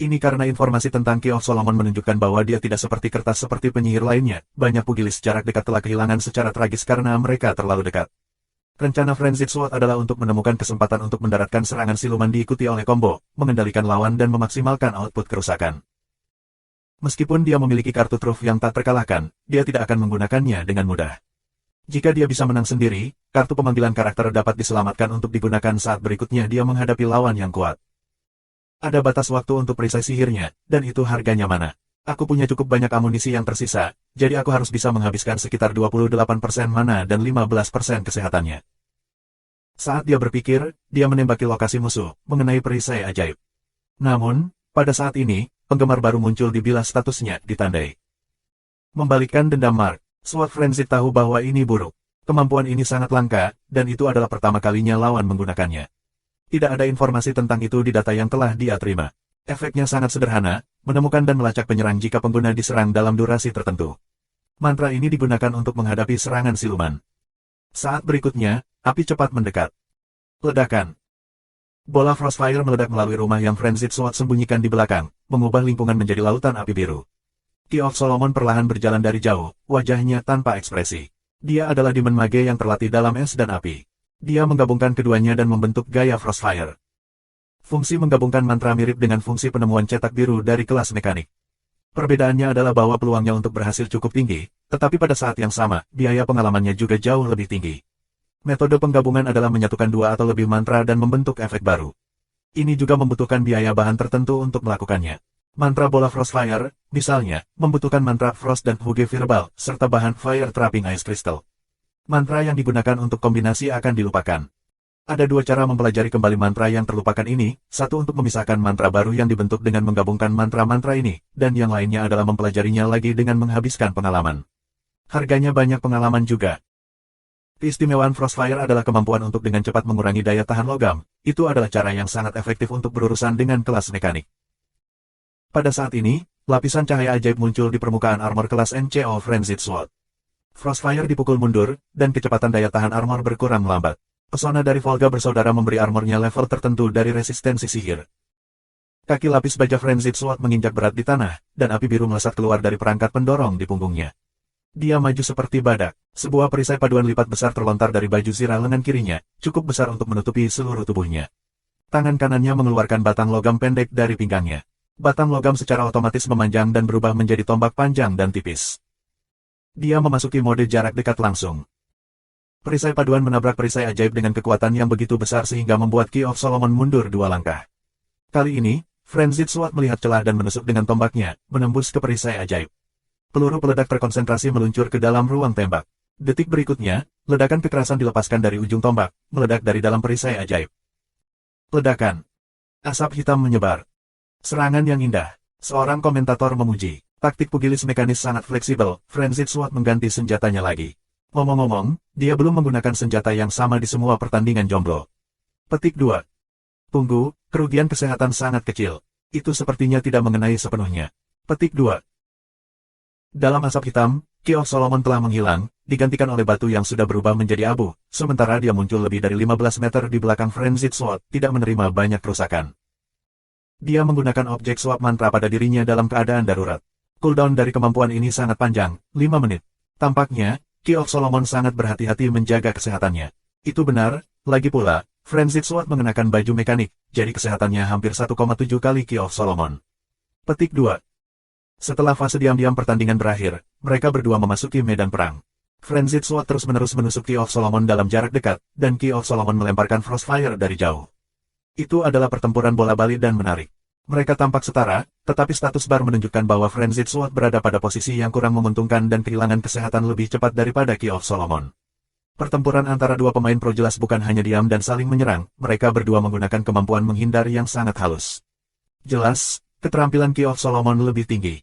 Ini karena informasi tentang Key of Solomon menunjukkan bahwa dia tidak seperti kertas seperti penyihir lainnya. Banyak pugilis jarak dekat telah kehilangan secara tragis karena mereka terlalu dekat. Rencana Frenzied Sword adalah untuk menemukan kesempatan untuk mendaratkan serangan siluman diikuti oleh combo, mengendalikan lawan dan memaksimalkan output kerusakan. Meskipun dia memiliki kartu truf yang tak terkalahkan, dia tidak akan menggunakannya dengan mudah. Jika dia bisa menang sendiri, kartu pemanggilan karakter dapat diselamatkan untuk digunakan saat berikutnya dia menghadapi lawan yang kuat. Ada batas waktu untuk perisai sihirnya, dan itu harganya mana. Aku punya cukup banyak amunisi yang tersisa, jadi aku harus bisa menghabiskan sekitar 28% mana dan 15% kesehatannya. Saat dia berpikir, dia menembaki lokasi musuh, mengenai perisai ajaib. Namun, pada saat ini, penggemar baru muncul di bilas statusnya, ditandai. Membalikkan dendam Mark, SWAT Frenzied tahu bahwa ini buruk. Kemampuan ini sangat langka, dan itu adalah pertama kalinya lawan menggunakannya. Tidak ada informasi tentang itu di data yang telah dia terima. Efeknya sangat sederhana, menemukan dan melacak penyerang jika pengguna diserang dalam durasi tertentu. Mantra ini digunakan untuk menghadapi serangan siluman. Saat berikutnya, api cepat mendekat. Ledakan. Bola Frostfire meledak melalui rumah yang Frenzied Sword sembunyikan di belakang, mengubah lingkungan menjadi lautan api biru. Key of Solomon perlahan berjalan dari jauh, wajahnya tanpa ekspresi. Dia adalah Demon Mage yang terlatih dalam es dan api. Dia menggabungkan keduanya dan membentuk gaya Frostfire. Fungsi menggabungkan mantra mirip dengan fungsi penemuan cetak biru dari kelas mekanik. Perbedaannya adalah bahwa peluangnya untuk berhasil cukup tinggi, tetapi pada saat yang sama, biaya pengalamannya juga jauh lebih tinggi. Metode penggabungan adalah menyatukan dua atau lebih mantra dan membentuk efek baru. Ini juga membutuhkan biaya bahan tertentu untuk melakukannya. Mantra bola Frostfire, misalnya, membutuhkan mantra Frost dan Huge Verbal, serta bahan Fire Trapping Ice Crystal. Mantra yang digunakan untuk kombinasi akan dilupakan. Ada dua cara mempelajari kembali mantra yang terlupakan ini, satu untuk memisahkan mantra baru yang dibentuk dengan menggabungkan mantra-mantra ini, dan yang lainnya adalah mempelajarinya lagi dengan menghabiskan pengalaman. Harganya banyak pengalaman juga. Keistimewaan Frostfire adalah kemampuan untuk dengan cepat mengurangi daya tahan logam, itu adalah cara yang sangat efektif untuk berurusan dengan kelas mekanik. Pada saat ini, lapisan cahaya ajaib muncul di permukaan armor kelas NCO Frenzied Sword. Frostfire dipukul mundur, dan kecepatan daya tahan armor berkurang melambat. Pesona dari Volga bersaudara memberi armornya level tertentu dari resistensi sihir. Kaki lapis baja Frenzied Sword menginjak berat di tanah, dan api biru melesat keluar dari perangkat pendorong di punggungnya. Dia maju seperti badak. Sebuah perisai paduan lipat besar terlontar dari baju zirah lengan kirinya, cukup besar untuk menutupi seluruh tubuhnya. Tangan kanannya mengeluarkan batang logam pendek dari pinggangnya. Batang logam secara otomatis memanjang dan berubah menjadi tombak panjang dan tipis. Dia memasuki mode jarak dekat langsung. Perisai paduan menabrak perisai ajaib dengan kekuatan yang begitu besar sehingga membuat Key of Solomon mundur 2 langkah. Kali ini, Frenzied Sword melihat celah dan menusuk dengan tombaknya, menembus ke perisai ajaib. Peluru peledak terkonsentrasi meluncur ke dalam ruang tembak. Detik berikutnya, ledakan kekerasan dilepaskan dari ujung tombak, meledak dari dalam perisai ajaib. Ledakan. Asap hitam menyebar. Serangan yang indah. Seorang komentator memuji. Taktik pugilis mekanis sangat fleksibel, Frenzied Sword mengganti senjatanya lagi. Ngomong-ngomong, dia belum menggunakan senjata yang sama di semua pertandingan jomblo. Petik 2. Tunggu, kerugian kesehatan sangat kecil. Itu sepertinya tidak mengenai sepenuhnya. Petik 2. Dalam asap hitam, Key of Solomon telah menghilang, digantikan oleh batu yang sudah berubah menjadi abu, sementara dia muncul lebih dari 15 meter di belakang Frenzied Sword, tidak menerima banyak kerusakan. Dia menggunakan objek swap mantra pada dirinya dalam keadaan darurat. Cooldown dari kemampuan ini sangat panjang, 5 menit. Tampaknya, Key of Solomon sangat berhati-hati menjaga kesehatannya. Itu benar, lagi pula, Frenzied Sword mengenakan baju mekanik, jadi kesehatannya hampir 1,7 kali Key of Solomon. Petik 2. Setelah fase diam-diam pertandingan berakhir, mereka berdua memasuki medan perang. Frenzied Sword terus-menerus menusuk Key of Solomon dalam jarak dekat, dan Key of Solomon melemparkan Frostfire dari jauh. Itu adalah pertempuran bola balik dan menarik. Mereka tampak setara, tetapi status bar menunjukkan bahwa Frenzied Sword berada pada posisi yang kurang menguntungkan dan kehilangan kesehatan lebih cepat daripada Key of Solomon. Pertempuran antara dua pemain pro jelas bukan hanya diam dan saling menyerang, mereka berdua menggunakan kemampuan menghindar yang sangat halus. Jelas, keterampilan Key of Solomon lebih tinggi.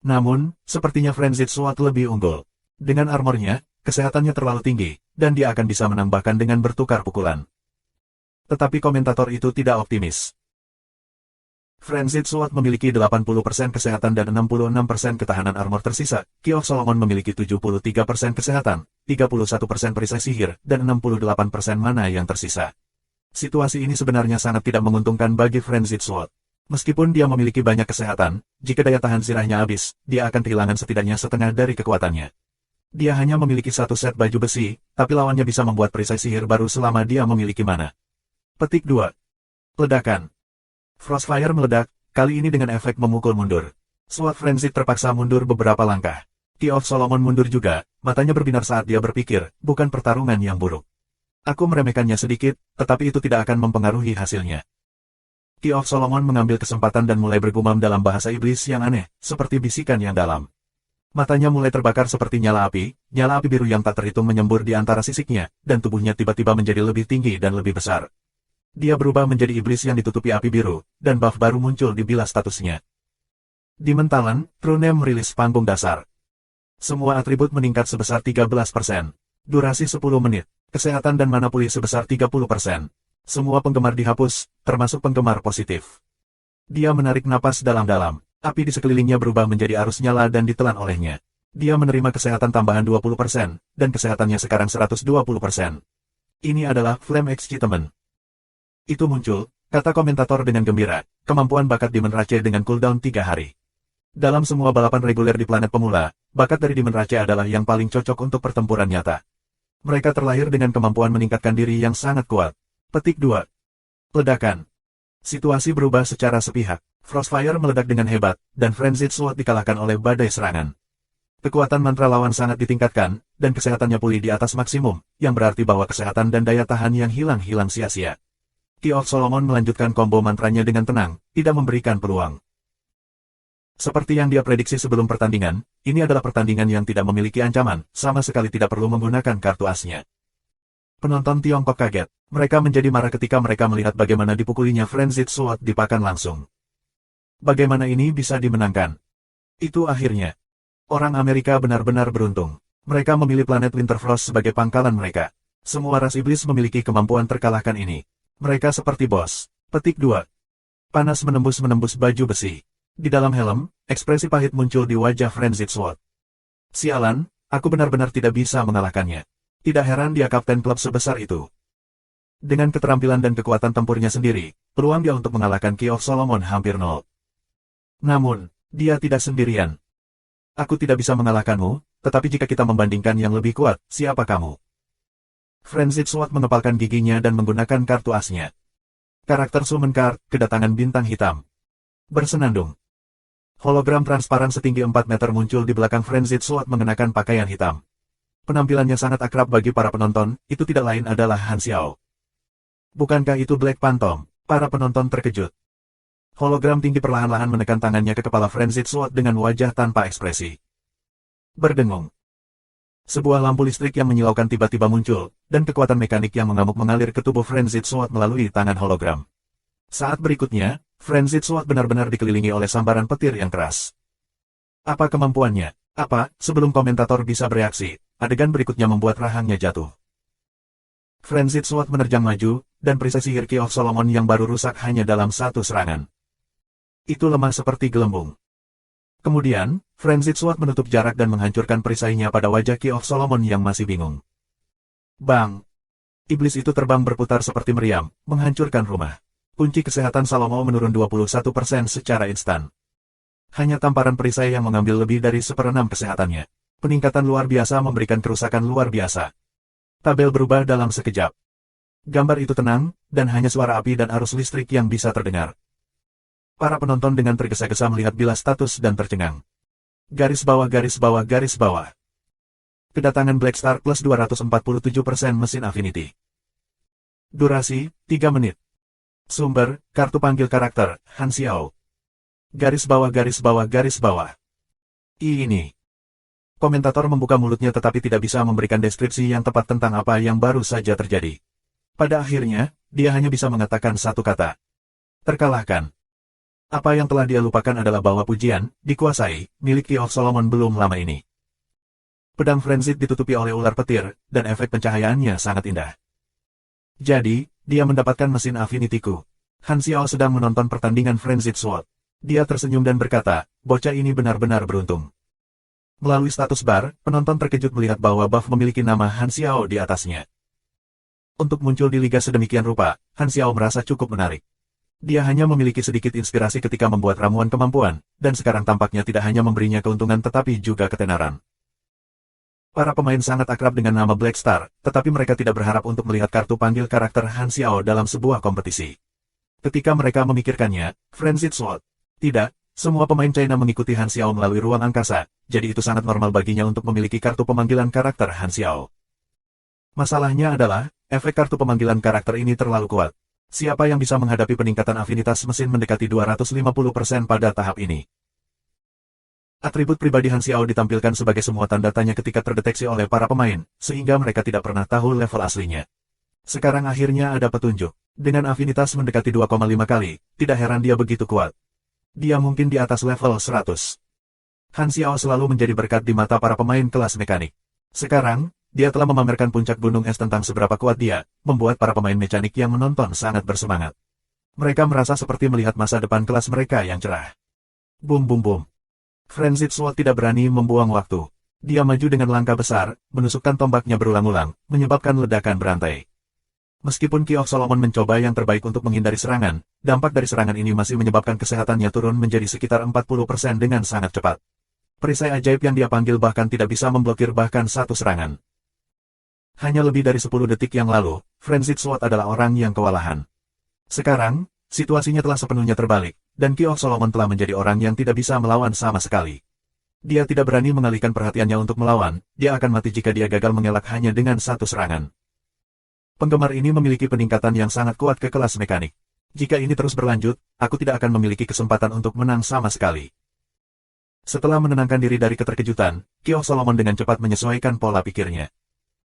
Namun, sepertinya Frenzied Sword lebih unggul. Dengan armornya, kesehatannya terlalu tinggi, dan dia akan bisa menang bahkan dengan bertukar pukulan. Tetapi komentator itu tidak optimis. Frenzied Sword memiliki 80% kesehatan dan 66% ketahanan armor tersisa, Key of Solomon memiliki 73% kesehatan, 31% perisai sihir, dan 68% mana yang tersisa. Situasi ini sebenarnya sangat tidak menguntungkan bagi Frenzied Sword. Meskipun dia memiliki banyak kesehatan, jika daya tahan zirahnya habis, dia akan kehilangan setidaknya setengah dari kekuatannya. Dia hanya memiliki satu set baju besi, tapi lawannya bisa membuat perisai sihir baru selama dia memiliki mana. Petik 2. Ledakan. Frostfire meledak, kali ini dengan efek memukul mundur. Sword Frenzied terpaksa mundur beberapa langkah. Key of Solomon mundur juga, matanya berbinar saat dia berpikir, bukan pertarungan yang buruk. Aku meremehkannya sedikit, tetapi itu tidak akan mempengaruhi hasilnya. Key of Solomon mengambil kesempatan dan mulai bergumam dalam bahasa iblis yang aneh, seperti bisikan yang dalam. Matanya mulai terbakar seperti nyala api biru yang tak terhitung menyembur di antara sisiknya, dan tubuhnya tiba-tiba menjadi lebih tinggi dan lebih besar. Dia berubah menjadi iblis yang ditutupi api biru, dan buff baru muncul di bilah statusnya. Di mentalan, True Name merilis panggung dasar. Semua atribut meningkat sebesar 13%. Durasi 10 menit. Kesehatan dan mana pulih sebesar 30%. Semua penggemar dihapus, termasuk penggemar positif. Dia menarik napas dalam-dalam. Api di sekelilingnya berubah menjadi arus nyala dan ditelan olehnya. Dia menerima kesehatan tambahan 20%, dan kesehatannya sekarang 120%. Ini adalah Flame Excitement. Itu muncul, kata komentator dengan gembira, kemampuan bakat Demon Rache dengan cooldown 3 hari. Dalam semua balapan reguler di planet pemula, bakat dari Demon Rache adalah yang paling cocok untuk pertempuran nyata. Mereka terlahir dengan kemampuan meningkatkan diri yang sangat kuat. Petik 2. Ledakan. Situasi berubah secara sepihak. Frostfire meledak dengan hebat, dan Frenzied Sword dikalahkan oleh badai serangan. Kekuatan mantra lawan sangat ditingkatkan, dan kesehatannya pulih di atas maksimum, yang berarti bahwa kesehatan dan daya tahan yang hilang sia-sia. Key of Solomon melanjutkan combo mantranya dengan tenang, tidak memberikan peluang. Seperti yang dia prediksi sebelum pertandingan, ini adalah pertandingan yang tidak memiliki ancaman, sama sekali tidak perlu menggunakan kartu asnya. Penonton Tiongkok kaget. Mereka menjadi marah ketika mereka melihat bagaimana dipukulinya Frenzied Sword di pakan langsung. Bagaimana ini bisa dimenangkan? Itu akhirnya. Orang Amerika benar-benar beruntung. Mereka memilih planet Winterfrost sebagai pangkalan mereka. Semua ras iblis memiliki kemampuan terkalahkan ini. Mereka seperti bos. Petik 2. Panas menembus baju besi. Di dalam helm, ekspresi pahit muncul di wajah Frenzied Sword. Sialan, aku benar-benar tidak bisa mengalahkannya. Tidak heran dia kapten klub sebesar itu. Dengan keterampilan dan kekuatan tempurnya sendiri, peluang dia untuk mengalahkan Key of Solomon hampir nol. Namun, dia tidak sendirian. Aku tidak bisa mengalahkanmu, tetapi jika kita membandingkan yang lebih kuat, siapa kamu? Frenzied Sword mengepalkan giginya dan menggunakan kartu asnya. Karakter Summon Card, kedatangan bintang hitam. Bersenandung. Hologram transparan setinggi 4 meter muncul di belakang Frenzied Sword mengenakan pakaian hitam. Penampilannya sangat akrab bagi para penonton, itu tidak lain adalah Han Xiao. Bukankah itu Black Phantom? Para penonton terkejut. Hologram tinggi perlahan-lahan menekan tangannya ke kepala Frenzied Sword dengan wajah tanpa ekspresi. Berdengung. Sebuah lampu listrik yang menyilaukan tiba-tiba muncul, dan kekuatan mekanik yang mengamuk mengalir ke tubuh Frenzied Sword melalui tangan hologram. Saat berikutnya, Frenzied Sword benar-benar dikelilingi oleh sambaran petir yang keras. Apa kemampuannya? Apa, sebelum komentator bisa bereaksi, adegan berikutnya membuat rahangnya jatuh. Frenzied Sword menerjang maju, dan perisai sihir Key of Solomon yang baru rusak hanya dalam satu serangan. Itu lemah seperti gelembung. Kemudian, Frenzied Sword menutup jarak dan menghancurkan perisainya pada wajah Key of Solomon yang masih bingung. Bang! Iblis itu terbang berputar seperti meriam, menghancurkan rumah. Kunci kesehatan Salomo menurun 21% secara instan. Hanya tamparan perisai yang mengambil lebih dari 1/6 kesehatannya. Peningkatan luar biasa memberikan kerusakan luar biasa. Tabel berubah dalam sekejap. Gambar itu tenang, dan hanya suara api dan arus listrik yang bisa terdengar. Para penonton dengan tergesa-gesa melihat bilas status dan tercengang. Garis bawah garis bawah garis bawah. Kedatangan Black Star plus 247% mesin Affinity. Durasi, 3 menit. Sumber, kartu panggil karakter, Han Xiao. Garis bawah garis bawah garis bawah. Ini. Komentator membuka mulutnya tetapi tidak bisa memberikan deskripsi yang tepat tentang apa yang baru saja terjadi. Pada akhirnya, dia hanya bisa mengatakan satu kata. Terkalahkan. Apa yang telah dia lupakan adalah bahwa pujian, dikuasai, milik Key of Solomon belum lama ini. Pedang Frenzied ditutupi oleh ular petir, dan efek pencahayaannya sangat indah. Jadi, dia mendapatkan mesin Affinity-ku. Han Xiao sedang menonton pertandingan Frenzied Sword. Dia tersenyum dan berkata, bocah ini benar-benar beruntung. Melalui status bar, penonton terkejut melihat bahwa buff memiliki nama Han Xiao di atasnya. Untuk muncul di liga sedemikian rupa, Han Xiao merasa cukup menarik. Dia hanya memiliki sedikit inspirasi ketika membuat ramuan kemampuan, dan sekarang tampaknya tidak hanya memberinya keuntungan tetapi juga ketenaran. Para pemain sangat akrab dengan nama Black Star, tetapi mereka tidak berharap untuk melihat kartu panggil karakter Han Xiao dalam sebuah kompetisi. Ketika mereka memikirkannya, Frenzied Sword. Tidak, semua pemain China mengikuti Han Xiao melalui ruang angkasa, jadi itu sangat normal baginya untuk memiliki kartu pemanggilan karakter Han Xiao. Masalahnya adalah, efek kartu pemanggilan karakter ini terlalu kuat. Siapa yang bisa menghadapi peningkatan afinitas mesin mendekati 250% pada tahap ini? Atribut pribadi Han Xiao ditampilkan sebagai semua tanda tanya ketika terdeteksi oleh para pemain, sehingga mereka tidak pernah tahu level aslinya. Sekarang akhirnya ada petunjuk. Dengan afinitas mendekati 2,5 kali, tidak heran dia begitu kuat. Dia mungkin di atas level 100. Han Xiao selalu menjadi berkat di mata para pemain kelas mekanik. Sekarang, dia telah memamerkan puncak gunung es tentang seberapa kuat dia, membuat para pemain mekanik yang menonton sangat bersemangat. Mereka merasa seperti melihat masa depan kelas mereka yang cerah. Bum bum bum. Frenzied Sword tidak berani membuang waktu. Dia maju dengan langkah besar, menusukkan tombaknya berulang-ulang, menyebabkan ledakan berantai. Meskipun Key of Solomon mencoba yang terbaik untuk menghindari serangan, dampak dari serangan ini masih menyebabkan kesehatannya turun menjadi sekitar 40% dengan sangat cepat. Perisai ajaib yang dia panggil bahkan tidak bisa memblokir bahkan satu serangan. Hanya lebih dari 10 detik yang lalu, Frenzied Sword adalah orang yang kewalahan. Sekarang, situasinya telah sepenuhnya terbalik, dan Key of Solomon telah menjadi orang yang tidak bisa melawan sama sekali. Dia tidak berani mengalihkan perhatiannya untuk melawan, dia akan mati jika dia gagal mengelak hanya dengan satu serangan. Penggemar ini memiliki peningkatan yang sangat kuat ke kelas mekanik. Jika ini terus berlanjut, aku tidak akan memiliki kesempatan untuk menang sama sekali. Setelah menenangkan diri dari keterkejutan, Key of Solomon dengan cepat menyesuaikan pola pikirnya.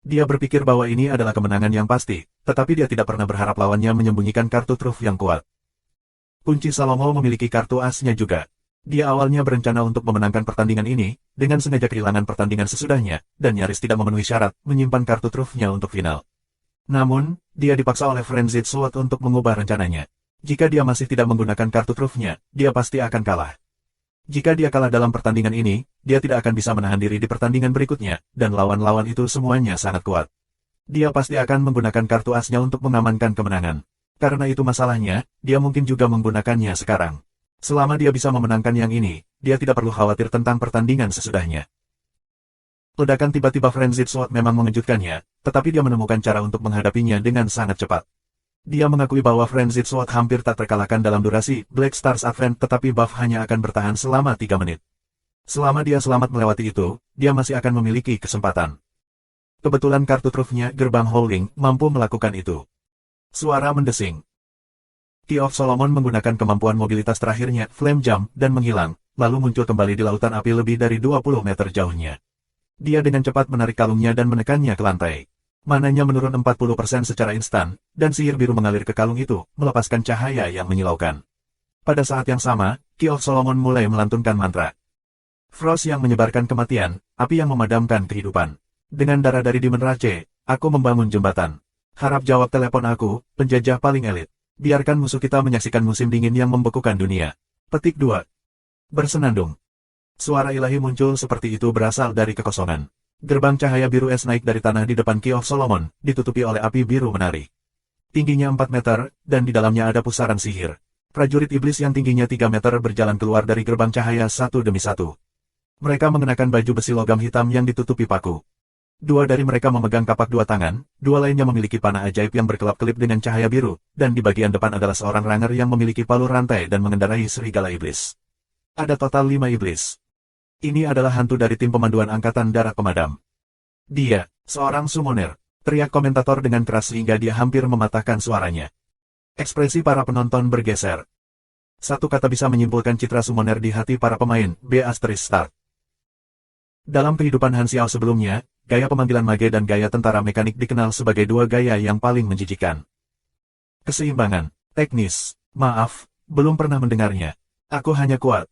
Dia berpikir bahwa ini adalah kemenangan yang pasti, tetapi dia tidak pernah berharap lawannya menyembunyikan kartu truf yang kuat. Kunci Salomo memiliki kartu asnya juga. Dia awalnya berencana untuk memenangkan pertandingan ini, dengan sengaja kehilangan pertandingan sesudahnya, dan nyaris tidak memenuhi syarat, menyimpan kartu trufnya untuk final. Namun, dia dipaksa oleh Frenzied Sword untuk mengubah rencananya. Jika dia masih tidak menggunakan kartu trufnya, dia pasti akan kalah. Jika dia kalah dalam pertandingan ini, dia tidak akan bisa menahan diri di pertandingan berikutnya, dan lawan-lawan itu semuanya sangat kuat. Dia pasti akan menggunakan kartu asnya untuk mengamankan kemenangan. Karena itu masalahnya, dia mungkin juga menggunakannya sekarang. Selama dia bisa memenangkan yang ini, dia tidak perlu khawatir tentang pertandingan sesudahnya. Ledakan tiba-tiba Frenzied Sword memang mengejutkannya, tetapi dia menemukan cara untuk menghadapinya dengan sangat cepat. Dia mengakui bahwa Frenzied Sword hampir tak terkalahkan dalam durasi Black Stars Advent, tetapi buff hanya akan bertahan selama 3 menit. Selama dia selamat melewati itu, dia masih akan memiliki kesempatan. Kebetulan kartu trufnya gerbang Howling mampu melakukan itu. Suara mendesing. Key of Solomon menggunakan kemampuan mobilitas terakhirnya, Flame Jump, dan menghilang, lalu muncul kembali di lautan api lebih dari 20 meter jauhnya. Dia dengan cepat menarik kalungnya dan menekannya ke lantai. Mananya menurun 40% secara instan, dan sihir biru mengalir ke kalung itu, melepaskan cahaya yang menyilaukan. Pada saat yang sama, Key of Solomon mulai melantunkan mantra. Frost yang menyebarkan kematian, api yang memadamkan kehidupan. Dengan darah dari Demon Rache, aku membangun jembatan. Harap jawab telepon aku, penjajah paling elit. Biarkan musuh kita menyaksikan musim dingin yang membekukan dunia. Petik 2. Bersenandung. Suara ilahi muncul seperti itu berasal dari kekosongan. Gerbang cahaya biru es naik dari tanah di depan Key of Solomon, ditutupi oleh api biru menari. Tingginya 4 meter, dan di dalamnya ada pusaran sihir. Prajurit iblis yang tingginya 3 meter berjalan keluar dari gerbang cahaya satu demi satu. Mereka mengenakan baju besi logam hitam yang ditutupi paku. Dua dari mereka memegang kapak dua tangan, dua lainnya memiliki panah ajaib yang berkelap-kelip dengan cahaya biru, dan di bagian depan adalah seorang ranger yang memiliki palu rantai dan mengendarai serigala iblis. Ada total 5 iblis. Ini adalah hantu dari tim pemanduan Angkatan Darat Pemadam. Dia, seorang summoner, teriak komentator dengan keras sehingga dia hampir mematahkan suaranya. Ekspresi para penonton bergeser. Satu kata bisa menyimpulkan citra summoner di hati para pemain, B****. Dalam kehidupan Han Xiao sebelumnya, gaya pemanggilan mage dan gaya tentara mekanik dikenal sebagai dua gaya yang paling menjijikan. Keseimbangan, teknis, maaf, belum pernah mendengarnya. Aku hanya kuat.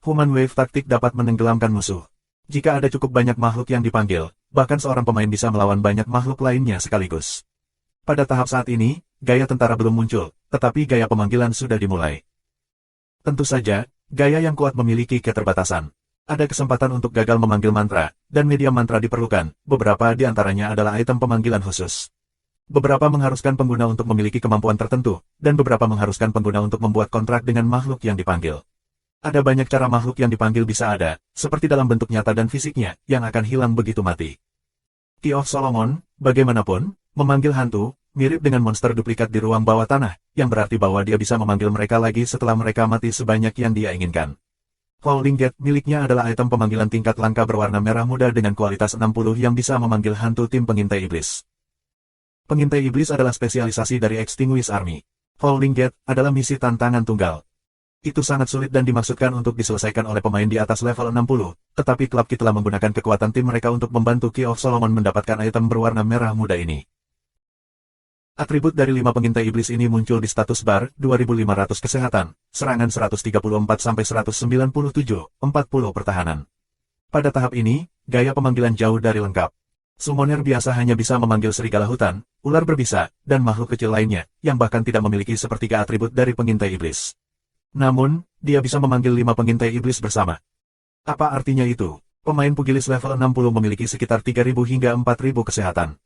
Human Wave taktik dapat menenggelamkan musuh. Jika ada cukup banyak makhluk yang dipanggil, bahkan seorang pemain bisa melawan banyak makhluk lainnya sekaligus. Pada tahap saat ini, gaya tentara belum muncul, tetapi gaya pemanggilan sudah dimulai. Tentu saja, gaya yang kuat memiliki keterbatasan. Ada kesempatan untuk gagal memanggil mantra, dan media mantra diperlukan, beberapa di antaranya adalah item pemanggilan khusus. Beberapa mengharuskan pengguna untuk memiliki kemampuan tertentu, dan beberapa mengharuskan pengguna untuk membuat kontrak dengan makhluk yang dipanggil. Ada banyak cara makhluk yang dipanggil bisa ada, seperti dalam bentuk nyata dan fisiknya, yang akan hilang begitu mati. Key of Solomon, bagaimanapun, memanggil hantu, mirip dengan monster duplikat di ruang bawah tanah, yang berarti bahwa dia bisa memanggil mereka lagi setelah mereka mati sebanyak yang dia inginkan. Howling Gate miliknya adalah item pemanggilan tingkat langka berwarna merah muda dengan kualitas 60 yang bisa memanggil hantu tim pengintai iblis. Pengintai iblis adalah spesialisasi dari Extinguished Army. Howling Gate adalah misi tantangan tunggal. Itu sangat sulit dan dimaksudkan untuk diselesaikan oleh pemain di atas level 60, tetapi klub kita telah menggunakan kekuatan tim mereka untuk membantu Key of Solomon mendapatkan item berwarna merah muda ini. Atribut dari 5 pengintai iblis ini muncul di status bar, 2500 kesehatan, serangan 134-197, 40 pertahanan. Pada tahap ini, gaya pemanggilan jauh dari lengkap. Summoner biasa hanya bisa memanggil serigala hutan, ular berbisa, dan makhluk kecil lainnya, yang bahkan tidak memiliki sepertiga atribut dari pengintai iblis. Namun, dia bisa memanggil 5 pengintai iblis bersama. Apa artinya itu? Pemain pugilis level 60 memiliki sekitar 3.000 hingga 4.000 kesehatan.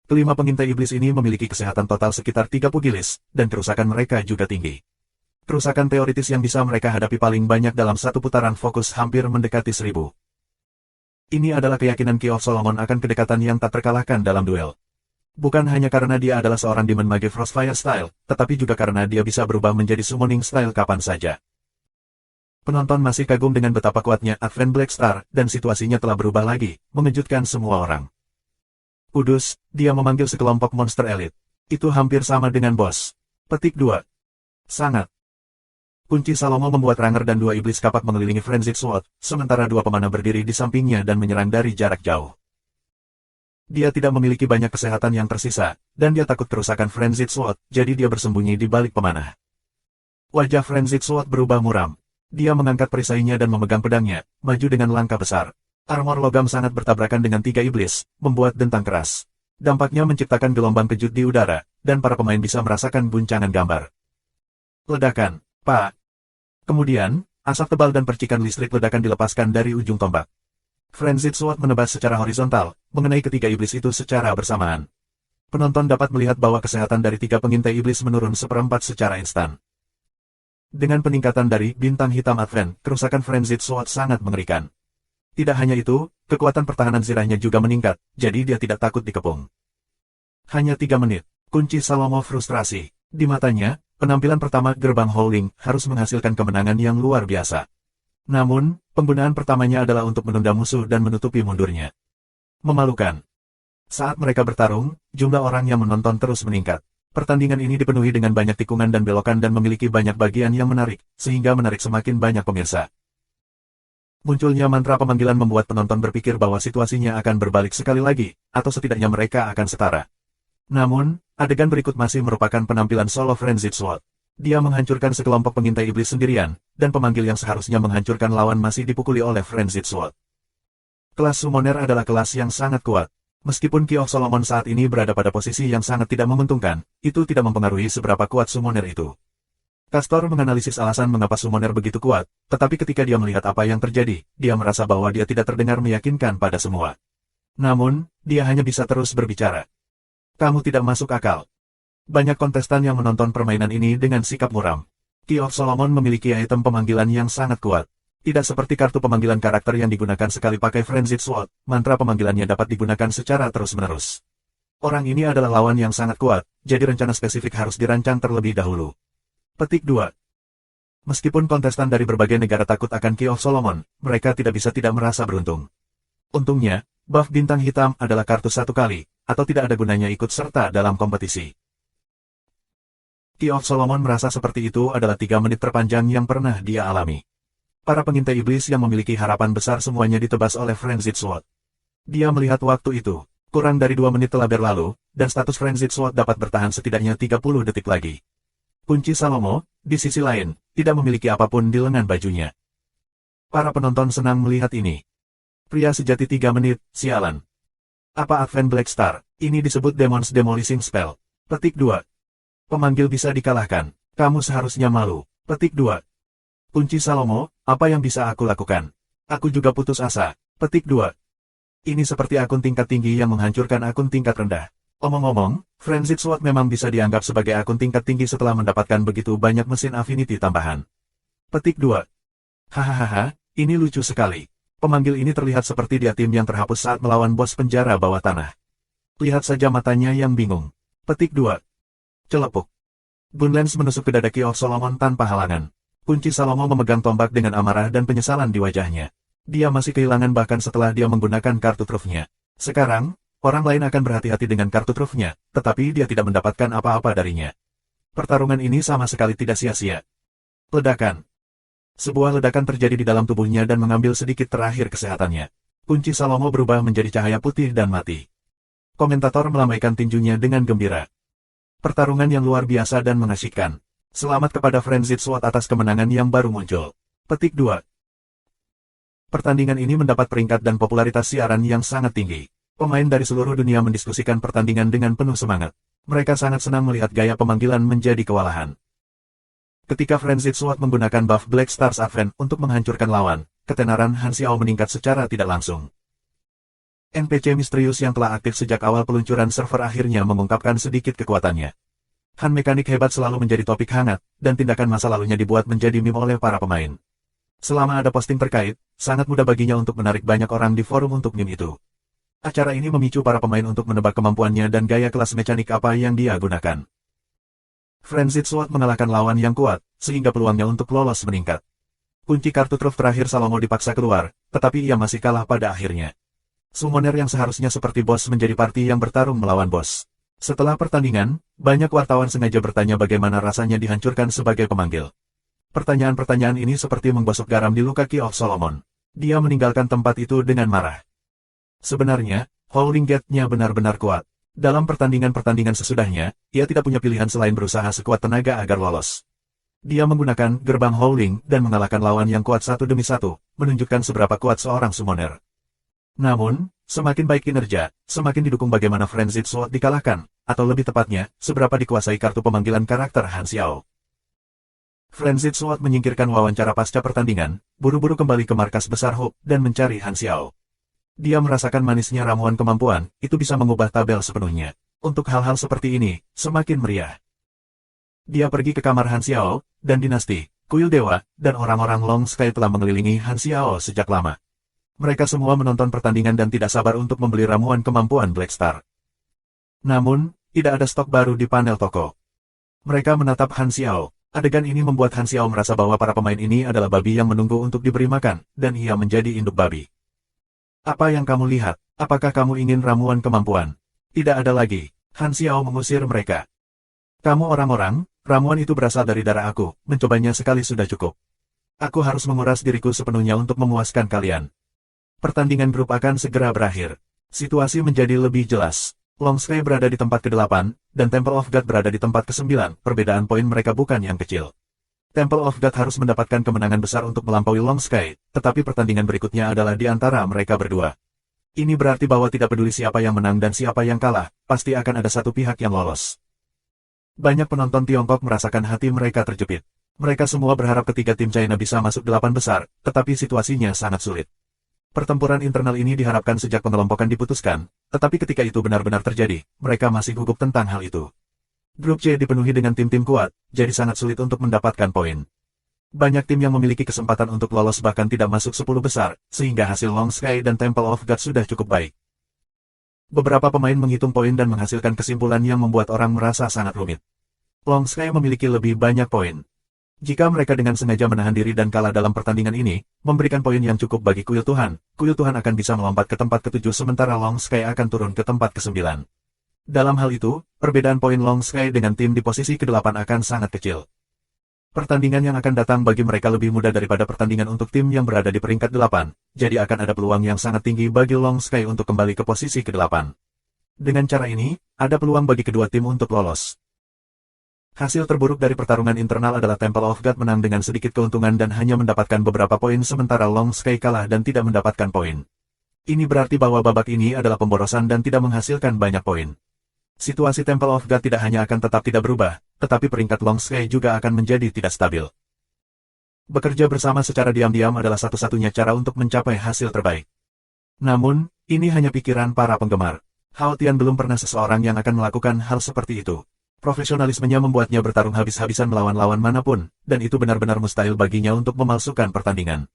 Kelima pengintai iblis ini memiliki kesehatan total sekitar 3 pugilis, dan kerusakan mereka juga tinggi. Kerusakan teoritis yang bisa mereka hadapi paling banyak dalam satu putaran fokus hampir mendekati 1000. Ini adalah keyakinan Key of Solomon akan kedekatan yang tak terkalahkan dalam duel. Bukan hanya karena dia adalah seorang Demon Mage Frostfire Style, tetapi juga karena dia bisa berubah menjadi Summoning Style kapan saja. Penonton masih kagum dengan betapa kuatnya Advent Black Star, dan situasinya telah berubah lagi, mengejutkan semua orang. Kudus, dia memanggil sekelompok monster elit. Itu hampir sama dengan bos. Petik 2. Sangat. Kunci Salomo membuat Ranger dan 2 iblis kapak mengelilingi Frenzied Sword, sementara 2 pemanah berdiri di sampingnya dan menyerang dari jarak jauh. Dia tidak memiliki banyak kesehatan yang tersisa, dan dia takut kerusakan Frenzied Sword, jadi dia bersembunyi di balik pemanah. Wajah Frenzied Sword berubah muram. Dia mengangkat perisainya dan memegang pedangnya, maju dengan langkah besar. Armor logam sangat bertabrakan dengan 3 iblis, membuat dentang keras. Dampaknya menciptakan gelombang kejut di udara, dan para pemain bisa merasakan guncangan gambar. Ledakan, Pak. Kemudian, asap tebal dan percikan listrik ledakan dilepaskan dari ujung tombak. Frenzied Sword menebas secara horizontal, mengenai ketiga iblis itu secara bersamaan. Penonton dapat melihat bahwa kesehatan dari 3 pengintai iblis menurun seperempat secara instan. Dengan peningkatan dari bintang hitam Advent, kerusakan Frenzied Sword sangat mengerikan. Tidak hanya itu, kekuatan pertahanan zirahnya juga meningkat, jadi dia tidak takut dikepung. Hanya 3 menit, kunci Salomo frustrasi. Di matanya, penampilan pertama gerbang Howling harus menghasilkan kemenangan yang luar biasa. Namun, penggunaan pertamanya adalah untuk menunda musuh dan menutupi mundurnya. Memalukan. Saat mereka bertarung, jumlah orang yang menonton terus meningkat. Pertandingan ini dipenuhi dengan banyak tikungan dan belokan dan memiliki banyak bagian yang menarik, sehingga menarik semakin banyak pemirsa. Munculnya mantra pemanggilan membuat penonton berpikir bahwa situasinya akan berbalik sekali lagi, atau setidaknya mereka akan setara. Namun, adegan berikut masih merupakan penampilan solo Frenzied Sword. Dia menghancurkan sekelompok pengintai iblis sendirian, dan pemanggil yang seharusnya menghancurkan lawan masih dipukuli oleh Frenzied Sword. Kelas Summoner adalah kelas yang sangat kuat. Meskipun Key of Solomon saat ini berada pada posisi yang sangat tidak menguntungkan, itu tidak mempengaruhi seberapa kuat Summoner itu. Castor menganalisis alasan mengapa Summoner begitu kuat, tetapi ketika dia melihat apa yang terjadi, dia merasa bahwa dia tidak terdengar meyakinkan pada semua. Namun, dia hanya bisa terus berbicara. Kamu tidak masuk akal. Banyak kontestan yang menonton permainan ini dengan sikap muram. Key of Solomon memiliki item pemanggilan yang sangat kuat. Tidak seperti kartu pemanggilan karakter yang digunakan sekali pakai Frenzied Sword, mantra pemanggilannya dapat digunakan secara terus-menerus. Orang ini adalah lawan yang sangat kuat, jadi rencana spesifik harus dirancang terlebih dahulu. Petik 2. Meskipun kontestan dari berbagai negara takut akan Key of Solomon, mereka tidak bisa tidak merasa beruntung. Untungnya, buff bintang hitam adalah kartu satu kali, atau tidak ada gunanya ikut serta dalam kompetisi. Key of Solomon merasa seperti itu adalah 3 menit terpanjang yang pernah dia alami. Para pengintai iblis yang memiliki harapan besar semuanya ditebas oleh Frenzied Sword. Dia melihat waktu itu, kurang dari 2 menit telah berlalu, dan status Frenzied Sword dapat bertahan setidaknya 30 detik lagi. Kunci Salomo, di sisi lain, tidak memiliki apapun di lengan bajunya. Para penonton senang melihat ini. Pria sejati 3 menit, sialan. Apa Advent Black Star, ini disebut Demon's Demolishing Spell. Petik 2. Pemanggil bisa dikalahkan, kamu seharusnya malu. Petik 2. Kunci Salomo, apa yang bisa aku lakukan? Aku juga putus asa. Petik 2. Ini seperti akun tingkat tinggi yang menghancurkan akun tingkat rendah. Omong-omong, Frenzied Sword memang bisa dianggap sebagai akun tingkat tinggi setelah mendapatkan begitu banyak mesin affinity tambahan. Petik 2. Hahaha, ini lucu sekali. Pemanggil ini terlihat seperti dia tim yang terhapus saat melawan bos penjara bawah tanah. Lihat saja matanya yang bingung. Petik 2. Celepuk. Gunlens menusuk ke dada Key of Solomon tanpa halangan. Kunci Salomo memegang tombak dengan amarah dan penyesalan di wajahnya. Dia masih kehilangan bahkan setelah dia menggunakan kartu trufnya. Sekarang, orang lain akan berhati-hati dengan kartu trufnya, tetapi dia tidak mendapatkan apa-apa darinya. Pertarungan ini sama sekali tidak sia-sia. Ledakan. Sebuah ledakan terjadi di dalam tubuhnya dan mengambil sedikit terakhir kesehatannya. Kunci Salomo berubah menjadi cahaya putih dan mati. Komentator melambaikan tinjunya dengan gembira. Pertarungan yang luar biasa dan mengasyikkan. Selamat kepada Frenzied Sword atas kemenangan yang baru muncul. Petik 2. Pertandingan ini mendapat peringkat dan popularitas siaran yang sangat tinggi. Pemain dari seluruh dunia mendiskusikan pertandingan dengan penuh semangat. Mereka sangat senang melihat gaya pemanggilan menjadi kewalahan. Ketika Frenzied Sword menggunakan buff Black Stars Advent untuk menghancurkan lawan, ketenaran Han Xiao meningkat secara tidak langsung. NPC misterius yang telah aktif sejak awal peluncuran server akhirnya mengungkapkan sedikit kekuatannya. Han mekanik hebat selalu menjadi topik hangat, dan tindakan masa lalunya dibuat menjadi meme oleh para pemain. Selama ada posting terkait, sangat mudah baginya untuk menarik banyak orang di forum untuk meme itu. Acara ini memicu para pemain untuk menebak kemampuannya dan gaya kelas mekanik apa yang dia gunakan. Frenzied Sword mengalahkan lawan yang kuat, sehingga peluangnya untuk lolos meningkat. Kunci kartu truf terakhir Salomo dipaksa keluar, tetapi ia masih kalah pada akhirnya. Summoner yang seharusnya seperti bos menjadi party yang bertarung melawan bos. Setelah pertandingan, banyak wartawan sengaja bertanya bagaimana rasanya dihancurkan sebagai pemanggil. Pertanyaan-pertanyaan ini seperti menggosok garam di luka Key of Solomon. Dia meninggalkan tempat itu dengan marah. Sebenarnya, Howling Gate-nya benar-benar kuat. Dalam pertandingan-pertandingan sesudahnya, ia tidak punya pilihan selain berusaha sekuat tenaga agar lolos. Dia menggunakan gerbang Howling dan mengalahkan lawan yang kuat satu demi satu, menunjukkan seberapa kuat seorang summoner. Namun, semakin baik kinerja, semakin didukung bagaimana Frenzied Sword dikalahkan, atau lebih tepatnya, seberapa dikuasai kartu pemanggilan karakter Han Xiao. Frenzied Sword menyingkirkan wawancara pasca pertandingan, buru-buru kembali ke markas besar Hope dan mencari Han Xiao. Dia merasakan manisnya ramuan kemampuan, itu bisa mengubah tabel sepenuhnya. Untuk hal-hal seperti ini, semakin meriah. Dia pergi ke kamar Han Xiao, dan dinasti, kuil dewa, dan orang-orang Long Sky telah mengelilingi Han Xiao sejak lama. Mereka semua menonton pertandingan dan tidak sabar untuk membeli ramuan kemampuan Black Star. Namun, tidak ada stok baru di panel toko. Mereka menatap Han Xiao. Adegan ini membuat Han Xiao merasa bahwa para pemain ini adalah babi yang menunggu untuk diberi makan, dan ia menjadi induk babi. Apa yang kamu lihat? Apakah kamu ingin ramuan kemampuan? Tidak ada lagi. Han Xiao mengusir mereka. Kamu orang-orang, ramuan itu berasal dari darah aku, mencobanya sekali sudah cukup. Aku harus menguras diriku sepenuhnya untuk memuaskan kalian. Pertandingan grup akan segera berakhir. Situasi menjadi lebih jelas. Long Sky berada di tempat ke-8, dan Temple of God berada di tempat ke-9, perbedaan poin mereka bukan yang kecil. Temple of God harus mendapatkan kemenangan besar untuk melampaui Long Sky, tetapi pertandingan berikutnya adalah di antara mereka berdua. Ini berarti bahwa tidak peduli siapa yang menang dan siapa yang kalah, pasti akan ada satu pihak yang lolos. Banyak penonton Tiongkok merasakan hati mereka terjepit. Mereka semua berharap ketiga tim China bisa masuk 8 besar, tetapi situasinya sangat sulit. Pertempuran internal ini diharapkan sejak pengelompokan diputuskan, tetapi ketika itu benar-benar terjadi, mereka masih gugup tentang hal itu. Grup C dipenuhi dengan tim-tim kuat, jadi sangat sulit untuk mendapatkan poin. Banyak tim yang memiliki kesempatan untuk lolos bahkan tidak masuk 10 besar, sehingga hasil Long Sky dan Temple of God sudah cukup baik. Beberapa pemain menghitung poin dan menghasilkan kesimpulan yang membuat orang merasa sangat rumit. Long Sky memiliki lebih banyak poin. Jika mereka dengan sengaja menahan diri dan kalah dalam pertandingan ini, memberikan poin yang cukup bagi Kuil Tuhan akan bisa melompat ke tempat ke-7 sementara Long Sky akan turun ke tempat ke-9. Dalam hal itu, perbedaan poin Long Sky dengan tim di posisi ke-8 akan sangat kecil. Pertandingan yang akan datang bagi mereka lebih mudah daripada pertandingan untuk tim yang berada di peringkat 8, jadi akan ada peluang yang sangat tinggi bagi Long Sky untuk kembali ke posisi ke-8. Dengan cara ini, ada peluang bagi kedua tim untuk lolos. Hasil terburuk dari pertarungan internal adalah Temple of God menang dengan sedikit keuntungan dan hanya mendapatkan beberapa poin sementara Long Sky kalah dan tidak mendapatkan poin. Ini berarti bahwa babak ini adalah pemborosan dan tidak menghasilkan banyak poin. Situasi Temple of God tidak hanya akan tetap tidak berubah, tetapi peringkat Long Sky juga akan menjadi tidak stabil. Bekerja bersama secara diam-diam adalah satu-satunya cara untuk mencapai hasil terbaik. Namun, ini hanya pikiran para penggemar. Hao Tian belum pernah seseorang yang akan melakukan hal seperti itu. Profesionalismenya membuatnya bertarung habis-habisan melawan lawan manapun, dan itu benar-benar mustahil baginya untuk memalsukan pertandingan.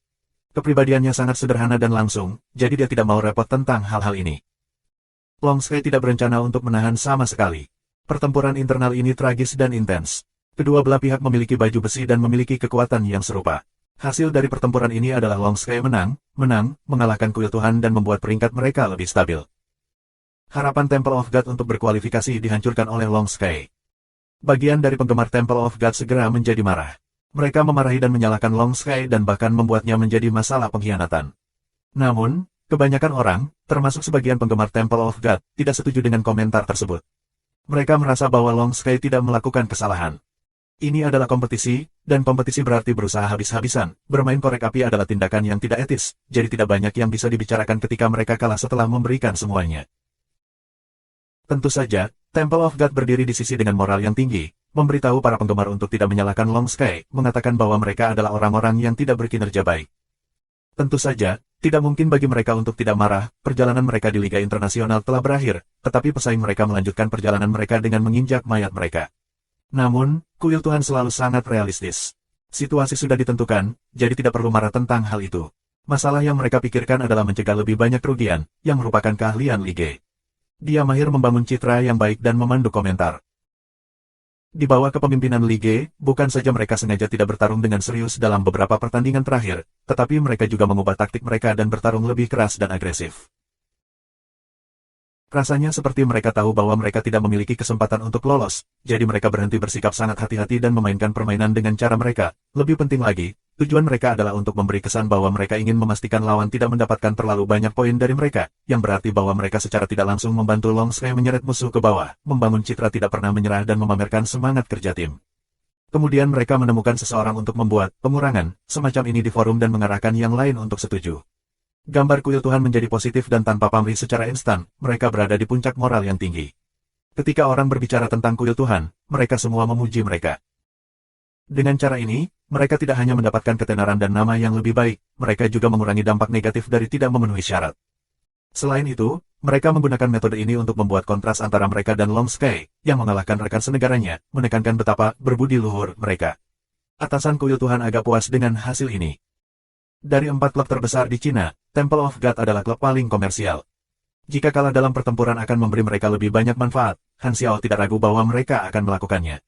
Kepribadiannya sangat sederhana dan langsung, jadi dia tidak mau repot tentang hal-hal ini. Long Sky tidak berencana untuk menahan sama sekali. Pertempuran internal ini tragis dan intens. Kedua belah pihak memiliki baju besi dan memiliki kekuatan yang serupa. Hasil dari pertempuran ini adalah Long Sky menang, mengalahkan Kuil Tuhan dan membuat peringkat mereka lebih stabil. Harapan Temple of God untuk berkualifikasi dihancurkan oleh Long Sky. Bagian dari penggemar Temple of God segera menjadi marah. Mereka memarahi dan menyalahkan Long Sky dan bahkan membuatnya menjadi masalah pengkhianatan. Namun, kebanyakan orang, termasuk sebagian penggemar Temple of God, tidak setuju dengan komentar tersebut. Mereka merasa bahwa Long Sky tidak melakukan kesalahan. Ini adalah kompetisi, dan kompetisi berarti berusaha habis-habisan. Bermain korek api adalah tindakan yang tidak etis, jadi tidak banyak yang bisa dibicarakan ketika mereka kalah setelah memberikan semuanya. Tentu saja, Temple of God berdiri di sisi dengan moral yang tinggi, memberitahu para penggemar untuk tidak menyalahkan Long Sky, mengatakan bahwa mereka adalah orang-orang yang tidak berkinerja baik. Tentu saja, tidak mungkin bagi mereka untuk tidak marah, perjalanan mereka di Liga Internasional telah berakhir, tetapi pesaing mereka melanjutkan perjalanan mereka dengan menginjak mayat mereka. Namun, Kuil Tuhan selalu sangat realistis. Situasi sudah ditentukan, jadi tidak perlu marah tentang hal itu. Masalah yang mereka pikirkan adalah mencegah lebih banyak kerugian, yang merupakan keahlian Lige. Dia mahir membangun citra yang baik dan memandu komentar. Di bawah kepemimpinan Lige, bukan saja mereka sengaja tidak bertarung dengan serius dalam beberapa pertandingan terakhir, tetapi mereka juga mengubah taktik mereka dan bertarung lebih keras dan agresif. Rasanya seperti mereka tahu bahwa mereka tidak memiliki kesempatan untuk lolos, jadi mereka berhenti bersikap sangat hati-hati dan memainkan permainan dengan cara mereka. Lebih penting lagi, tujuan mereka adalah untuk memberi kesan bahwa mereka ingin memastikan lawan tidak mendapatkan terlalu banyak poin dari mereka, yang berarti bahwa mereka secara tidak langsung membantu Long Sky menyeret musuh ke bawah, membangun citra tidak pernah menyerah dan memamerkan semangat kerja tim. Kemudian mereka menemukan seseorang untuk membuat pengurangan semacam ini di forum dan mengarahkan yang lain untuk setuju. Gambar Kuil Tuhan menjadi positif dan tanpa pamrih secara instan, mereka berada di puncak moral yang tinggi. Ketika orang berbicara tentang Kuil Tuhan, mereka semua memuji mereka. Dengan cara ini, mereka tidak hanya mendapatkan ketenaran dan nama yang lebih baik, mereka juga mengurangi dampak negatif dari tidak memenuhi syarat. Selain itu, mereka menggunakan metode ini untuk membuat kontras antara mereka dan Long Sky, yang mengalahkan rekan senegaranya, menekankan betapa berbudi luhur mereka. Atasan Kuil Tuhan agak puas dengan hasil ini. Dari 4 klub terbesar di Cina, Temple of God adalah klub paling komersial. Jika kalah dalam pertempuran akan memberi mereka lebih banyak manfaat, Han Xiao tidak ragu bahwa mereka akan melakukannya.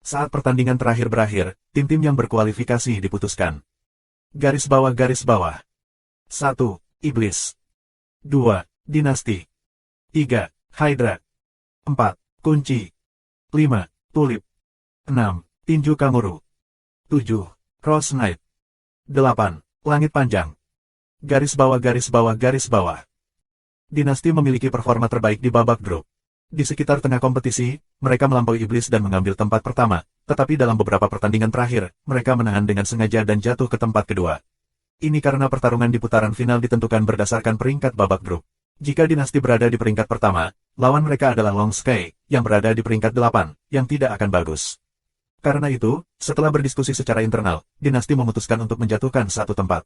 Saat pertandingan terakhir berakhir, tim-tim yang berkualifikasi diputuskan. Garis bawah. 1. Iblis. 2. Dinasti. 3. Hydra. 4. Kunci. 5. Tulip. 6. Tinju Kanguru. 7. Rose Knight. 8. Langit Panjang. Garis bawah garis bawah garis bawah. Dinasti memiliki performa terbaik di babak grup. Di sekitar tengah kompetisi, mereka melampaui iblis dan mengambil tempat pertama, tetapi dalam beberapa pertandingan terakhir, mereka menahan dengan sengaja dan jatuh ke tempat kedua. Ini karena pertarungan di putaran final ditentukan berdasarkan peringkat babak grup. Jika dinasti berada di peringkat pertama, lawan mereka adalah Long Sky, yang berada di peringkat 8, yang tidak akan bagus. Karena itu, setelah berdiskusi secara internal, dinasti memutuskan untuk menjatuhkan satu tempat.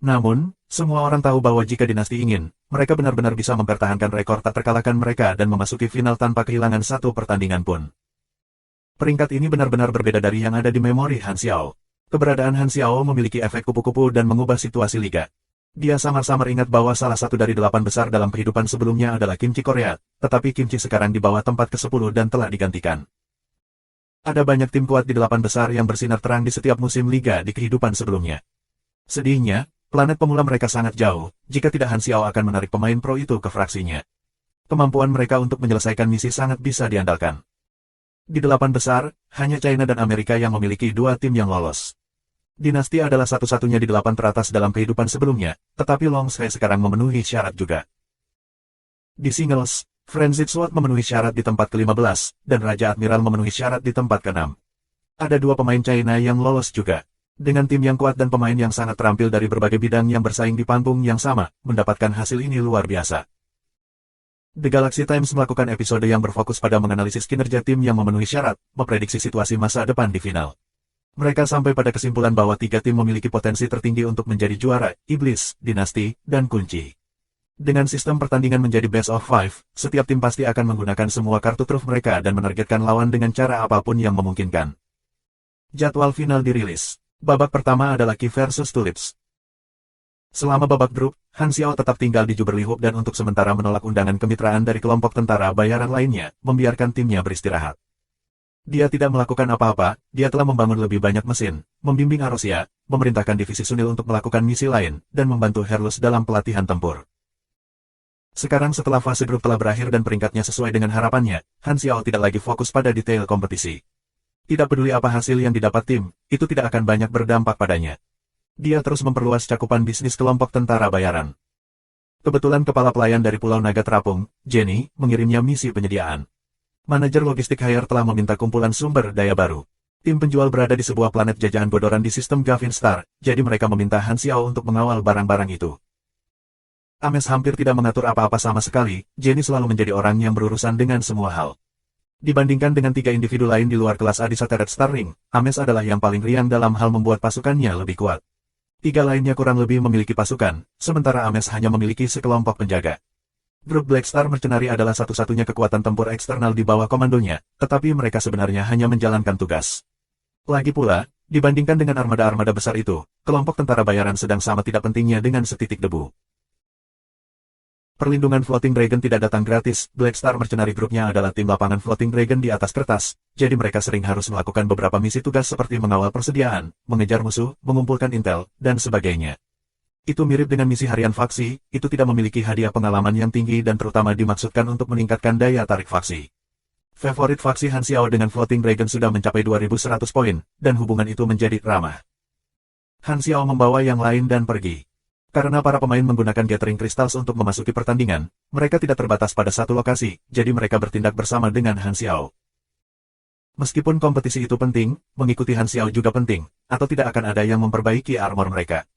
Namun, semua orang tahu bahwa jika dinasti ingin, mereka benar-benar bisa mempertahankan rekor tak terkalahkan mereka dan memasuki final tanpa kehilangan satu pertandingan pun. Peringkat ini benar-benar berbeda dari yang ada di memori Han Xiao. Keberadaan Han Xiao memiliki efek kupu-kupu dan mengubah situasi liga. Dia samar-samar ingat bahwa salah satu dari 8 besar dalam kehidupan sebelumnya adalah Kimchi Korea, tetapi Kimchi sekarang di bawah tempat ke-10 dan telah digantikan. Ada banyak tim kuat di 8 besar yang bersinar terang di setiap musim liga di kehidupan sebelumnya. Sedihnya, planet pemula mereka sangat jauh, jika tidak Han Xiao akan menarik pemain pro itu ke fraksinya. Kemampuan mereka untuk menyelesaikan misi sangat bisa diandalkan. Di 8 besar, hanya China dan Amerika yang memiliki 2 tim yang lolos. Dinasti adalah satu-satunya di 8 teratas dalam kehidupan sebelumnya, tetapi Long Sky sekarang memenuhi syarat juga. Di singles, Frenzied Sword memenuhi syarat di tempat ke-15, dan Raja Admiral memenuhi syarat di tempat ke-6. Ada 2 pemain China yang lolos juga. Dengan tim yang kuat dan pemain yang sangat terampil dari berbagai bidang yang bersaing di panggung yang sama, mendapatkan hasil ini luar biasa. The Galaxy Times melakukan episode yang berfokus pada menganalisis kinerja tim yang memenuhi syarat, memprediksi situasi masa depan di final. Mereka sampai pada kesimpulan bahwa 3 tim memiliki potensi tertinggi untuk menjadi juara, Iblis, Dinasti, dan Kunci. Dengan sistem pertandingan menjadi best of 5, setiap tim pasti akan menggunakan semua kartu truf mereka dan menargetkan lawan dengan cara apapun yang memungkinkan. Jadwal final dirilis. Babak pertama adalah Ki versus Tulips. Selama babak grup, Han Xiao tetap tinggal di Jubilee Hub dan untuk sementara menolak undangan kemitraan dari kelompok tentara bayaran lainnya, membiarkan timnya beristirahat. Dia tidak melakukan apa-apa, dia telah membangun lebih banyak mesin, membimbing Arosia, memerintahkan divisi Sunil untuk melakukan misi lain, dan membantu Herlus dalam pelatihan tempur. Sekarang setelah fase grup telah berakhir dan peringkatnya sesuai dengan harapannya, Han Xiao tidak lagi fokus pada detail kompetisi. Tidak peduli apa hasil yang didapat tim, itu tidak akan banyak berdampak padanya. Dia terus memperluas cakupan bisnis kelompok tentara bayaran. Kebetulan kepala pelayan dari Pulau Naga terapung, Jenny, mengirimnya misi penyediaan. Manajer logistik Haier telah meminta kumpulan sumber daya baru. Tim penjual berada di sebuah planet jajahan bodoran di sistem Gavin Star, jadi mereka meminta Han Xiao untuk mengawal barang-barang itu. Ames hampir tidak mengatur apa-apa sama sekali, Jenny selalu menjadi orang yang berurusan dengan semua hal. Dibandingkan dengan 3 individu lain di luar kelas A di Sateret Star Ring, Ames adalah yang paling riang dalam hal membuat pasukannya lebih kuat. 3 lainnya kurang lebih memiliki pasukan, sementara Ames hanya memiliki sekelompok penjaga. Grup Black Star Mercenary adalah satu-satunya kekuatan tempur eksternal di bawah komandonya, tetapi mereka sebenarnya hanya menjalankan tugas. Lagi pula, dibandingkan dengan armada-armada besar itu, kelompok tentara bayaran sedang sama tidak pentingnya dengan setitik debu. Perlindungan Floating Dragon tidak datang gratis, Black Star Mercenary Group-nya adalah tim lapangan Floating Dragon di atas kertas, jadi mereka sering harus melakukan beberapa misi tugas seperti mengawal persediaan, mengejar musuh, mengumpulkan intel, dan sebagainya. Itu mirip dengan misi harian faksi, itu tidak memiliki hadiah pengalaman yang tinggi dan terutama dimaksudkan untuk meningkatkan daya tarik faksi. Favorit faksi Han Xiao dengan Floating Dragon sudah mencapai 2100 poin, dan hubungan itu menjadi ramah. Han Xiao membawa yang lain dan pergi. Karena para pemain menggunakan Gathering Crystals untuk memasuki pertandingan, mereka tidak terbatas pada satu lokasi, jadi mereka bertindak bersama dengan Han Xiao. Meskipun kompetisi itu penting, mengikuti Han Xiao juga penting, atau tidak akan ada yang memperbaiki armor mereka.